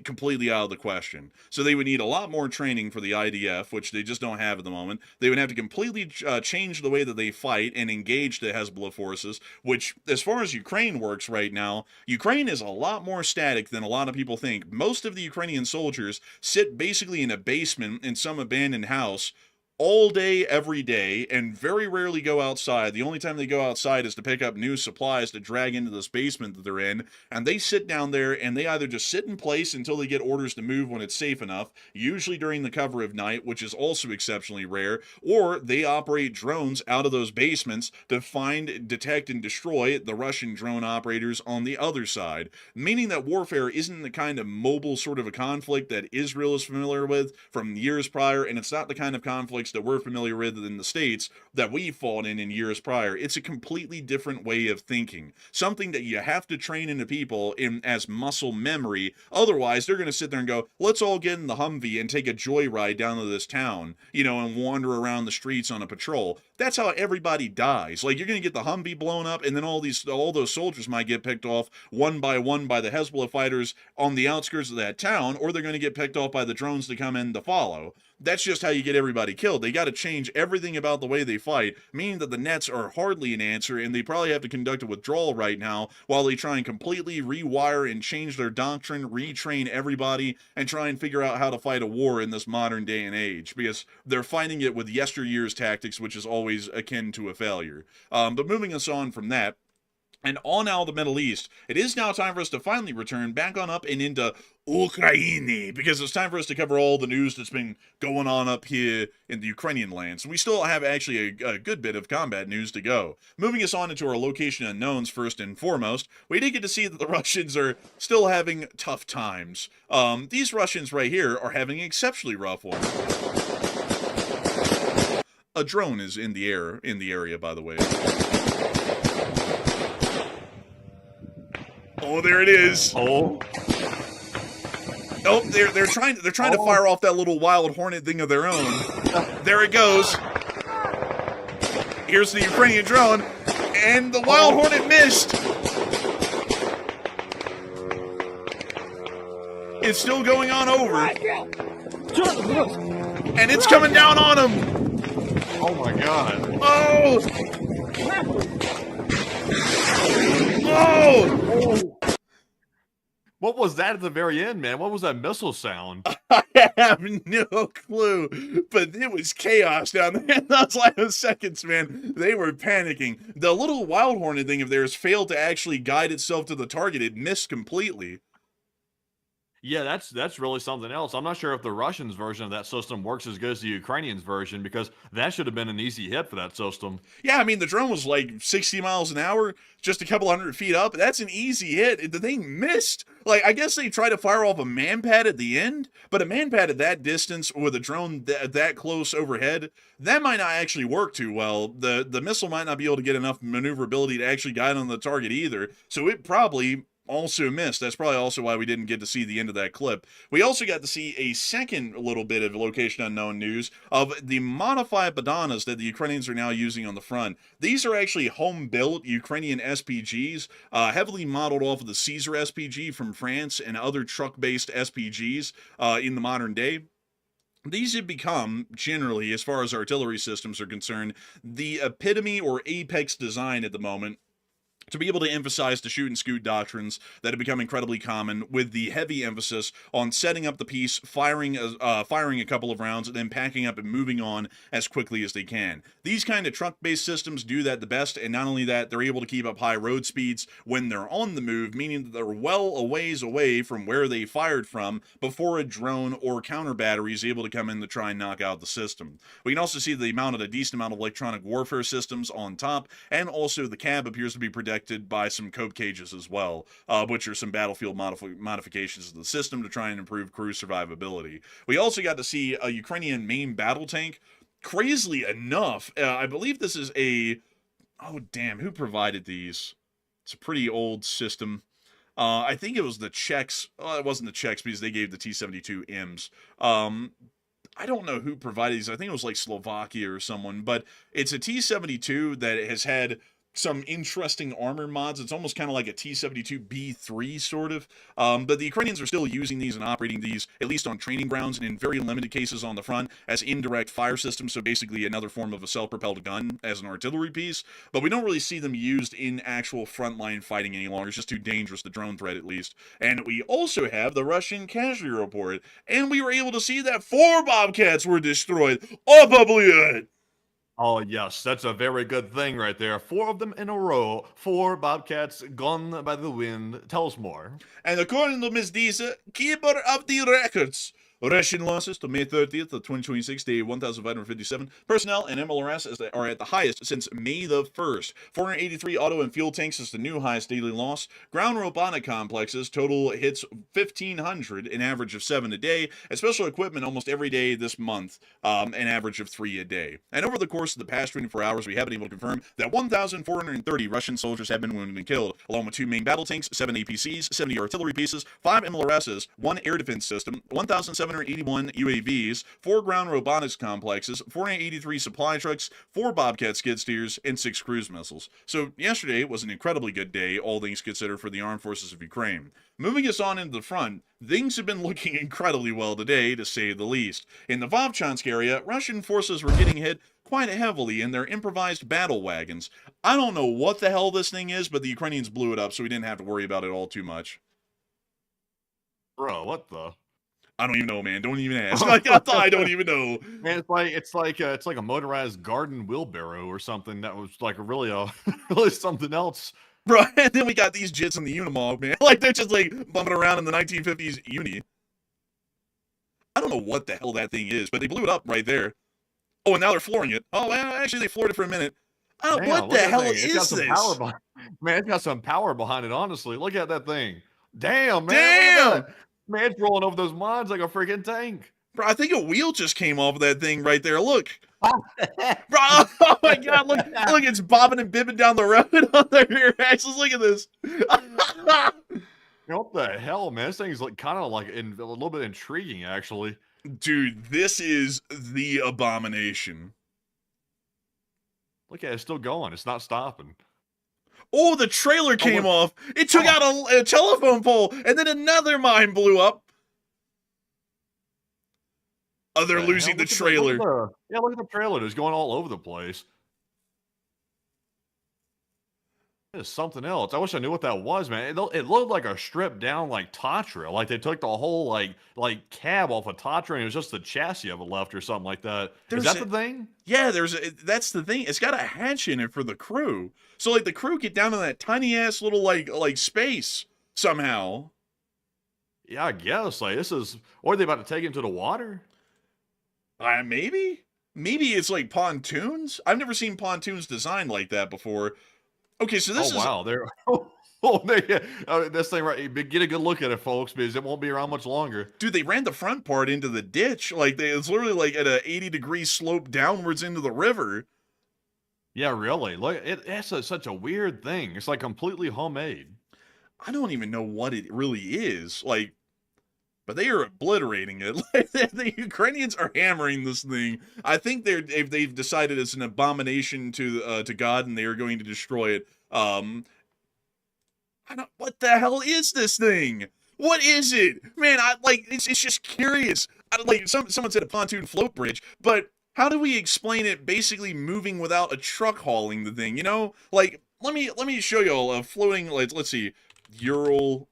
Completely out of the question. So they would need a lot more training for the IDF, which they just don't have at the moment. They would have to completely change the way that they fight and engage the Hezbollah forces, which, as far as Ukraine works right now, Ukraine is a lot more static than a lot of people think. Most of the Ukrainian soldiers sit basically in a basement in some abandoned house all day, every day, and very rarely go outside. The only time they go outside is to pick up new supplies to drag into this basement that they're in, and they sit down there and they either just sit in place until they get orders to move when it's safe enough, usually during the cover of night, which is also exceptionally rare, or they operate drones out of those basements to find, detect, and destroy the Russian drone operators on the other side, meaning that warfare isn't the kind of mobile sort of a conflict that Israel is familiar with from years prior, and it's not the kind of conflict that we're familiar with in the States that we fought in years prior. It's a completely different way of thinking. Something that you have to train into people in as muscle memory. Otherwise, they're going to sit there and go, let's all get in the Humvee and take a joyride down to this town, and wander around the streets on a patrol. That's how everybody dies. Like, you're going to get the Humvee blown up, and then all those soldiers might get picked off one by the Hezbollah fighters on the outskirts of that town, or they're going to get picked off by the drones to come in to follow. That's just how you get everybody killed. They got to change everything about the way they fight, meaning that the nets are hardly an answer, and they probably have to conduct a withdrawal right now while they try and completely rewire and change their doctrine, retrain everybody, and try and figure out how to fight a war in this modern day and age, because they're fighting it with yesteryear's tactics, which is always akin to a failure. But moving us on from that, And on out of the Middle East, it is now time for us to finally return back on up and into Ukraine, because it's time for us to cover all the news that's been going on up here in the Ukrainian lands. We still have actually a good bit of combat news to go. Moving us on into our location unknowns first and foremost, we did get to see that the Russians are still having tough times. These Russians right here are having an exceptionally rough one. A drone is in the area, by the way. Oh, there it is. Oh. Nope, they're trying to fire off that little wild hornet thing of their own. There it goes. Here's the Ukrainian drone, and the wild hornet missed. It's still going on over, and it's coming down on him. Oh my god. Oh! Oh! What was that at the very end, man? What was that missile sound? I have no clue, but it was chaos down there in those last seconds, man. They were panicking. The little wild hornet thing of theirs failed to actually guide itself to the target. It missed completely. Yeah, that's really something else. I'm not sure if the Russians' version of that system works as good as the Ukrainians' version, because that should have been an easy hit for that system. Yeah, I mean, the drone was like 60 miles an hour, just a couple 100 feet up. That's an easy hit. The thing missed. Like, I guess they tried to fire off a man-pad at the end, but a man-pad at that distance with a drone that close overhead, that might not actually work too well. The missile might not be able to get enough maneuverability to actually guide on the target either, so it probably also missed. That's probably also why we didn't get to see the end of that clip. We also got to see a second little bit of location unknown news of the modified bananas that the Ukrainians are now using on the front. These are actually home-built Ukrainian SPGs, heavily modeled off of the Caesar SPG from France and other truck-based SPGs in the modern day. These have become, generally, as far as artillery systems are concerned, the epitome or apex design at the moment to be able to emphasize the shoot and scoot doctrines that have become incredibly common, with the heavy emphasis on setting up the piece, firing a couple of rounds, and then packing up and moving on as quickly as they can. These kind of truck-based systems do that the best, and not only that, they're able to keep up high road speeds when they're on the move, meaning that they're well a ways away from where they fired from before a drone or counter battery is able to come in to try and knock out the system. We can also see they mounted a decent amount of electronic warfare systems on top, and also the cab appears to be protected by some cope cages as well, which are some battlefield modifications of the system to try and improve crew survivability. We also got to see a Ukrainian main battle tank. Crazily enough, I believe this is a... Oh, damn, who provided these? It's a pretty old system. I think it was the Czechs. Well, it wasn't the Czechs because they gave the T-72Ms. I don't know who provided these. I think it was like Slovakia or someone, but it's a T-72 that has had some interesting armor mods. It's almost kind of like a T-72B3 sort of, but the Ukrainians are still using these and operating these, at least on training grounds and in very limited cases on the front, as indirect fire systems, so basically another form of a self-propelled gun as an artillery piece, but we don't really see them used in actual frontline fighting any longer. It's just too dangerous, the drone threat at least. And we also have the Russian casualty report, and we were able to see that 4 Bobcats were destroyed. Oblivion! Oh, yes, that's a very good thing right there. 4 of them in a row. 4 Bobcats gone by the wind. Tell us more. And according to Ms. Deesa, keeper of the records, Russian losses to May 30th of 2026, day 1,557. Personnel and MLRS are at the highest since May the 1st. 483 auto and fuel tanks is the new highest daily loss. Ground robotic complexes total hits 1,500, an average of 7 a day. And special equipment almost every day this month, an average of 3 a day. And over the course of the past 24 hours, we have been able to confirm that 1,430 Russian soldiers have been wounded and killed, along with 2 main battle tanks, 7 APCs, 70 artillery pieces, 5 MLRSs, 1 air defense system, 1,781 UAVs, 4 ground robotics complexes, 483 supply trucks, 4 Bobcat skid steers, and 6 cruise missiles. So yesterday was an incredibly good day, all things considered, for the armed forces of Ukraine. Moving us on into the front, things have been looking incredibly well today, to say the least. In the Vovchansk area, Russian forces were getting hit quite heavily in their improvised battle wagons. I don't know what the hell this thing is, but the Ukrainians blew it up, so we didn't have to worry about it all too much. Bro, what the? I don't even know, man. Don't even ask. I don't even know. Man, it's like a motorized garden wheelbarrow or something that was like really something else. Bro, and then we got these jits in the Unimog, man. Like, they're just, like, bumping around in the 1950s Uni. I don't know what the hell that thing is, but they blew it up right there. Oh, and now they're flooring it. Oh, well, actually, they floored it for a minute. Damn, What look the at that hell thing. It's got is some power this? behind. Man, it's got some power behind it. Honestly, look at that thing. Damn, man, Damn! look at that. Man, it's rolling over those mines like a freaking tank. Bro, I think a wheel just came off of that thing right there. Look. Bro, oh my god, look, it's bobbing and bibbing down the road on their rear axles. Look at this. What the hell, man? This thing's like kind of like a little bit intriguing, actually. Dude, this is the abomination. Look at it, it's still going. It's not stopping. Oh, the trailer came off. It took out a telephone pole, and then another mine blew up. Oh, they're losing the trailer. Look at the trailer. It's going all over the place. It's something else. I wish I knew what that was, man. It looked like a stripped down like Tatra. Like they took the whole like cab off a Tatra and it was just the chassis of it left or something like that. Is that the thing? Yeah, that's the thing. It's got a hatch in it for the crew. So like the crew get down in that tiny ass little like space somehow. Yeah, I guess. Like this is, or are they about to take him to the water? Maybe it's like pontoons. I've never seen pontoons designed like that before. Okay, so this is. Wow, they're. This thing right. Get a good look at it, folks, because it won't be around much longer. Dude, they ran the front part into the ditch. Like it's literally like at a 80-degree slope downwards into the river. Yeah, really. Look, it's such a weird thing. It's like completely homemade. I don't even know what it really is. Like, but they are obliterating it. Like, the Ukrainians are hammering this thing. I think they've decided it's an abomination to God, and they are going to destroy it. What the hell is this thing? What is it, man? It's just curious. Someone said a pontoon float bridge, but how do we explain it? Basically, moving without a truck hauling the thing. You know, like let me show y'all a floating. Let's see, Ural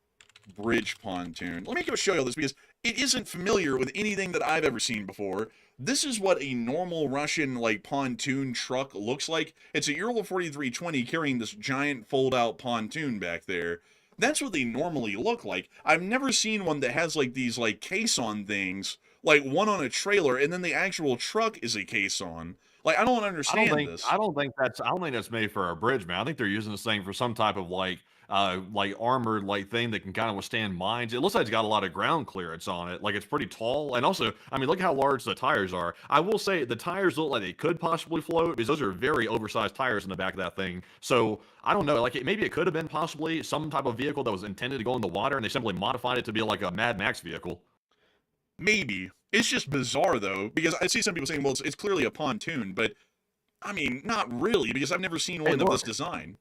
bridge pontoon. Let me go show you this because it isn't familiar with anything that I've ever seen before. This is what a normal Russian pontoon truck looks like. It's a Ural 4320 carrying this giant fold-out pontoon back there. That's what they normally look like. I've never seen one that has these caisson things, like one on a trailer, and then the actual truck is a caisson. Like I don't understand this. I don't think that's made for a bridge, man. I think they're using this thing for some type of armored thing that can kind of withstand mines. It looks like it's got a lot of ground clearance on it. Like it's pretty tall, and also, I mean, look how large the tires are. I will say the tires look like they could possibly float because those are very oversized tires in the back of that thing. So I don't know. Maybe it could have been possibly some type of vehicle that was intended to go in the water, and they simply modified it to be like a Mad Max vehicle. Maybe. It's just bizarre though, because I see some people saying, well, it's clearly a pontoon, but I mean, not really, because I've never seen one of this design.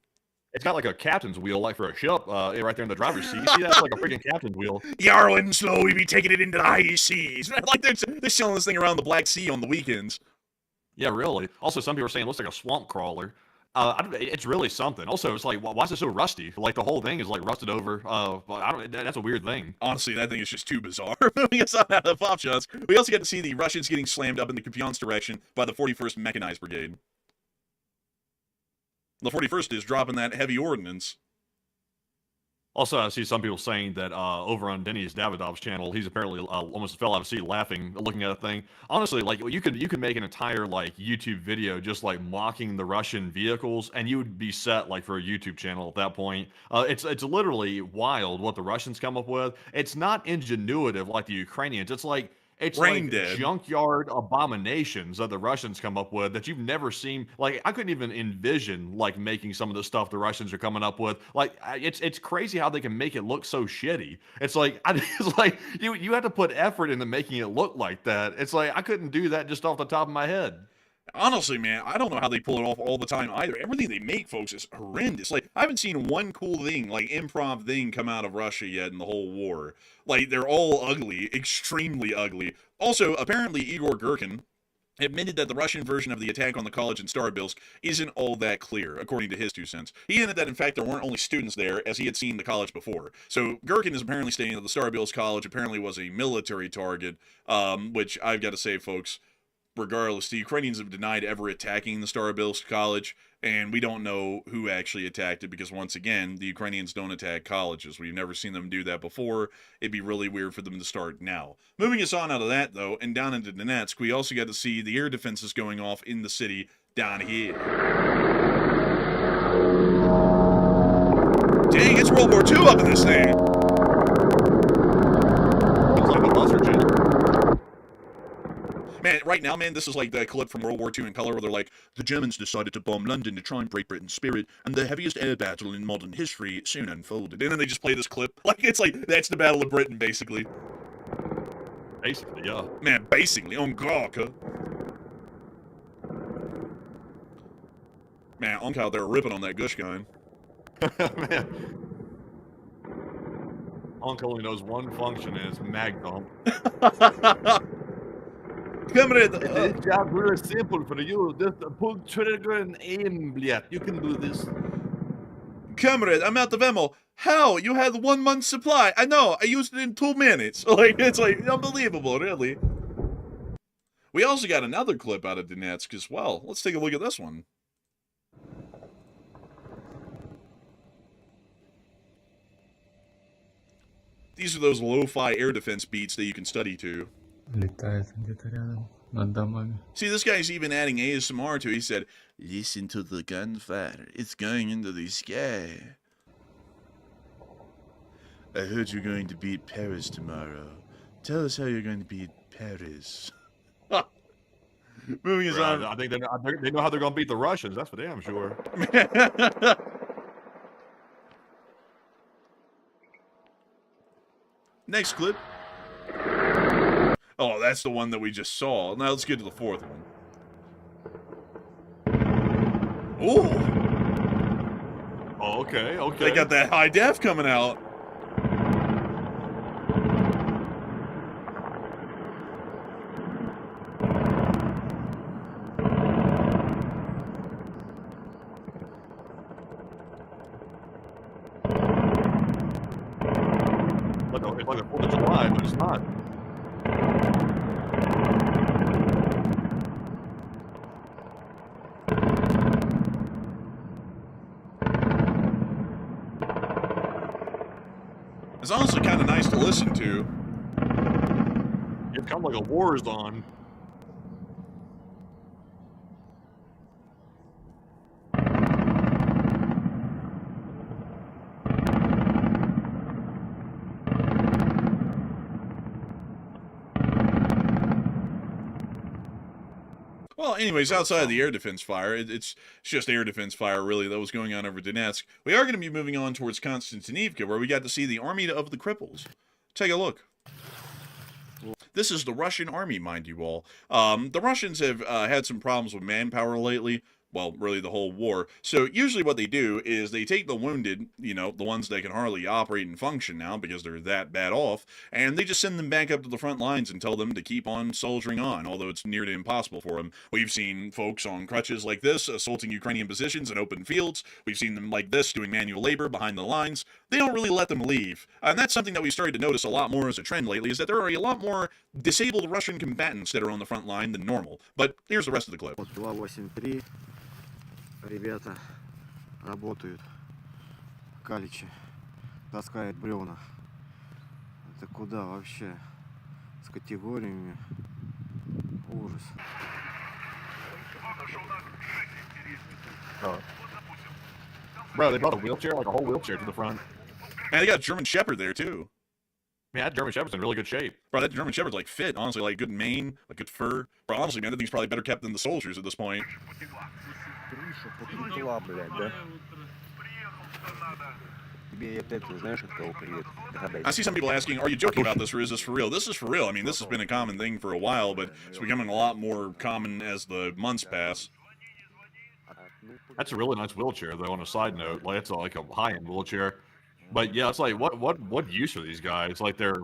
It's got like a captain's wheel, like for a ship, right there in the driver's seat. You see that's like a freaking captain's wheel. Yarrow and slow, we be taking it into the high seas. Like they're selling this thing around the Black Sea on the weekends. Yeah, really. Also, some people are saying it looks like a swamp crawler. It's really something. Also, it's like, why is it so rusty? Like the whole thing is like rusted over. That's a weird thing. Honestly, that thing is just too bizarre. Moving us on out of pop shots, we also get to see the Russians getting slammed up in the Kupiansk direction by the 41st Mechanized Brigade. The 41st is dropping that heavy ordnance. Also, I see some people saying that over on Denis Davidov's channel, he's apparently almost fell out of seat laughing, looking at a thing. Honestly, you could make an entire YouTube video just mocking the Russian vehicles, and you would be set for a YouTube channel at that point. It's literally wild what the Russians come up with. It's not ingenuitive like the Ukrainians. It's like junkyard abominations that the Russians come up with that you've never seen. I couldn't even envision making some of the stuff the Russians are coming up with. It's crazy how they can make it look so shitty. It's you have to put effort into making it look like that. It's I couldn't do that just off the top of my head. Honestly, man, I don't know how they pull it off all the time either. Everything they make, folks, is horrendous. I haven't seen one cool thing, improv thing come out of Russia yet in the whole war. They're all ugly, extremely ugly. Also, apparently Igor Girkin admitted that the Russian version of the attack on the college in Starobilsk isn't all that clear, according to his 2 cents. He hinted that, in fact, there weren't only students there, as he had seen the college before. So Girkin is apparently stating that the Starobilsk College apparently was a military target, which I've got to say, folks, regardless, the Ukrainians have denied ever attacking the Starobilsk College, and we don't know who actually attacked it because, once again, the Ukrainians don't attack colleges. We've never seen them do that before. It'd be really weird for them to start now. Moving us on out of that, though, and down into Donetsk, we also got to see the air defenses going off in the city down here. Dang, it's World War II up in this thing! Man, right now, man, this is like the clip from World War II in color where they're like, the Germans decided to bomb London to try and break Britain's spirit, and the heaviest air battle in modern history soon unfolded. And then they just play this clip. Like, it's like, that's the Battle of Britain, basically. Basically, yeah. Man, basically, on God, man, Unc out there ripping on that gush gun. Man. Unc only knows one function, and it's mag dump. Comrade, This job very simple for you. Just pull trigger and aim, Bliat. You can do this. Comrade, I'm out of ammo. How? You had 1 month's supply. I know. I used it in 2 minutes. Like, it's like unbelievable, really. We also got another clip out of Donetsk as well. Let's take a look at this one. These are those lo-fi air defense beats that you can study to. Летает где-то рядом над домами. See, this guy's even adding ASMR to it. He said, listen to the gunfire. It's going into the sky. I heard you're going to beat Paris tomorrow. Tell us how you're going to beat Paris. Moving us on. I think they know how they're going to beat the Russians. That's for damn sure. Next clip. Oh, that's the one that we just saw. Now let's get to the fourth one. Ooh. Oh, okay, okay. They got that high def coming out. It's like the 4th of July, but it's not. It's honestly kind of nice to listen to. It's kind of like a war is on. Well, anyways, outside of the air defense fire, it's just air defense fire, really, that was going on over Donetsk. We are going to be moving on towards Konstantinivka, where we got to see the Army of the Cripples. Take a look. This is the Russian army, mind you all. The Russians have had some problems with manpower lately. Well, really the whole war. So usually what they do is they take the wounded, you know, the ones that can hardly operate and function now because they're that bad off, and they just send them back up to the front lines and tell them to keep on soldiering on, although it's nearly impossible for them. We've seen folks on crutches like this assaulting Ukrainian positions in open fields. We've seen them like this doing manual labor behind the lines. They don't really let them leave. And that's something that we started to notice a lot more as a trend lately, is that there are a lot more disabled Russian combatants that are on the front line than normal. But here's the rest of the clip. 283. Ребята работают в Каличе, таскают бревна. Это куда вообще? С категориями. Ужас. Bro, they brought a wheelchair, like a whole wheelchair to the front. And they got a German Shepherd there, too. Man, that German Shepherd's in really good shape. Bro, that German Shepherd's like fit, honestly, like good mane, like good fur. Bro, honestly, man, that thing's probably better kept than the soldiers at this point. Крыша потекла, блядь, да? Тебе опять, знаешь, от кого привет? I see some people asking, are you joking about this or is this for real? This is for real. I mean, this has been a common thing for a while, but it's becoming a lot more common as the months pass. That's a really nice wheelchair, though, on a side note. Like, it's like a high-end wheelchair. But yeah, it's like, what use are these guys? Like, they're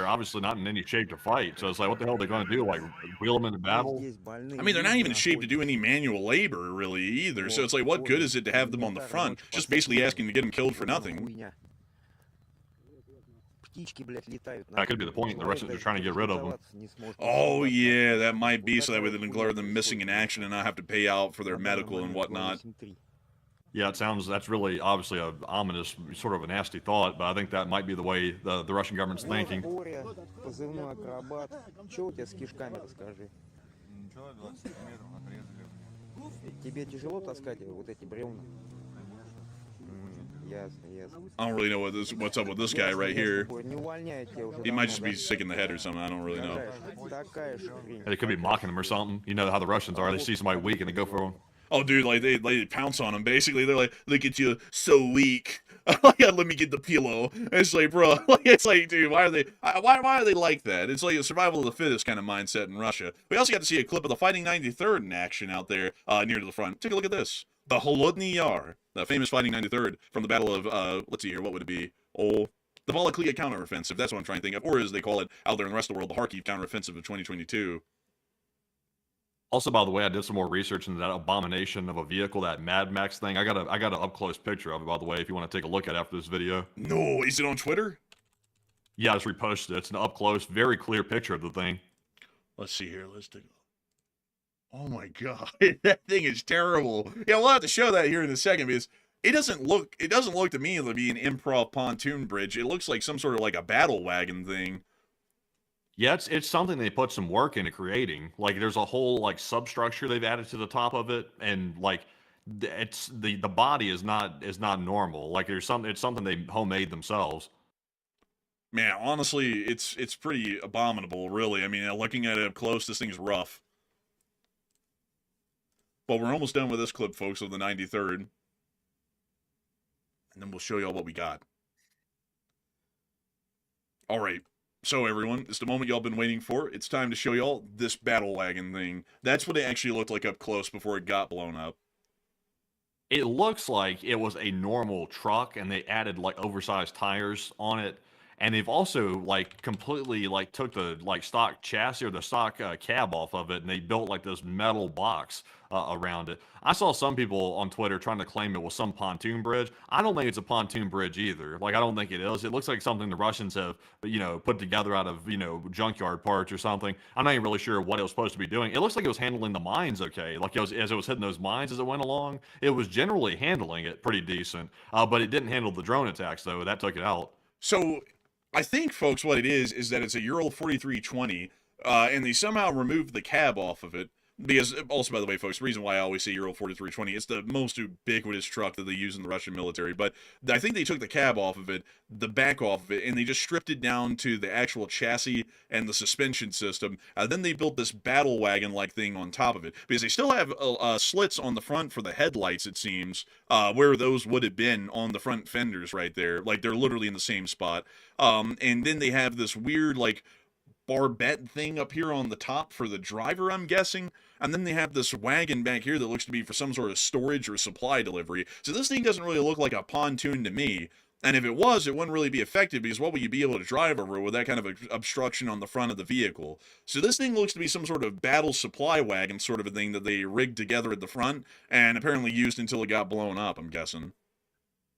obviously not in any shape to fight. So it's like, what the hell are they going to do? Like, wheel them into battle? I mean, they're not even in shape to do any manual labor, really, either. So it's like, what good is it to have them on the front? Just basically asking to get them killed for nothing. птички, блядь, летают. That could be the point. The Russians are trying to get rid of them. Oh yeah, that might be so that way they can declare them missing in action and not have to pay out for their medical and whatnot. Yeah, that's really obviously a ominous, sort of a nasty thought, but I think that might be the way the Russian government's thinking. Позывной акробат. Че у тебя с кишками, расскажи? Тебе тяжело таскать вот эти бревна? Ясно, ясно. I don't really know what's up with this guy right here. Не увольняют тебя уже. He might just be sick in the head or something. I don't really know. Такая же хрень. They could be mocking them or something. You know how the Russians are. They see somebody weak and they go for them. Oh, dude, like they pounce on him. Basically, they're like, "Look at you, so weak." Let me get the pillow. It's like, bro, it's like, dude, why are they like that? It's like a survival of the fittest kind of mindset in Russia. We also got to see a clip of the Fighting 93rd in action out there near to the front. Take a look at this. The Holodny Yar, the famous Fighting 93rd from the Battle of let's see here, what would it be? Oh, the Voloklia counteroffensive. That's what I'm trying to think of, or as they call it out there in the rest of the world, the Kharkiv counteroffensive of 2022. Also, by the way, I did some more research into that abomination of a vehicle, that Mad Max thing. I got an up close picture of it, by the way, if you want to take a look at it after this video. No, is it on Twitter? Yeah, I just reposted it. It's an up close, very clear picture of the thing. Let's see here. Let's take a... Oh my god, that thing is terrible. Yeah, we'll have to show that here in a second because it doesn't look to me to be an improv pontoon bridge. It looks like some sort of like a battle wagon thing. Yeah, it's something they put some work into creating. Like, there's a whole like substructure they've added to the top of it, and like it's the body is not normal. Like it's something they homemade themselves. Man, honestly, it's pretty abominable, really. I mean, looking at it up close, this thing's rough. But we're almost done with this clip, folks, of the 93rd. And then we'll show y'all what we got. All right. So, everyone, it's the moment y'all been waiting for. It's time to show y'all this battle wagon thing. That's what it actually looked like up close before it got blown up. It looks like it was a normal truck, and they added like oversized tires on it. And they've also like completely like took the like stock chassis or the stock cab off of it, and they built like this metal box around it. I saw some people on Twitter trying to claim it was some pontoon bridge. I don't think it's a pontoon bridge either. Like, I don't think it is. It looks like something the Russians have, put together out of, junkyard parts or something. I'm not even really sure what it was supposed to be doing. It looks like it was handling the mines okay. Like, as it was hitting those mines as it went along, it was generally handling it pretty decent. But it didn't handle the drone attacks, though. That took it out. So, I think, folks, what it is that it's a Ural 4320, and they somehow removed the cab off of it. Because, also, by the way, folks, the reason why I always say Ural 4320, it's the most ubiquitous truck that they use in the Russian military. But I think they took the cab off of it, the back off of it, and they just stripped it down to the actual chassis and the suspension system. Then they built this battle wagon-like thing on top of it. Because they still have slits on the front for the headlights, it seems, where those would have been on the front fenders right there. Like, they're literally in the same spot. And then they have this weird, like, barbette thing up here on the top for the driver, I'm guessing. And then they have this wagon back here that looks to be for some sort of storage or supply delivery. So this thing doesn't really look like a pontoon to me. And if it was, it wouldn't really be effective because what would you be able to drive over with that kind of obstruction on the front of the vehicle? So this thing looks to be some sort of battle supply wagon sort of a thing that they rigged together at the front and apparently used until it got blown up, I'm guessing.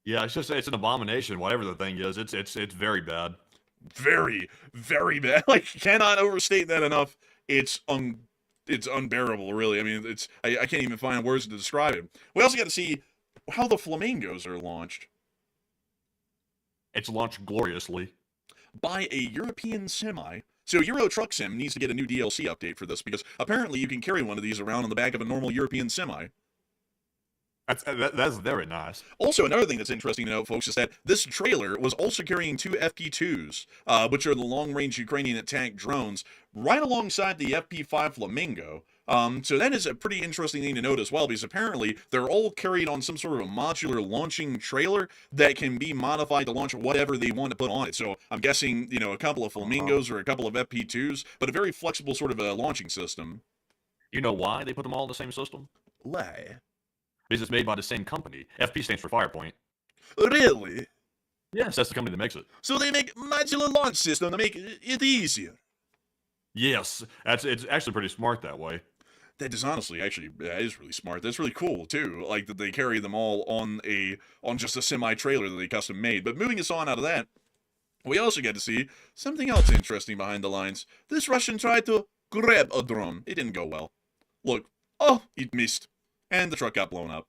Yeah, it's an abomination, whatever the thing is. It's very bad. Very, very bad. Like, cannot overstate that enough. It's unbearable, really. I mean, I can't even find words to describe it. We also got to see how the Flamingos are launched. It's launched gloriously. By a European semi. So Euro Truck Sim needs to get a new DLC update for this, because apparently you can carry one of these around on the back of a normal European semi. That's very nice. Also, another thing that's interesting to note, folks, is that this trailer was also carrying two FP2s, which are the long-range Ukrainian attack drones, right alongside the FP5 Flamingo. So that is a pretty interesting thing to note as well, because apparently they're all carried on some sort of a modular launching trailer that can be modified to launch whatever they want to put on it. So I'm guessing, a couple of Flamingos or a couple of FP2s, but a very flexible sort of a launching system. You know why they put them all in the same system? Why? Because it's made by the same company. FP stands for Firepoint. Really? Yes, that's the company that makes it. So they make modular launch system to make it easier. Yes, it's actually pretty smart that way. That is honestly, that is really smart. That's really cool too. Like that they carry them all on just a semi trailer that they custom made. But moving us on out of that, We also get to see something else interesting behind the lines. This Russian tried to grab a drone. It didn't go well. Look, oh, it missed. And the truck got blown up.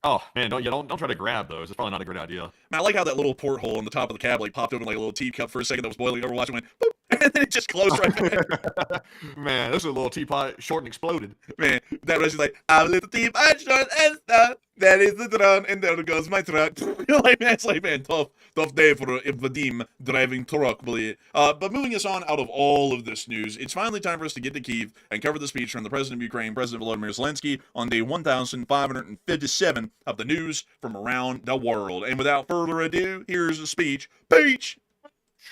Oh man, don't try to grab those. It's probably not a great idea. Man, I like how that little porthole on the top of the cab like popped open like a little teacup for a second that was boiling over. Watch it went boop, and then it just closed right back. Man, this is a little teapot short and exploded. Man, that was just like, I'm a little teapot short and stout. That is the drone, and there goes my truck. You're like, man, it's like, man, tough day for Vadim driving truck, boy. But moving us on out of all of this news, it's finally time for us to get to Kyiv and cover the speech from the President of Ukraine, President Volodymyr Zelensky, on day 1557 of the news from around the world. And without further ado, here's the speech. Peach!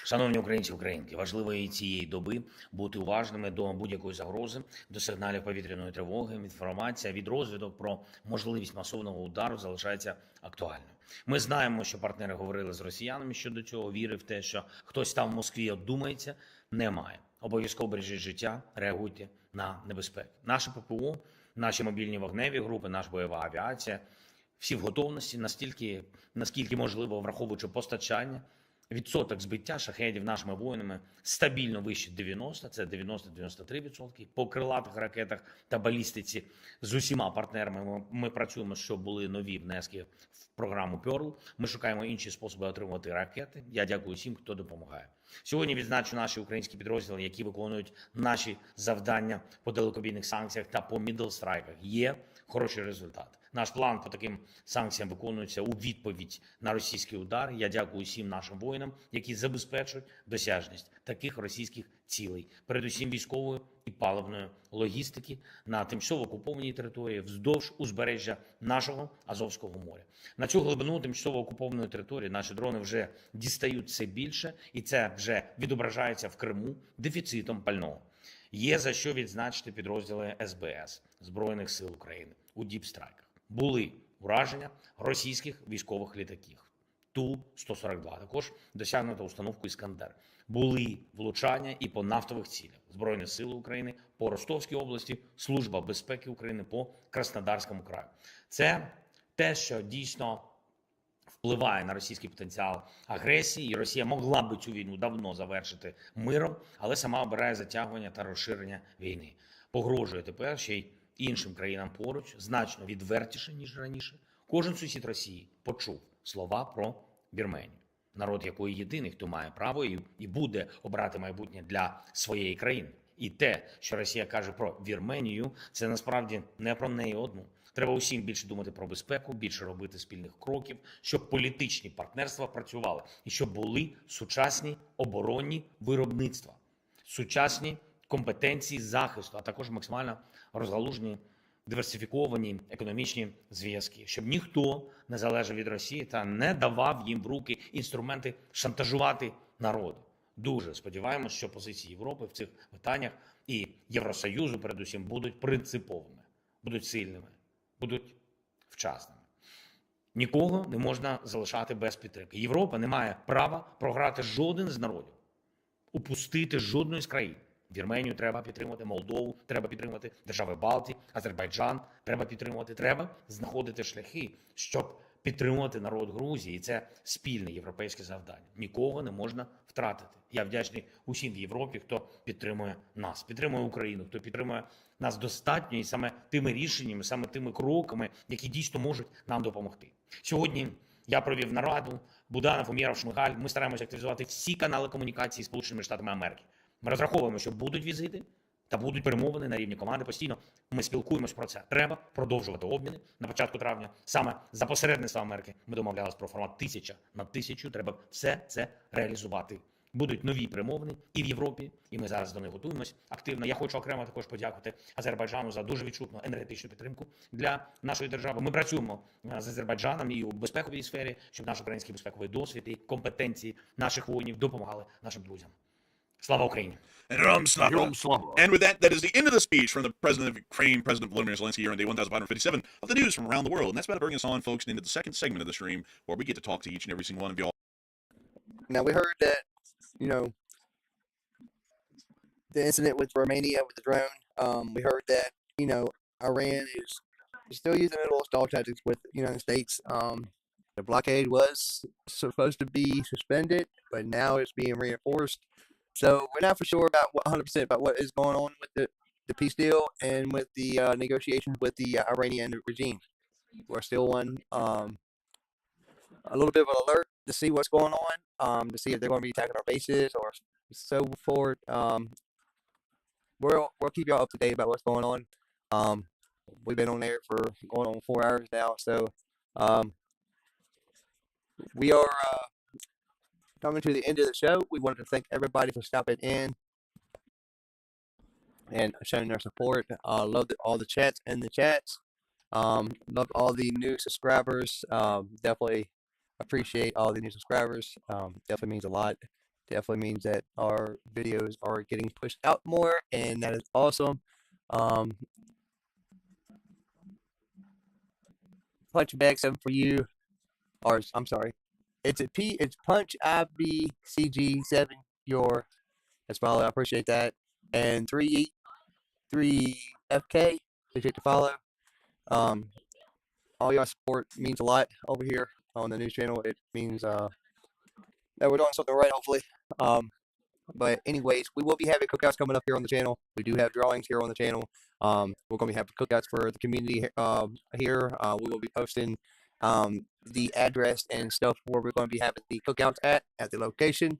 Шановні українці, українки, важливо і цієї доби бути уважними до будь-якої загрози, до сигналів повітряної тривоги. Інформація від розвідок про можливість масованого удару залишається актуальною. Ми знаємо, що партнери говорили з росіянами щодо цього, віри в те, що хтось там в Москві одумається, немає. Обов'язково бережіть життя, реагуйте на небезпеки. Наше ППО, наші мобільні вогневі групи, наша бойова авіація – всі в готовності, наскільки можливо, враховуючи постачання. Відсоток збиття шахедів нашими воїнами стабільно вище 90, це 90-93%. По крилатих ракетах та балістиці з усіма партнерами ми працюємо, щоб були нові внески в програму Pearl. Ми шукаємо інші способи отримувати ракети. Я дякую всім, хто допомагає. Сьогодні відзначу наші українські підрозділи, які виконують наші завдання по далекобійних санкціях та по мідл-страйках. Є хороші результати. Наш план по таким санкціям виконується у відповідь на російський удар. Я дякую всім нашим воїнам, які забезпечують досяжність таких російських цілей, передусім військової і паливної логістики на тимчасово окупованій території вздовж узбережжя нашого Азовського моря. На цю глибину тимчасово окупованої території наші дрони вже дістають все більше, і це вже відображається в Криму дефіцитом пального. Є за що відзначити підрозділи СБС Збройних сил України у діпстрайках. Були ураження російських військових літаків Ту-142. Також досягнуто установку «Іскандер». Були влучання і по нафтових цілях. Збройні сили України по Ростовській області, Служба безпеки України по Краснодарському краю. Це те, що дійсно впливає на російський потенціал агресії, і Росія могла би цю війну давно завершити миром, але сама обирає затягування та розширення війни. Погрожує тепер ще й іншим країнам поруч, значно відвертіше, ніж раніше. Кожен сусід Росії почув слова про Вірменію, народ якої єдиний, хто має право і буде обрати майбутнє для своєї країни. І те, що Росія каже про Вірменію, це насправді не про неї одну. Треба усім більше думати про безпеку, більше робити спільних кроків, щоб політичні партнерства працювали і щоб були сучасні оборонні виробництва, сучасні компетенції захисту, а також максимально розгалужені, диверсифіковані економічні зв'язки, щоб ніхто не залежав від Росії та не давав їм в руки інструменти шантажувати народ. Дуже сподіваємось, що позиції Європи в цих питаннях і Євросоюзу, передусім, будуть принциповими, будуть сильними, будуть вчасними. Нікого не можна залишати без підтримки. Європа не має права програти жоден з народів, упустити жодної з країн. Вірменію треба підтримувати, Молдову треба підтримувати, держави Балтії, Азербайджан треба підтримувати. Треба знаходити шляхи, щоб підтримувати народ Грузії. І це спільне європейське завдання. Нікого не можна втратити. Я вдячний усім в Європі, хто підтримує нас, підтримує Україну, хто підтримує нас достатньо і саме тими рішеннями, саме тими кроками, які дійсно можуть нам допомогти. Сьогодні я провів нараду, Буданов, Умєров, Шмигаль. Ми стараємося активізувати всі канали комунікації з Сполученими Штатами Америки. Ми розраховуємо, що будуть візити та будуть перемовини на рівні команди. Постійно ми спілкуємось про це. Треба продовжувати обміни. На початку травня саме за посередництва Америки ми домовлялися про формат 1000 на 1000. Треба все це реалізувати. Будуть нові перемовини і в Європі, і ми зараз до них готуємось активно. Я хочу окремо також подякувати Азербайджану за дуже відчутну енергетичну підтримку для нашої держави. Ми працюємо з Азербайджаном і у безпековій сфері, щоб наш український безпековий досвід і компетенції наших воїнів допомагали нашим друзям. Слава Україні! Героям слава! Героям слава! And with that, that is the end of the speech from the President of Ukraine, President Volodymyr Zelensky, here on day 1557 of the news from around the world. And that's about to bring us on, folks, into the second segment of the stream, where we get to talk to each and every single one of y'all. Now, we heard that, the incident with Romania with the drone, we heard that, Iran is still using little stall tactics with the United States. the blockade was supposed to be suspended, but now it's being reinforced. So we're not for sure about 100% about what is going on with the peace deal and with the negotiations with the Iranian regime. We're still on a little bit of an alert to see what's going on, to see if they're going to be attacking our bases or so forth. We'll keep y'all up to date about what's going on. We've been on there for going on 4 hours now, so um, we are coming to the end of the show. We wanted to thank everybody for stopping in and showing their support. Loved all the chats and the chats. Loved all the new subscribers. Definitely appreciate all the new subscribers. Definitely means a lot. Definitely means that our videos are getting pushed out more, and that is awesome. Punch bag 7 for you, or I'm sorry, it's Punch IBCG7 your. That's follow. I appreciate that. And 3FK, appreciate the follow. All your support means a lot over here on the news channel. It means that we're doing something right, hopefully. But anyways, we will be having cookouts coming up here on the channel. We do have drawings here on the channel. We're going to be having cookouts for the community here. We will be posting the address and stuff where we're going to be having the cookouts at the location.